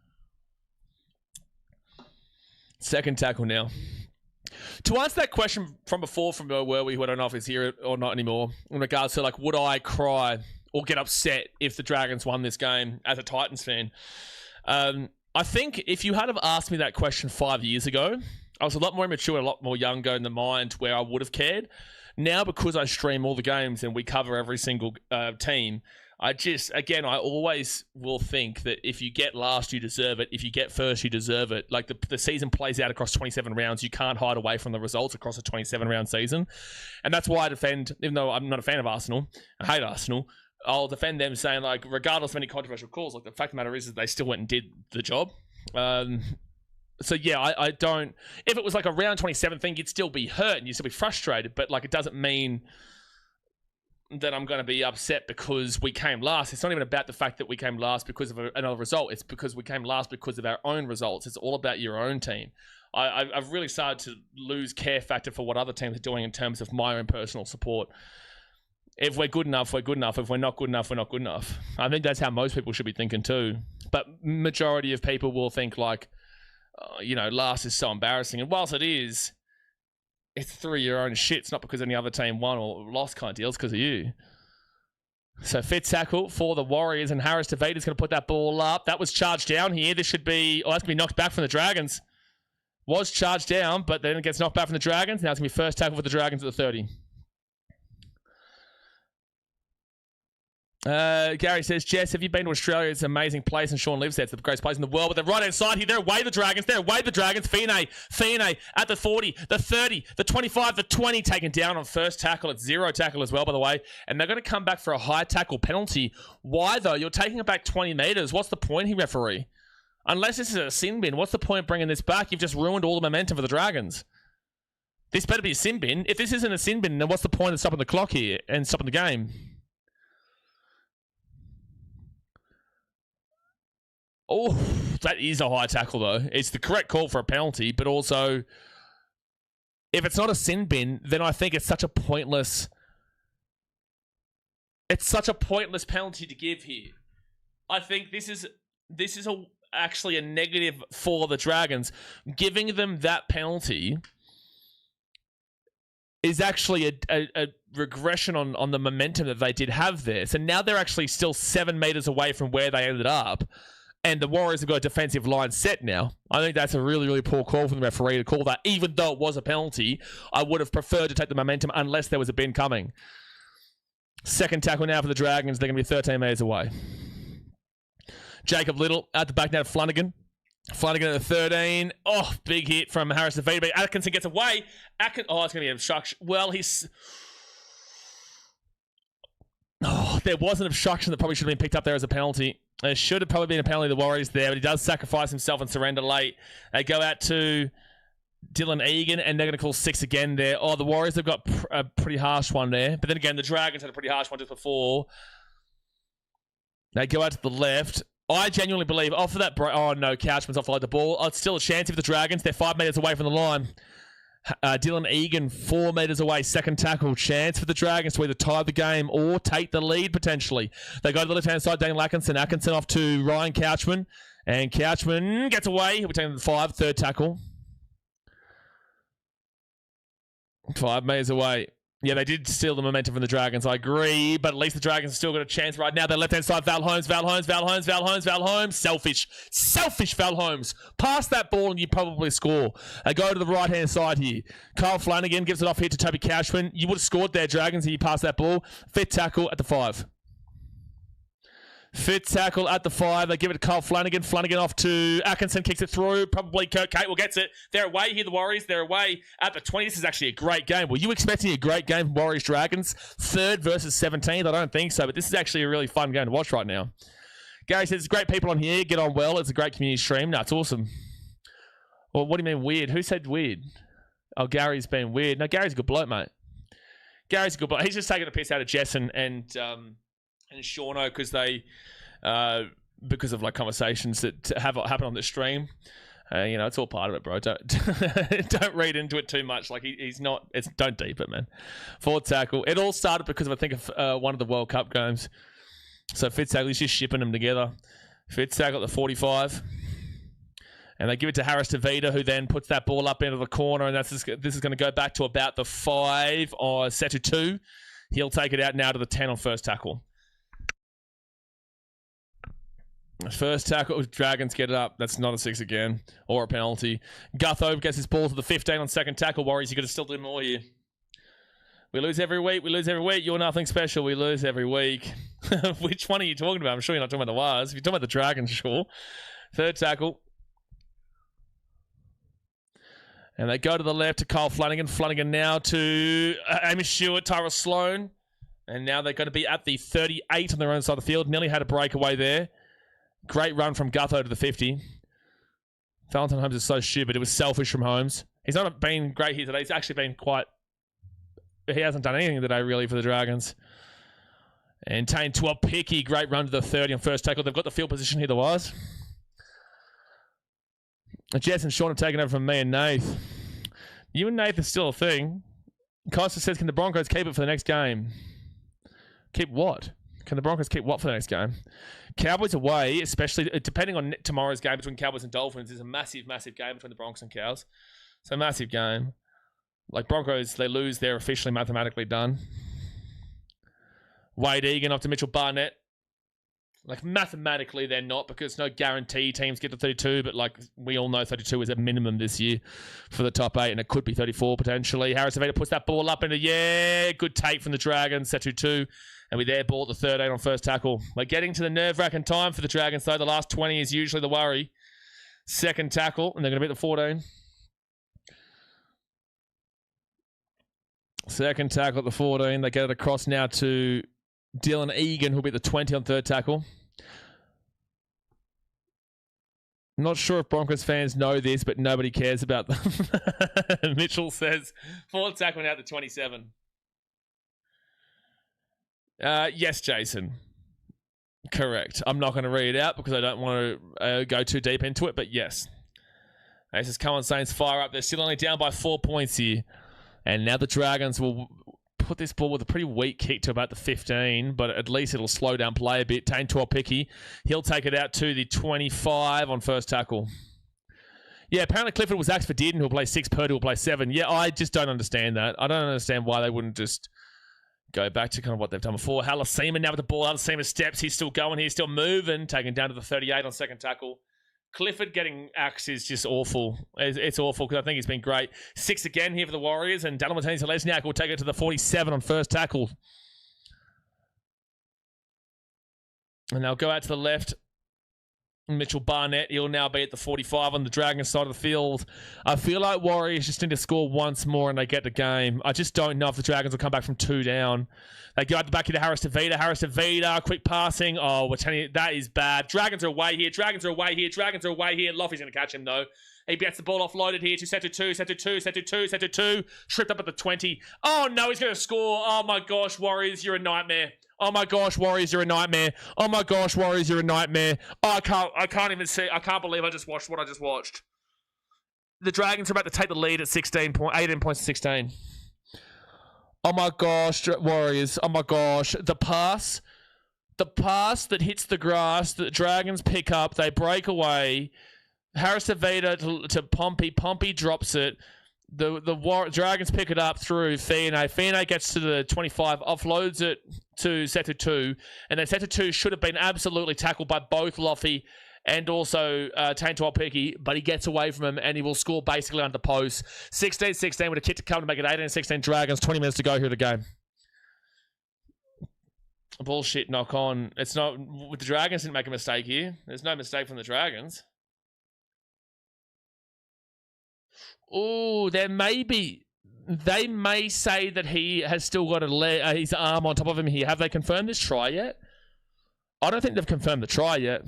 [SPEAKER 1] Second tackle now. To answer that question from before from where were we, who I don't know if he's here or not anymore, in regards to, like, would I cry or get upset if the Dragons won this game as a Titans fan? I think if you had have asked me that question 5 years ago, I was a lot more immature, a lot more younger in the mind where I would have cared. Now, because I stream all the games and we cover every single team, I always will think that if you get last, you deserve it. If you get first, you deserve it. Like, the season plays out across 27 rounds. You can't hide away from the results across a 27-round season. And that's why I defend, even though I'm not a fan of Arsenal, I hate Arsenal, I'll defend them saying, like, regardless of any controversial calls, like, the fact of the matter is that they still went and did the job. So, yeah, I don't... If it was like a round 27 thing, you'd still be hurt and you'd still be frustrated. But, like, it doesn't mean that I'm going to be upset because we came last. It's not even about the fact that we came last because of another result. It's because we came last because of our own results. It's all about your own team. I've really started to lose care factor for what other teams are doing in terms of my own personal support. If we're good enough, we're good enough. If we're not good enough, we're not good enough. I think that's how most people should be thinking too. But majority of people will think like, last is so embarrassing. And whilst it is, it's through your own shit. It's not because any other team won or lost kind of deal. It's because of you. So fit tackle for the Warriors, and Harris Tavita's going to put that ball up. That was charged down here. This should be... that's going to be knocked back from the Dragons. Was charged down, but then it gets knocked back from the Dragons. Now it's going to be first tackle for the Dragons at the 30. Gary says, Jess, have you been to Australia? It's an amazing place, and Sean lives there. It's the greatest place in the world. But they're right inside here. They're away the Dragons. Fine at the 40, the 30, the 25, the 20, taken down on first tackle. It's zero tackle as well, by the way. And they're going to come back for a high tackle penalty. Why, though? You're taking it back 20 metres. What's the point here, referee? Unless this is a sin bin, what's the point bringing this back? You've just ruined all the momentum for the Dragons. This better be a sin bin. If this isn't a sin bin, then what's the point of stopping the clock here and stopping the game? Oh, that is a high tackle, though. It's the correct call for a penalty, but also, if it's not a sin bin, then I think it's such a pointless... It's such a pointless penalty to give here. I think this is actually a negative for the Dragons. Giving them that penalty is actually a regression on the momentum that they did have there. So now they're actually still 7 metres away from where they ended up. And the Warriors have got a defensive line set now. I think that's a really, really poor call from the referee to call that. Even though it was a penalty, I would have preferred to take the momentum unless there was a bin coming. Second tackle now for the Dragons. They're going to be 13 metres away. Jacob Little at the back now to Flanagan. Flanagan at the 13. Oh, big hit from Harris Tavita. But Atkinson gets away. It's going to be obstruction. Well, there was an obstruction that probably should have been picked up there as a penalty. There should have probably been a penalty to the Warriors there, but he does sacrifice himself and surrender late. They go out to Dylan Egan, and they're going to call 6 again there. Oh, the Warriors have got a pretty harsh one there. But then again, the Dragons had a pretty harsh one just before. They go out to the left. I genuinely believe, for that... oh, no, Couchman's offload the ball. Oh, it's still a chance for the Dragons. They're 5 metres away from the line. Dylan Egan, 4 metres away. Second tackle. Chance for the Dragons to either tie the game or take the lead, potentially. They go to the left-hand side. Daniel Atkinson. Atkinson off to Ryan Couchman. And Couchman gets away. He'll be taking the 5. Third tackle. 5 metres away. Yeah, they did steal the momentum from the Dragons, I agree, but at least the Dragons have still got a chance right now. Their left-hand side, Val Holmes. Selfish Val Holmes. Pass that ball and you probably score. They go to the right-hand side here. Kyle Flanagan gives it off here to Toby Couchman. You would have scored there, Dragons, if you passed that ball. Fit tackle at the 5. Fit tackle at the 5. They give it to Kyle Flanagan. Flanagan off to Atkinson. Kicks it through. Probably Kurt Catewell gets it. They're away here, the Warriors. They're away at the 20. This is actually a great game. Were you expecting a great game from Warriors Dragons? 3rd versus 17th? I don't think so, but this is actually a really fun game to watch right now. Gary says, there's great people on here. Get on well. It's a great community stream. No, it's awesome. Well, what do you mean weird? Who said weird? Oh, Gary's been weird. No, Gary's a good bloke, mate. Gary's a good bloke. He's just taking a piss out of Jess and Shauno because of like conversations that have happened on the stream. It's all part of it, bro. Don't read into it too much. Like he's not. Don't deep it, man. 4th tackle. It all started because of I think of one of the World Cup games. So Fitz tackle, he's just shipping them together. Fitz tackle at the 45. And they give it to Harris Tavita, who then puts that ball up into the corner, and this is going to go back to about the 5 or Setu 2. He'll take it out now to the 10 on first tackle. First tackle, Dragons get it up. That's not a 6 again, or a penalty. Gutho gets his ball to the 15 on second tackle. Warriors, you got to still do more here. We lose every week. You're nothing special. We lose every week. Which one are you talking about? I'm sure you're not talking about the Wars. If you're talking about the Dragons, sure. Third tackle. And they go to the left to Kyle Flanagan. Flanagan now to Amos Stewart, Tyrell Sloan. And now they're going to be at the 38 on their own side of the field. Nearly had a breakaway there. Great run from Gutho to the 50. Valentine Holmes is so stupid. It was selfish from Holmes. He's not been great here today. He's actually been quite... He hasn't done anything today, really, for the Dragons. And Tane Tuapiki, great run to the 30 on first tackle. They've got the field position here, the Wires. Jess and Sean have taken over from me and Nath. You and Nath are still a thing. Costa says, can the Broncos keep it for the next game? Keep what? Can the Broncos keep what for the next game? Cowboys away, especially depending on tomorrow's game between Cowboys and Dolphins, is a massive, massive game between the Broncos and Cows. So massive game. Like Broncos, they lose, they're officially mathematically done. Wade Egan off to Mitchell Barnett. Like mathematically they're not, because no guarantee teams get to 32, but like we all know 32 is a minimum this year for the top 8, and it could be 34 potentially. Harris Aveda puts that ball up into, good take from the Dragons, Setu 2. And we there ball at the 13 on first tackle. We're getting to the nerve-wracking time for the Dragons, though. The last 20 is usually the worry. Second tackle, and they're going to beat the 14. Second tackle at the 14. They get it across now to Dylan Egan, who'll be the 20 on third tackle. Not sure if Broncos fans know this, but nobody cares about them. Mitchell says, fourth tackle now to 27. Yes, Jason. Correct. I'm not going to read it out because I don't want to go too deep into it, but yes. This is come on, Saints, fire up. They're still only down by 4 points here. And now the Dragons will put this ball with a pretty weak kick to about the 15, but at least it'll slow down play a bit. Tane Tuapiki, he'll take it out to the 25 on first tackle. Yeah, apparently Clifford was axed for Dearden, who'll play 6, Purdy will play 7. Yeah, I just don't understand that. I don't understand why they wouldn't just go back to kind of what they've done before. Halasima now with the ball. Halasima steps. He's still going. He's still moving. Taken down to the 38 on second tackle. Clifford getting axed is just awful. It's awful because I think he's been great. 6 again here for the Warriors, and Dallin Martinez-Lesniak will take it to the 47 on first tackle. And they'll go out to the left. Mitchell Barnett, he'll now be at the 45 on the Dragons side of the field. I feel like Warriors just need to score once more and they get the game. I just don't know if the Dragons will come back from 2 down. They go out the back here to Harris Tavita, quick passing. Oh, we're telling you, that is bad. Dragons are away here. Loffy's going to catch him, though. He gets the ball offloaded here to Setu 2. Tripped up at the 20. Oh, no, he's going to score. Oh, my gosh, Warriors, you're a nightmare. Oh my gosh, Warriors, you're a nightmare. Oh my gosh, Warriors, you're a nightmare. Oh, I can't even see. I can't believe I just watched what I just watched. the Dragons are about to take the lead at 18 points to 16. Oh my gosh, Warriors. Oh my gosh. The pass that hits the grass, that the Dragons pick up, they break away. Harris Tavita to Pompey. Pompey drops it. The Dragons pick it up through Fiane. Fiane gets to the 25, offloads it to Setu 2, and then Setu 2 should have been absolutely tackled by both Loffy and also Taintua Piki, but he gets away from him and he will score basically under the post. 16-16 with a kick to come to make it 18-16 Dragons. 20 minutes to go here in the game. Bullshit knock on. It's not... The Dragons didn't make a mistake here. There's no mistake from the Dragons. Oh, there may be... They may say that he has still got his arm on top of him here. Have they confirmed this try yet? I don't think they've confirmed the try yet.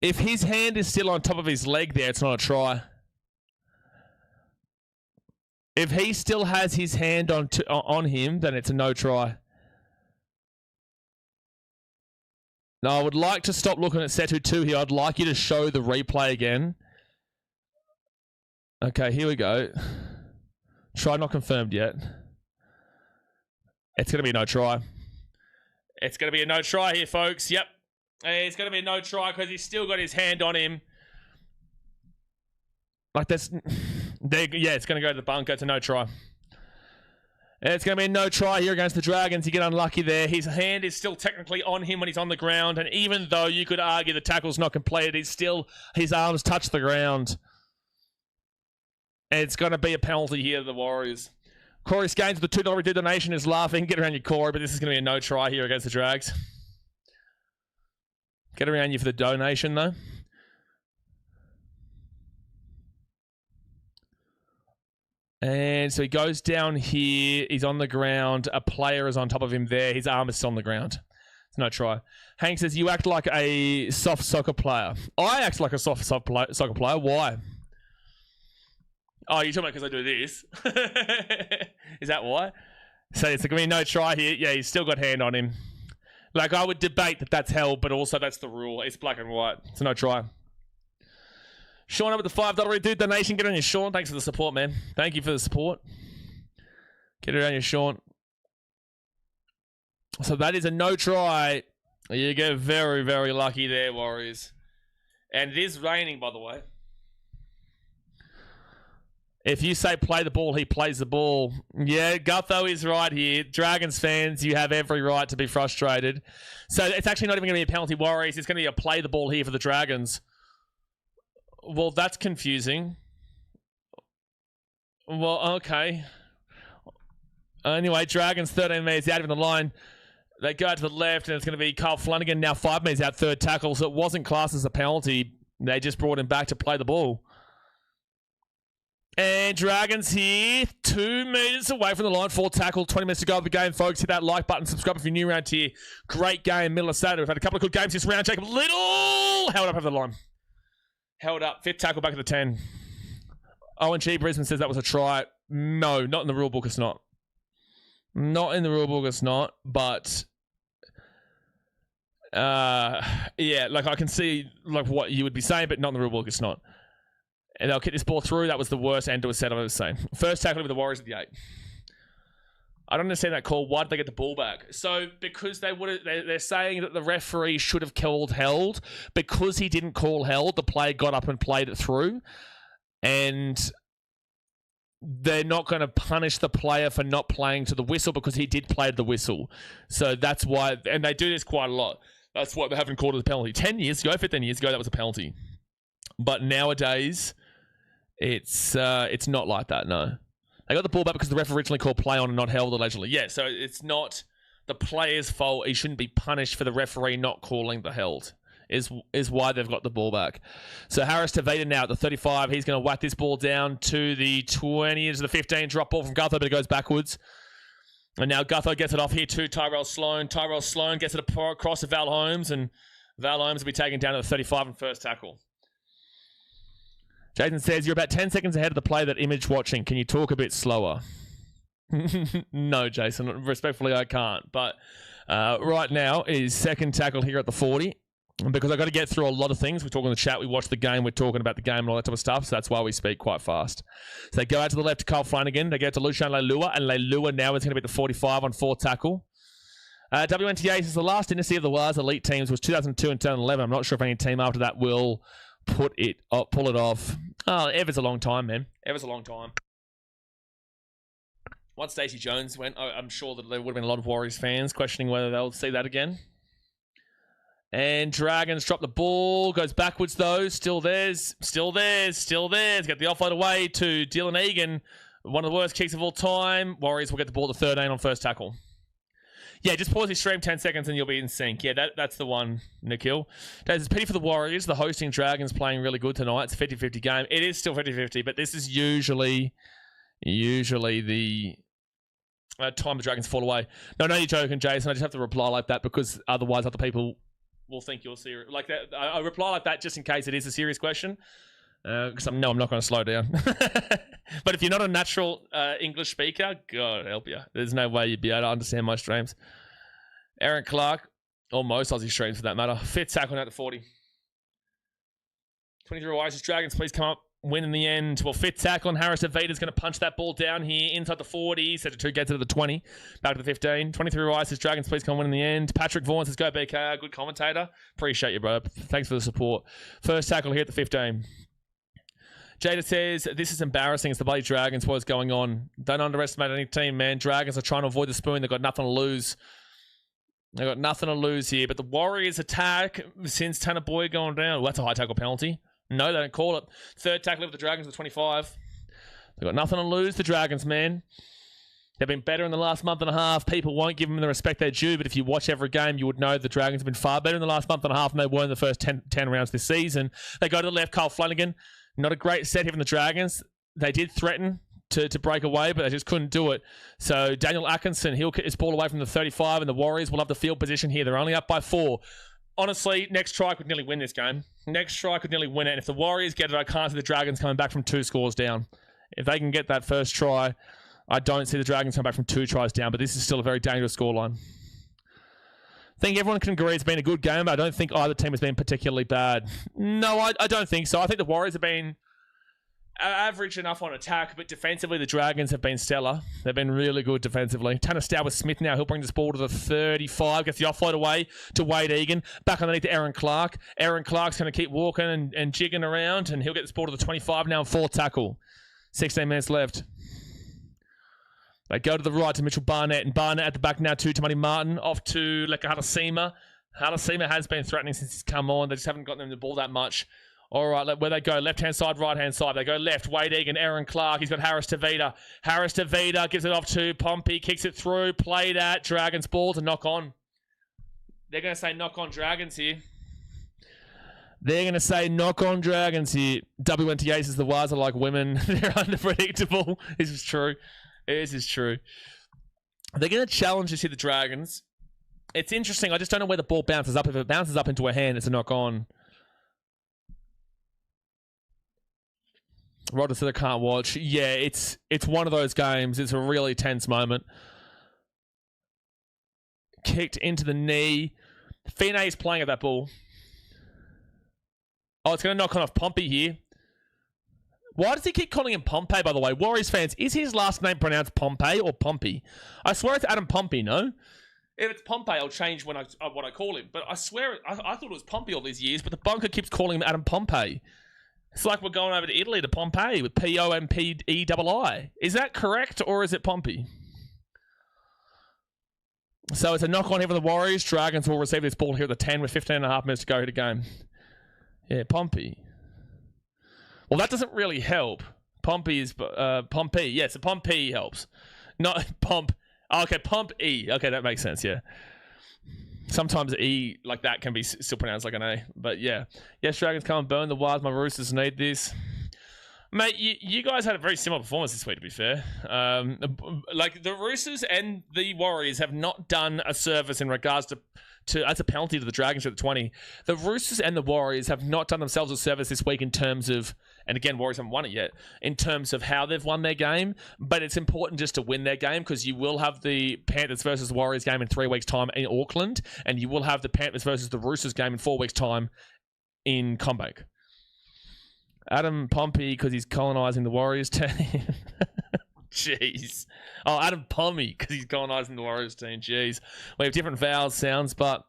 [SPEAKER 1] If his hand is still on top of his leg there, it's not a try. If he still has his hand on him, then it's a no try. Now, I would like to stop looking at Setu 2 here. I'd like you to show the replay again. Okay, here we go. Try not confirmed yet. It's going to be a no try. It's going to be a no try here, folks. Yep. It's going to be a no try because he's still got his hand on him. Like this. Yeah, it's going to go to the bunker. It's a no try. It's going to be a no try here against the Dragons. You get unlucky there. His hand is still technically on him when he's on the ground. And even though you could argue the tackle's not completed, his arms touch the ground. And it's going to be a penalty here to the Warriors. Corey Scaines with the $2 donation is laughing. Get around your Corey, but this is going to be a no try here against the Drags. Get around you for the donation, though. And so he goes down here. He's on the ground. A player is on top of him there. His arm is still on the ground. It's no try. Hank says, you act like a soft soccer player. I act like a soft soccer player. Why? Oh, you're talking about because I do this? Is that why? So it's going to be no try here. Yeah, he's still got hand on him. Like, I would debate that that's held, but also that's the rule. It's black and white. It's no try. Sean up with the $5 donation. Get on your Sean. Thanks for the support, man. Thank you for the support. Get around your Sean. So that is a no try. You get very, very lucky there, Warriors. And it is raining, by the way. If you say play the ball, he plays the ball. Yeah, Gutho is right here. Dragons fans, you have every right to be frustrated. So it's actually not even going to be a penalty, Warriors. It's going to be a play the ball here for the Dragons. Well, that's confusing. Well, okay. Anyway, Dragons 13 metres out of the line. They go to the left, and it's going to be Carl Flanagan now 5 metres out, third tackle. So it wasn't classed as a penalty. They just brought him back to play the ball. And Dragons here, 2 metres away from the line, 4 tackle, 20 minutes to go of the game, folks. Hit that like button, subscribe if you're new around here. Great game, middle of Saturday. We've had a couple of good games this round. Jacob Little held up over the line. Held up, 5th tackle back at the 10. ONG Brisbane says that was a try. No, not in the rule book, it's not. Not in the rule book, it's not. But, yeah, like I can see like what you would be saying, but not in the rule book, it's not. And they'll kick this ball through. That was the worst end to a set I've ever seen. First tackle with the Warriors at the 8. I don't understand that call. Why did they get the ball back? So because they're saying that the referee should have called held. Because he didn't call held, the player got up and played it through. And they're not going to punish the player for not playing to the whistle because he did play to the whistle. So that's why, and they do this quite a lot. That's what they haven't called it a penalty. 10 years ago, 15 years ago, that was a penalty. But nowadays, it's not like that, no. They got the ball back because the ref originally called play on and not held, allegedly. Yeah, so it's not the player's fault. He shouldn't be punished for the referee not calling the held, is why they've got the ball back. So Harris Tavita now at the 35. He's going to whack this ball down to the 20, into the 15. Drop ball from Gutho, but it goes backwards. And now Gutho gets it off here to Tyrell Sloan. Tyrell Sloan gets it across to Val Holmes, and Val Holmes will be taken down to the 35 and first tackle. Jason says, you're about 10 seconds ahead of the play that image watching. Can you talk a bit slower? No, Jason. Respectfully, I can't. But right now is second tackle here at the 40. because I've got to get through a lot of things. We talk in the chat, we watch the game, we're talking about the game and all that type of stuff, so that's why we speak quite fast. So they go out to the left to Kyle Flanagan, they go to Lucian Leilua, and Leilua now is going to be at the 45 on 4 tackle. WNTA is the last dynasty of the Wars elite teams was 2002 and 2011. I'm not sure if any team after that will pull it off. Oh, ever's a long time, man. Ever's a long time. Once Stacey Jones went, I'm sure that there would have been a lot of Warriors fans questioning whether they'll see that again. And Dragons drop the ball. Goes backwards, though. Still theirs. Still theirs. Still theirs. Get the offload away to Dylan Egan. One of the worst kicks of all time. Warriors will get the ball to 13 on first tackle. Yeah, just pause your stream 10 seconds and you'll be in sync. Yeah, that's the one, Nikhil. It's pity for the Warriors. The hosting Dragons playing really good tonight. It's a 50-50 game. It is still 50-50, but this is usually the time the Dragons fall away. No, you're joking, Jason. I just have to reply like that because otherwise other people will think you're serious. Like that, I reply like that just in case it is a serious question. Because I'm not going to slow down. But if you're not a natural English speaker, God help you. There's no way you'd be able to understand my streams. Aaron Clark, or most Aussie streams for that matter. Fifth tackle out to 40. 23 Warriors Dragons, please come up. Win in the end. Well, fifth tackle and Harris Avita's going to punch that ball down here inside the 40. Set to 2, gets it to the 20. Back to the 15. 23 Warriors Dragons, please come win in the end. Patrick Vaughan says, go BKR. Good commentator. Appreciate you, bro. Thanks for the support. First tackle here at the 15. Jada says, this is embarrassing. It's the bloody Dragons. What is going on? Don't underestimate any team, man. Dragons are trying to avoid the spoon. They've got nothing to lose. They've got nothing to lose here. But the Warriors attack since Tanner Boyd going down. Well, that's a high tackle penalty. No, they don't call it. Third tackle of the Dragons, the 25. They've got nothing to lose, the Dragons, man. They've been better in the last month and a half. People won't give them the respect they due, but if you watch every game, you would know the Dragons have been far better in the last month and a half than they were in the first 10 rounds this season. They go to the left, Kyle Flanagan. Not a great set here from the Dragons. They did threaten to break away, but they just couldn't do it. So Daniel Atkinson, he'll kick his ball away from the 35, and the Warriors will have the field position here. They're only up by 4. Honestly, next try could nearly win this game. Next try could nearly win it. And if the Warriors get it, I can't see the Dragons coming back from 2 scores down. If they can get that first try, I don't see the Dragons coming back from 2 tries down, but this is still a very dangerous scoreline. I think everyone can agree it's been a good game, but I don't think either team has been particularly bad. No, I don't think so. I think the Warriors have been average enough on attack, but defensively the Dragons have been stellar. They've been really good defensively. Tanner Stowers-Smith now, he'll bring this ball to the 35, gets the offload away to Wade Egan, back underneath to Aaron Clark. Aaron Clark's going to keep walking and jigging around, and he'll get this ball to the 25 now on 4 tackle. 16 minutes left. They go to the right to Mitchell Barnett, and Barnett at the back now to Tamani Martin, off to Leka Hadasima. Hadasima has been threatening since he's come on. They just haven't gotten him the ball that much. All right, where they go, left-hand side, right-hand side. They go left, Wade Egan, Aaron Clark. He's got Harris Tavita. Harris Tavita gives it off to Pompey, kicks it through, played at Dragons ball to knock on. They're going to say knock on Dragons here. They're going to say knock on Dragons here. WNTA says the Wars are like women. They're unpredictable. This is true. This is true. They're going to challenge this here, the Dragons. It's interesting. I just don't know where the ball bounces up. If it bounces up into a hand, it's a knock on. Roger said I can't watch. Yeah, it's one of those games. It's a really tense moment. Kicked into the knee. Fine is playing at that ball. Oh, it's going to knock on off Pompey here. Why does he keep calling him Pompey, by the way? Warriors fans, is his last name pronounced Pompey or Pompey? I swear it's Adam Pompey, no? If it's Pompey, I'll change what I call him. But I swear, I thought it was Pompey all these years, but the bunker keeps calling him Adam Pompey. It's like we're going over to Italy to Pompeii with Pompei. Is that correct, or is it Pompey? So it's a knock-on here for the Warriors. Dragons will receive this ball here at the 10 with 15.5 minutes to go here to game. Yeah, Pompey. Well, that doesn't really help. Pompey is Pompey. Yeah, so Pompey helps. Not Pomp. Oh, okay, Pomp-E. Okay, that makes sense, yeah. Sometimes E like that can be still pronounced like an A. But yeah. Yes, Dragons come and burn the Wires. My Roosters need this. Mate, you guys had a very similar performance this week, to be fair. Like, the Roosters and the Warriors have not done a service in regards to as a penalty to the Dragons at the 20. The Roosters and the Warriors have not done themselves a service this week in terms of And again, Warriors haven't won it yet in terms of how they've won their game. But it's important just to win their game because you will have the Panthers versus Warriors game in 3 weeks' time in Auckland. And you will have the Panthers versus the Roosters game in 4 weeks' time in Combank. Adam Pompey, because he's colonising the Warriors team. Jeez. Oh, Adam Pompey, because he's colonising the Warriors team. Jeez. We have different vowel sounds, but...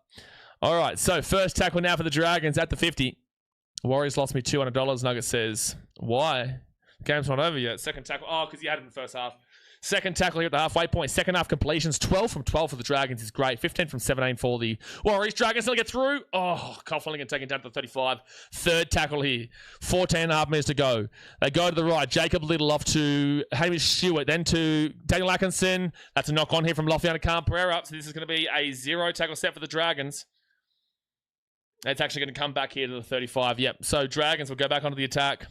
[SPEAKER 1] All right, so first tackle now for the Dragons at the 50. Warriors lost me $200. Nugget says, why? Game's not over yet. Second tackle. Oh, because you had it in the first half. Second tackle here at the halfway point. Second half completions. 12 from 12 for the Dragons is great. 15 from 17 for the Warriors. Dragons still get through. Oh, Coughlin can take it down to the 35. Third tackle here. 14 and a half minutes to go. They go to the right. Jacob Little off to Hamish Stewart. Then to Daniel Atkinson. That's a knock on here from Lofiana Khan-Pereira. So this is going to be a 0 tackle set for the Dragons. It's actually going to come back here to the 35. Yep. So Dragons will go back onto the attack.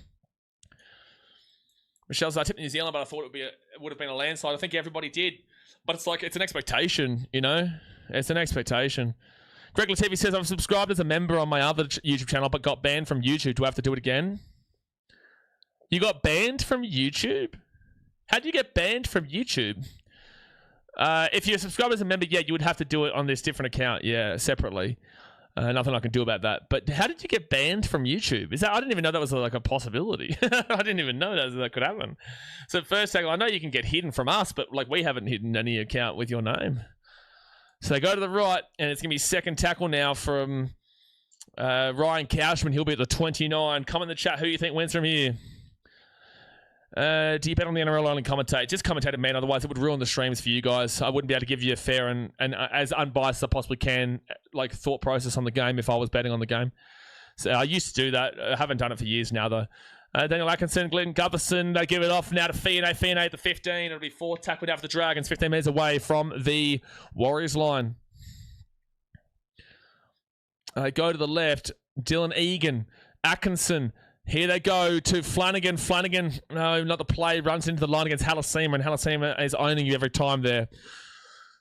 [SPEAKER 1] Michelle said, I tipped New Zealand, but I thought it would have been a landslide. I think everybody did. But it's like, it's an expectation, you know? It's an expectation. Greg Latifi says, I've subscribed as a member on my other YouTube channel, but got banned from YouTube. Do I have to do it again? You got banned from YouTube? How do you get banned from YouTube? If you're subscribed as a member, yeah, you would have to do it on this different account. Yeah, separately. Nothing I can do about that. But how did you get banned from YouTube? I didn't even know that was like a possibility. I didn't even know that could happen. So first tackle, I know you can get hidden from us, but like we haven't hidden any account with your name. So they go to the right, and it's going to be second tackle now from Ryan Couchman. He'll be at the 29. Come in the chat. Who you think wins from here? Do you bet on the NRL only commentate? Just commentate it, man. Otherwise, it would ruin the streams for you guys. I wouldn't be able to give you a fair and as unbiased as I possibly can, like, thought process on the game if I was betting on the game. So I used to do that. I haven't done it for years now, though. Daniel Atkinson, Glenn Gutherson, they give it off now to Fiona at the 15. It'll be fourth tackle down for the Dragons, 15 metres away from the Warriors line. Go to the left. Dylan Egan, Atkinson. Here they go to Flanagan. Flanagan, no, not the play. Runs into the line against Halasima, and Halasima is owning you every time there.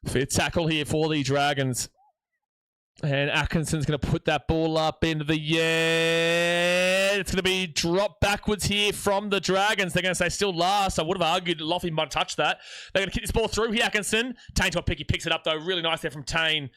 [SPEAKER 1] Fifth tackle here for the Dragons. And Atkinson's going to put that ball up into the air. It's going to be dropped backwards here from the Dragons. They're going to say still last. I would have argued Loffy might have touched that. They're going to kick this ball through here, Atkinson. Tane's got pick. He picks it up, though. Really nice there from Tane.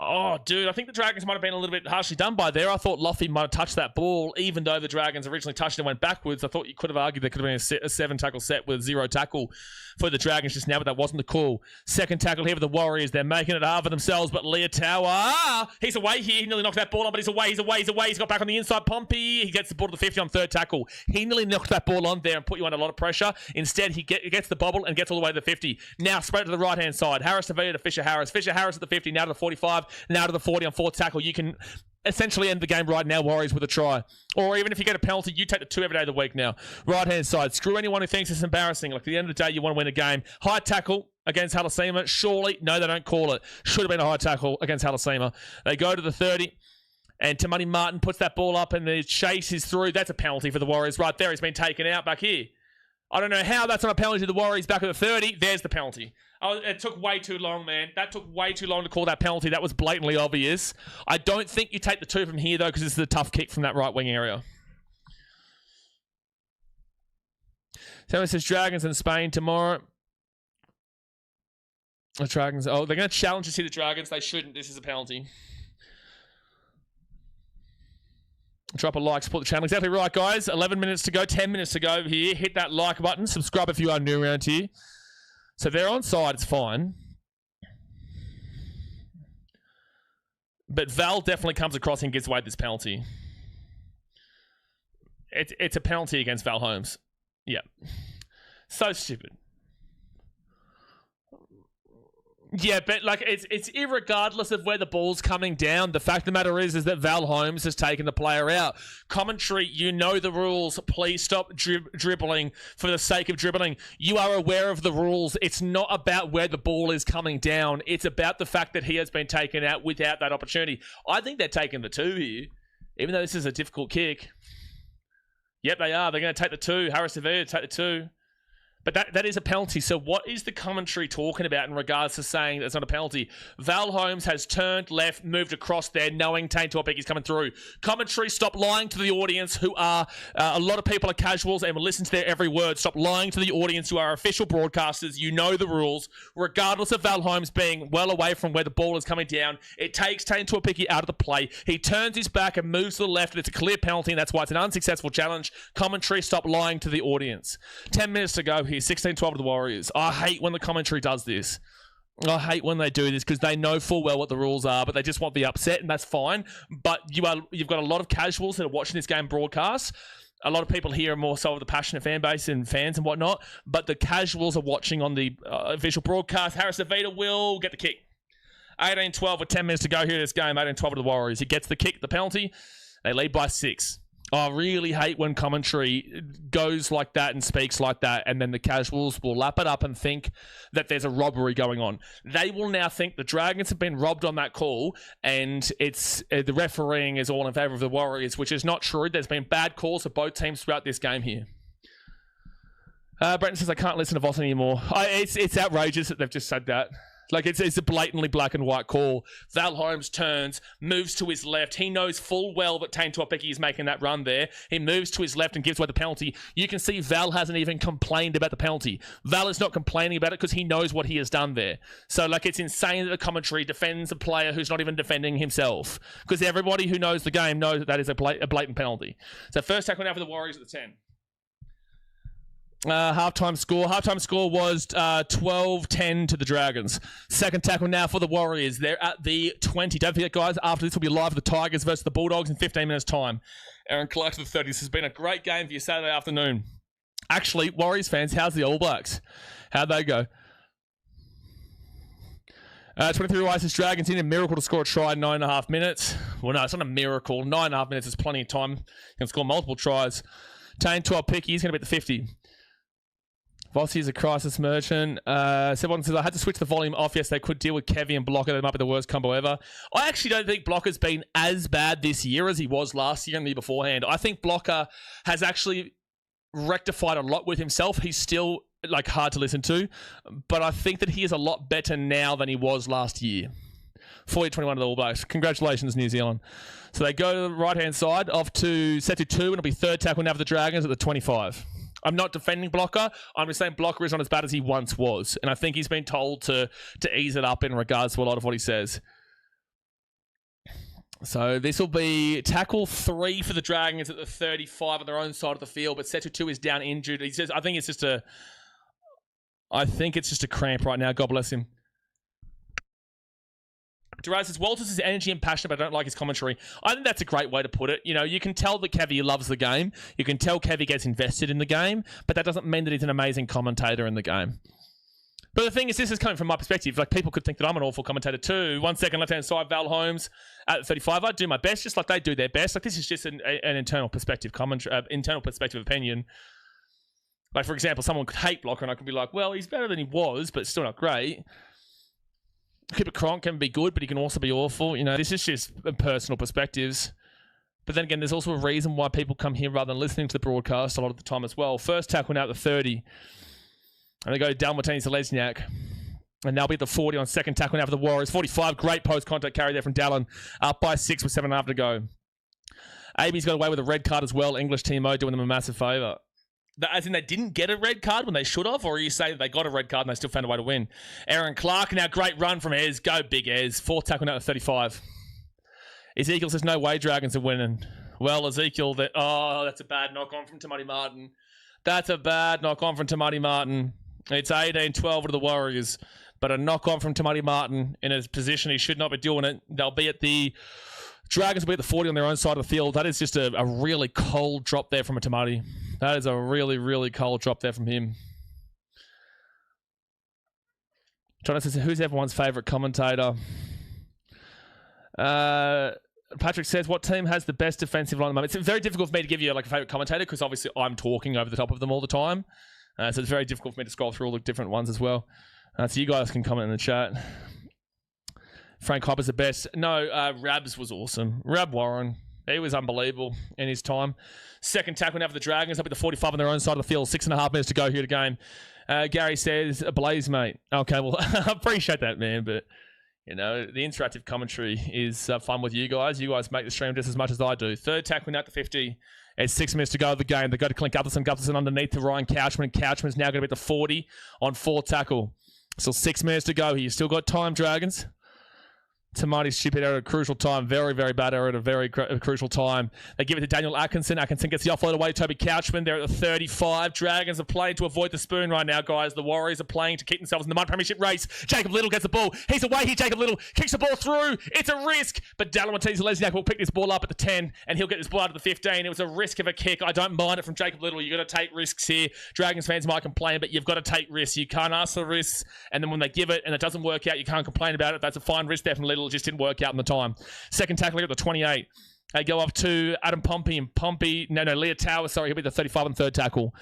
[SPEAKER 1] Oh, dude, I think the Dragons might have been a little bit harshly done by there. I thought Loffy might have touched that ball, even though the Dragons originally touched it and went backwards. I thought you could have argued there could have been a 7-tackle set with 0 tackle for the Dragons just now, but that wasn't the call. Second tackle here for the Warriors. They're making it hard for themselves, but Leah Tower, he's away here. He nearly knocked that ball on, but he's away. He's got back on the inside. Pompey, he gets the ball to the 50 on third tackle. He nearly knocked that ball on there and put you under a lot of pressure. Instead, he gets the bobble and gets all the way to the 50. Now, spread to the right-hand side. Harris to Vita to Fisher Harris. Fisher Harris at the 50, now to the 45, now to the 40 on fourth tackle. You can essentially end the game right now, Warriors, with a try. Or even if you get a penalty, you take the 2 every day of the week now. Right-hand side. Screw anyone who thinks it's embarrassing. Like, at the end of the day, you want to win a game. High tackle against Halasima. Surely, no, they don't call it. Should have been a high tackle against Halasima. They go to the 30. And Tamani Martin puts that ball up and the chase is through. That's a penalty for the Warriors right there. He's been taken out back here. I don't know how that's not a penalty to the Warriors back at the 30. There's the penalty. It took way too long, man. That took way too long to call that penalty. That was blatantly obvious. I don't think you take the 2 from here, though, because this is a tough kick from that right wing area. Someone says Dragons in Spain tomorrow. The Dragons. Oh, they're going to challenge to see the Dragons. They shouldn't. This is a penalty. Drop a like, support the channel. Exactly right, guys. 11 minutes to go, 10 minutes to go here. Hit that like button. Subscribe if you are new around here. So they're onside, it's fine. But Val definitely comes across and gives away this penalty. It's a penalty against Val Holmes. Yeah. So stupid. Yeah, but like it's irregardless of where the ball's coming down. The fact of the matter is that Val Holmes has taken the player out. Commentary, you know the rules. Please stop dribbling for the sake of dribbling. You are aware of the rules. It's not about where the ball is coming down. It's about the fact that he has been taken out without that opportunity. I think they're taking the 2 here, even though this is a difficult kick. Yep, they are. They're going to take the 2. Harris Sevilla take the 2. But that is a penalty. So what is the commentary talking about in regards to saying that's not a penalty? Val Holmes has turned left, moved across there, knowing Tane Tuapeki's coming through. Commentary, stop lying to the audience, who are, a lot of people are casuals and will listen to their every word. Stop lying to the audience, who are official broadcasters. You know the rules. Regardless of Val Holmes being well away from where the ball is coming down, it takes Tane Tuapeki out of the play. He turns his back and moves to the left, and it's a clear penalty, and that's why it's an unsuccessful challenge. Commentary, stop lying to the audience. 10 minutes to go here, 16-12 to the Warriors. I hate when the commentary does this. I hate when they do this because they know full well what the rules are, but they just want the upset, and that's fine. But you've got a lot of casuals that are watching this game broadcast. A lot of people here are more so of the passionate fan base and fans and whatnot, but the casuals are watching on the official broadcast. Harris Avita will get the kick. 18-12 with 10 minutes to go here in this game. 18-12 to the Warriors. He gets the kick, the penalty. They lead by 6. I really hate when commentary goes like that and speaks like that, and then the casuals will lap it up and think that there's a robbery going on. They will now think the Dragons have been robbed on that call, and it's the refereeing is all in favour of the Warriors, which is not true. There's been bad calls for both teams throughout this game here. Brenton says, I can't listen to Voss anymore. It's outrageous that they've just said that. Like, it's a blatantly black and white call. Val Holmes turns, moves to his left. He knows full well that Tane Tuapeki is making that run there. He moves to his left and gives away the penalty. You can see Val hasn't even complained about the penalty. Val is not complaining about it because he knows what he has done there. So, like, it's insane that the commentary defends a player who's not even defending himself. Because everybody who knows the game knows that is a blatant penalty. So, first tackle now for the Warriors at the 10. Halftime score was 12-10 to the Dragons. Second tackle now for the Warriors. They're at the 20. Don't forget, guys, after this will be live with the Tigers versus the Bulldogs in 15 minutes time. Aaron Clark to the 30. This has been a great game for your Saturday afternoon. Actually, Warriors fans, how's the All Blacks? How'd they go? 23 Isis Dragons in a miracle to score a try in 9.5 minutes. Well, no, it's not a miracle. 9.5 minutes is plenty of time. You can score multiple tries. Tane Tuapeki, he's going to be at the 50. Vossi is a crisis merchant. Someone says, I had to switch the volume off. Yes, they could deal with Kevy and Blocker. They might be the worst combo ever. I actually don't think Blocker's been as bad this year as he was last year and the year beforehand. I think Blocker has actually rectified a lot with himself. He's still like hard to listen to, but I think that he is a lot better now than he was last year. 40-21 of the All Blacks. Congratulations, New Zealand. So they go to the right-hand side, off to set to 2, and it'll be third tackle now for the Dragons at the 25. I'm not defending Blocker. I'm just saying Blocker is not as bad as he once was. And I think he's been told to ease it up in regards to a lot of what he says. So this will be tackle 3 for the Dragons at the 35 on their own side of the field. But Setu 2 is down injured. He says, I think it's just a cramp right now. God bless him. Duraz says, Walters is energy and passionate, but I don't like his commentary. I think that's a great way to put it. You know, you can tell that Kevy loves the game. You can tell Kevy gets invested in the game, but that doesn't mean that he's an amazing commentator in the game. But the thing is, this is coming from my perspective. Like, people could think that I'm an awful commentator too. 1 second, left-hand side, Val Holmes at 35. I do my best, just like they do their best. Like, this is just an internal perspective commentary, internal perspective opinion. Like, for example, someone could hate Blocker, and I could be like, well, he's better than he was, but still not great. Cooper Cronk can be good, but he can also be awful. You know, this is just personal perspectives. But then again, there's also a reason why people come here rather than listening to the broadcast a lot of the time as well. First tackle now at the 30. And they go down Martini to Lesniak. And they'll be at the 40 on second tackle now for the Warriors. 45, great post-contact carry there from Dallin. Up by 6 with 7.5 to go. AB's got away with a red card as well. English Teamo doing them a massive favour. As in they didn't get a red card when they should have, or are you saying that they got a red card and they still found a way to win? Aaron Clark, now great run from Ez. Go big Ez. Fourth tackle now at 35. Ezekiel says, no way Dragons are winning. Well, Ezekiel, that's a bad knock-on from Tamati Martin. That's a bad knock-on from Tamati Martin. It's 18-12 to the Warriors, but a knock-on from Tamati Martin in a position he should not be doing it. They'll be at the... Dragons will be at the 40 on their own side of the field. That is just a really cold drop there from a Tamati. That is a really, really cold drop there from him. Jonathan says, who's everyone's favourite commentator? Patrick says, what team has the best defensive line at the moment? It's very difficult for me to give you like a favourite commentator because obviously I'm talking over the top of them all the time. So it's very difficult for me to scroll through all the different ones as well. So you guys can comment in the chat. Frank Hopper's the best. No, Rabs was awesome. Rab Warren, he was unbelievable in his time. Second tackle now for the Dragons. Up at the 45 on their own side of the field. 6.5 minutes to go here to game. Gary says, Blaze, mate. Okay, well, I appreciate that, man, but, you know, the interactive commentary is fun with you guys. You guys make the stream just as much as I do. Third tackling at the 50. It's 6 minutes to go of the game. They've got to Clint Gutherson. Gutherson underneath to Ryan Couchman. Couchman's now going to be at the 40 on 4 tackle. Still 6 minutes to go here. You still got time, Dragons. Tamati's stupid error at a crucial time. Very, very bad error at a very crucial time. They give it to Daniel Atkinson. Atkinson gets the offload away. Toby Couchman. They're at the 35. Dragons are playing to avoid the spoon right now, guys. The Warriors are playing to keep themselves in the Mud Premiership race. Jacob Little gets the ball. He's away here. Jacob Little kicks the ball through. It's a risk. But Dallin Matisse-Lesniak will pick this ball up at the 10, and he'll get this ball out of the 15. It was a risk of a kick. I don't mind it from Jacob Little. You've got to take risks here. Dragons fans might complain, but you've got to take risks. You can't ask for risks, and then when they give it and it doesn't work out, you can't complain about it. That's a fine risk there from Little. It just didn't work out in the time. Second tackle at the 28. They go up to Adam Pompey, and Leah Towers, sorry, he'll be the 35 and third tackle.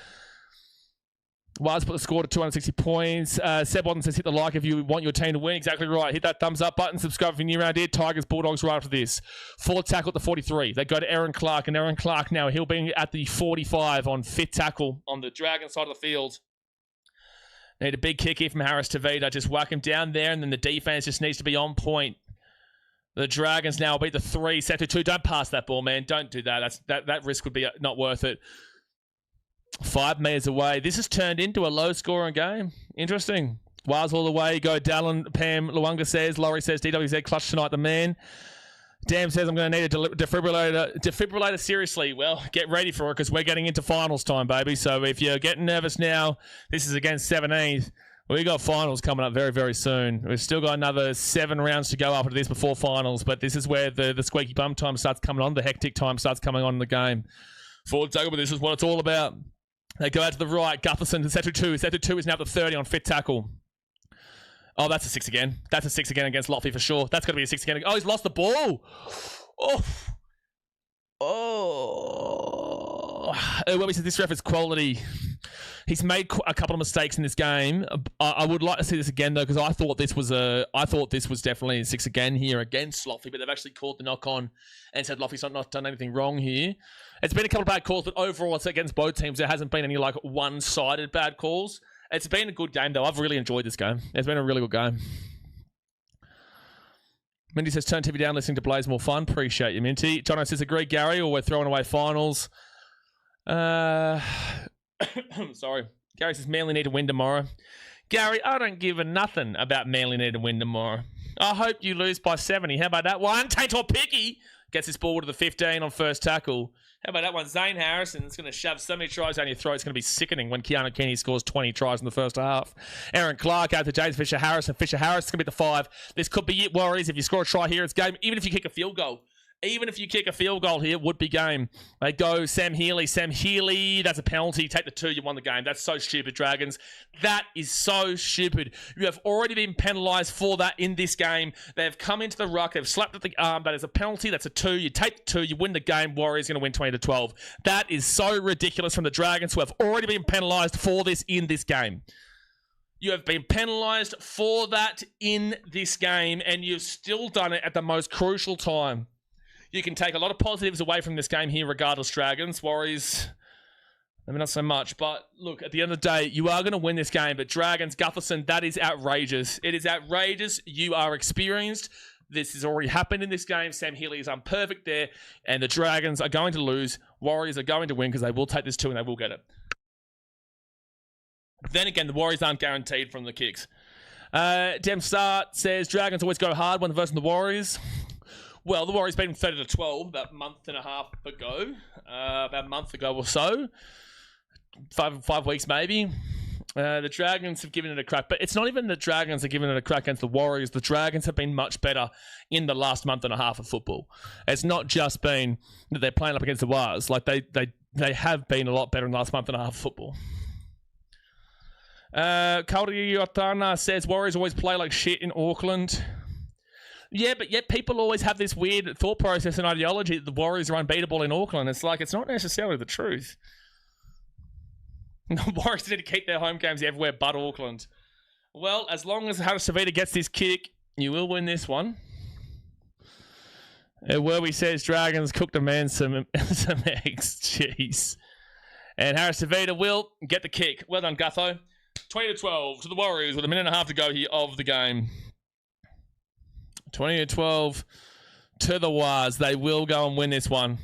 [SPEAKER 1] Waz put the score to 260 points. Seb Watson says, hit the like if you want your team to win. Exactly right. Hit that thumbs up button. Subscribe if you're new around here. Tigers, Bulldogs right after this. Fourth tackle at the 43. They go to Aaron Clark, and Aaron Clark now, he'll be at the 45 on fifth tackle on the Dragon side of the field. Need a big kick here from Harris Tavita. Just whack him down there, and then the defense just needs to be on point. The Dragons now will beat the 3, set to 2. Don't pass that ball, man. Don't do that. That risk would be not worth it. 5 meters away. This has turned into a low-scoring game. Interesting. Waz all the way. Go Dallin. Pam Luanga says. Laurie says. DWZ clutch tonight, the man. Dam says, I'm going to need a defibrillator seriously. Well, get ready for it because we're getting into finals time, baby. So if you're getting nervous now, this is against 17th. We got finals coming up very, very soon. We've still got another 7 rounds to go after this before finals, but this is where the squeaky bum time starts coming on. The hectic time starts coming on in the game. Forward tackle, but this is what it's all about. They go out to the right. Gutherson to Setu 2. Setu 2 is now up to 30 on fifth tackle. Oh, that's a 6 again. That's a 6 again against Lofty for sure. That's got to be a 6 again. Oh, he's lost the ball. When we said this ref is quality, he's made a couple of mistakes in this game. I would like to see this again though, because I thought this was definitely a 6 again here against Lofty, but they've actually called the knock on and said Lofty's not done anything wrong here. It's been a couple of bad calls, but overall it's against both teams. There hasn't been any like one-sided bad calls. It's been a good game though. I've really enjoyed this game. It's been a really good game. Minty says, turn TV down, listening to Blaze more fun. Appreciate you, Minty. Jono says, agree, Gary, or we're throwing away finals. Sorry. Gary says, Manly need to win tomorrow. Gary, I don't give a nothing about Manly need to win tomorrow. I hope you lose by 70. How about that one? Taintor Picky gets this ball to the 15 on first tackle. How about that one? Zane Harrison's going to shove so many tries down your throat. It's going to be sickening when Keanu Kenny scores 20 tries in the first half. Aaron Clark out to James Fisher-Harris, and Fisher-Harris is going to be the 5. This could be it, Warriors. If you score a try here, it's game. Even if you kick a field goal. Even if you kick a field goal here, would be game. They go Sam Healy. Sam Healy, that's a penalty. Take the 2, you won the game. That's so stupid, Dragons. That is so stupid. You have already been penalised for that in this game. They have come into the ruck. They've slapped at the arm. That is a penalty. That's a 2. You take the 2. You win the game. Warriors going to win 20-12. That is so ridiculous from the Dragons, who have already been penalised for this in this game. You have been penalised for that in this game, and you've still done it at the most crucial time. You can take a lot of positives away from this game here, regardless, Dragons. Warriors, maybe not so much. But look, at the end of the day, you are going to win this game. But Dragons, Gutherson, that is outrageous. It is outrageous. You are experienced. This has already happened in this game. Sam Healy is unperfect there. And the Dragons are going to lose. Warriors are going to win because they will take this 2 and they will get it. Then again, the Warriors aren't guaranteed from the kicks. Dem Start says, Dragons always go hard when versing the Warriors. Well, the Warriors beat them 30-12 about a month and a half ago. About a month ago or so. 5 weeks maybe. The Dragons have given it a crack. But it's not even the Dragons are giving it a crack against the Warriors. The Dragons have been much better in the last month and a half of football. It's not just been that they're playing up against the Wars. Like, they have been a lot better in the last month and a half of football. Kauri Yotana says, Warriors always play like shit in Auckland. Yeah, but yet people always have this weird thought process and ideology that the Warriors are unbeatable in Auckland. It's like, it's not necessarily the truth. The Warriors need to keep their home games everywhere but Auckland. Well, as long as Harris Savita gets this kick, you will win this one. Werby says, Dragons cooked a man some eggs. Jeez. And Harris Savita will get the kick. Well done, Gutho. 20-12 to the Warriors with a minute and a half to go here of the game. 20-12 to the Wars. They will go and win this one.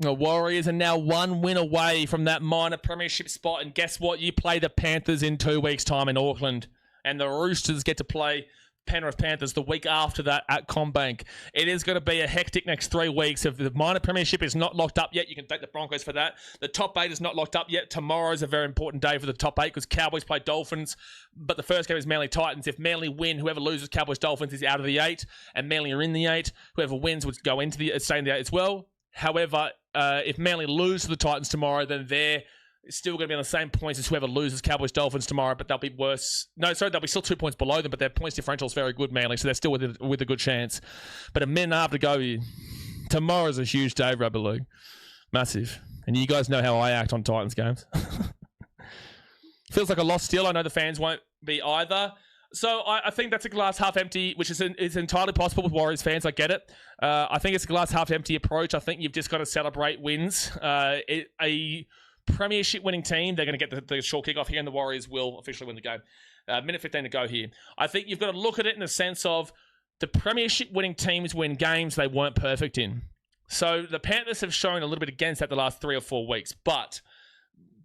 [SPEAKER 1] The Warriors are now 1 win away from that minor premiership spot. And guess what? You play the Panthers in 2 weeks' time in Auckland. And the Roosters get to play Penrith Panthers the week after that at CommBank. It is going to be a hectic next 3 weeks. If the minor premiership is not locked up yet, you can take the Broncos for that. The top 8 is not locked up yet. Tomorrow is a very important day for the top 8 because Cowboys play Dolphins, but the first game is Manly Titans. If Manly win, whoever loses Cowboys Dolphins is out of the 8, and Manly are in the 8. Whoever wins would go into the stay in the 8 as well. However, if Manly lose to the Titans tomorrow, then they're still going to be on the same points as whoever loses Cowboys Dolphins tomorrow, but they'll be worse. No, sorry, they'll be still 2 points below them, but their points differential is very good, Manly, so they're still with a good chance. But a minute and a half to go here. Tomorrow's a huge day, Rugby League. Massive. And you guys know how I act on Titans games. Feels like a loss still. I know the fans won't be either. So I think that's a glass half empty, which is entirely possible with Warriors fans. I get it. I think it's a glass half empty approach. I think you've just got to celebrate wins. A premiership winning team, they're going to get the short kickoff here, and the Warriors will officially win the game. Minute 15 to go here. I think you've got to look at it in the sense of the premiership winning teams win games they weren't perfect in. So the Panthers have shown a little bit against that the last 3 or 4 weeks, but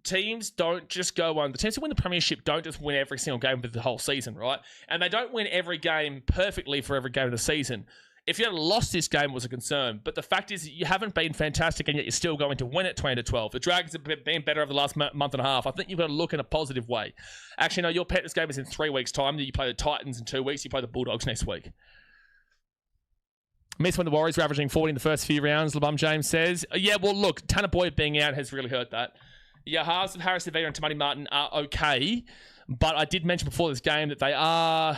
[SPEAKER 1] teams don't just go on. The teams who win the premiership don't just win every single game for the whole season, right? And they don't win every game perfectly for every game of the season. If you had lost this game, it was a concern. But the fact is, you haven't been fantastic, and yet you're still going to win it 20-12. The Dragons have been better over the last month and a half. I think you've got to look in a positive way. Actually, no, your Panthers game is in 3 weeks' time. You play the Titans in 2 weeks. You play the Bulldogs next week. Miss when the Warriors were averaging 40 in the first few rounds, LeBum James says. Yeah, well, look, Tanner Boyd being out has really hurt that. Yeah, halves of Harris Avita and Tamati Martin are okay, but I did mention before this game that they are...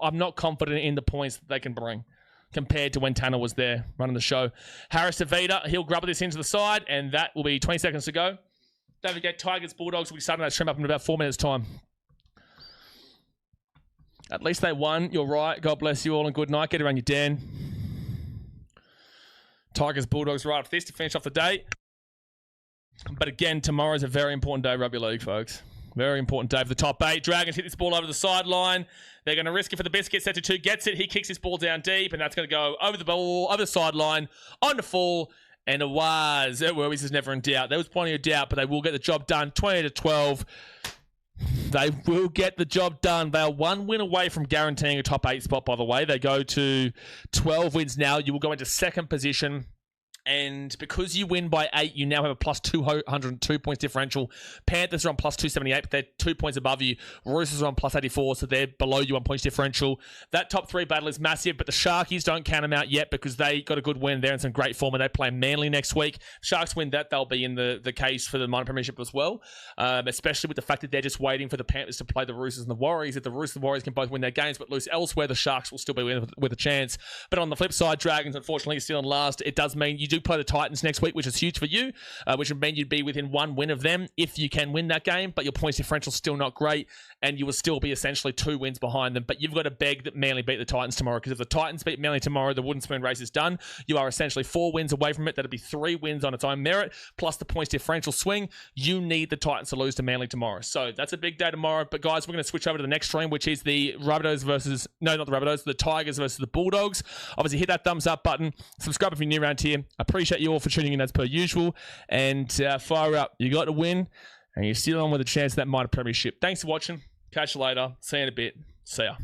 [SPEAKER 1] I'm not confident in the points that they can bring compared to when Tanner was there running the show. Harris Avita, he'll grub this into the side, and that will be 20 seconds to go. Don't forget, Tigers, Bulldogs will be starting that stream up in about 4 minutes' time. At least they won. You're right. God bless you all and good night. Get around you, Dan. Tigers, Bulldogs right after this to finish off the day. But again, tomorrow's a very important day, Rugby League, folks. Very important day for the top 8. Dragons hit this ball over the sideline. They're going to risk it for the biscuit. Set to 2, gets it. He kicks this ball down deep, and that's going to go over the ball, over the sideline, on the full, and it was. This is never in doubt. There was plenty of doubt, but they will get the job done. 20-12. They will get the job done. They are 1 win away from guaranteeing a top 8 spot, by the way. They go to 12 wins now. You will go into second position. And because you win by 8, you now have a plus 202 points differential. Panthers are on plus 278, but they're 2 points above you. Roosters are on plus 84, so they're below you on points differential. That top 3 battle is massive, but the Sharkies don't count them out yet because they got a good win. They're in some great form, and they play Manly next week. Sharks win that, they'll be in the case for the minor premiership as well, especially with the fact that they're just waiting for the Panthers to play the Roosters and the Warriors. If the Roosters and the Warriors can both win their games but lose elsewhere, the Sharks will still be with a chance. But on the flip side, Dragons, unfortunately, are still in last. It does mean you do play the Titans next week, which is huge for you, which would mean you'd be within 1 win of them if you can win that game, but your points differential is still not great, and you will still be essentially 2 wins behind them. But you've got to beg that Manly beat the Titans tomorrow, because if the Titans beat Manly tomorrow, the wooden spoon race is done. You are essentially 4 wins away from it. That'll be 3 wins on its own merit, plus the points differential swing. You need the Titans to lose to Manly tomorrow. So that's a big day tomorrow. But guys, we're going to switch over to the next stream, which is the Rabbitohs versus... No, not the Rabbitohs. The Tigers versus the Bulldogs. Obviously, hit that thumbs up button. Subscribe if you're new around here. I appreciate you all for tuning in as per usual. And fire up. You got to win, and you're still on with a chance of that minor premiership. Thanks for watching. Catch you later. See you in a bit. See ya.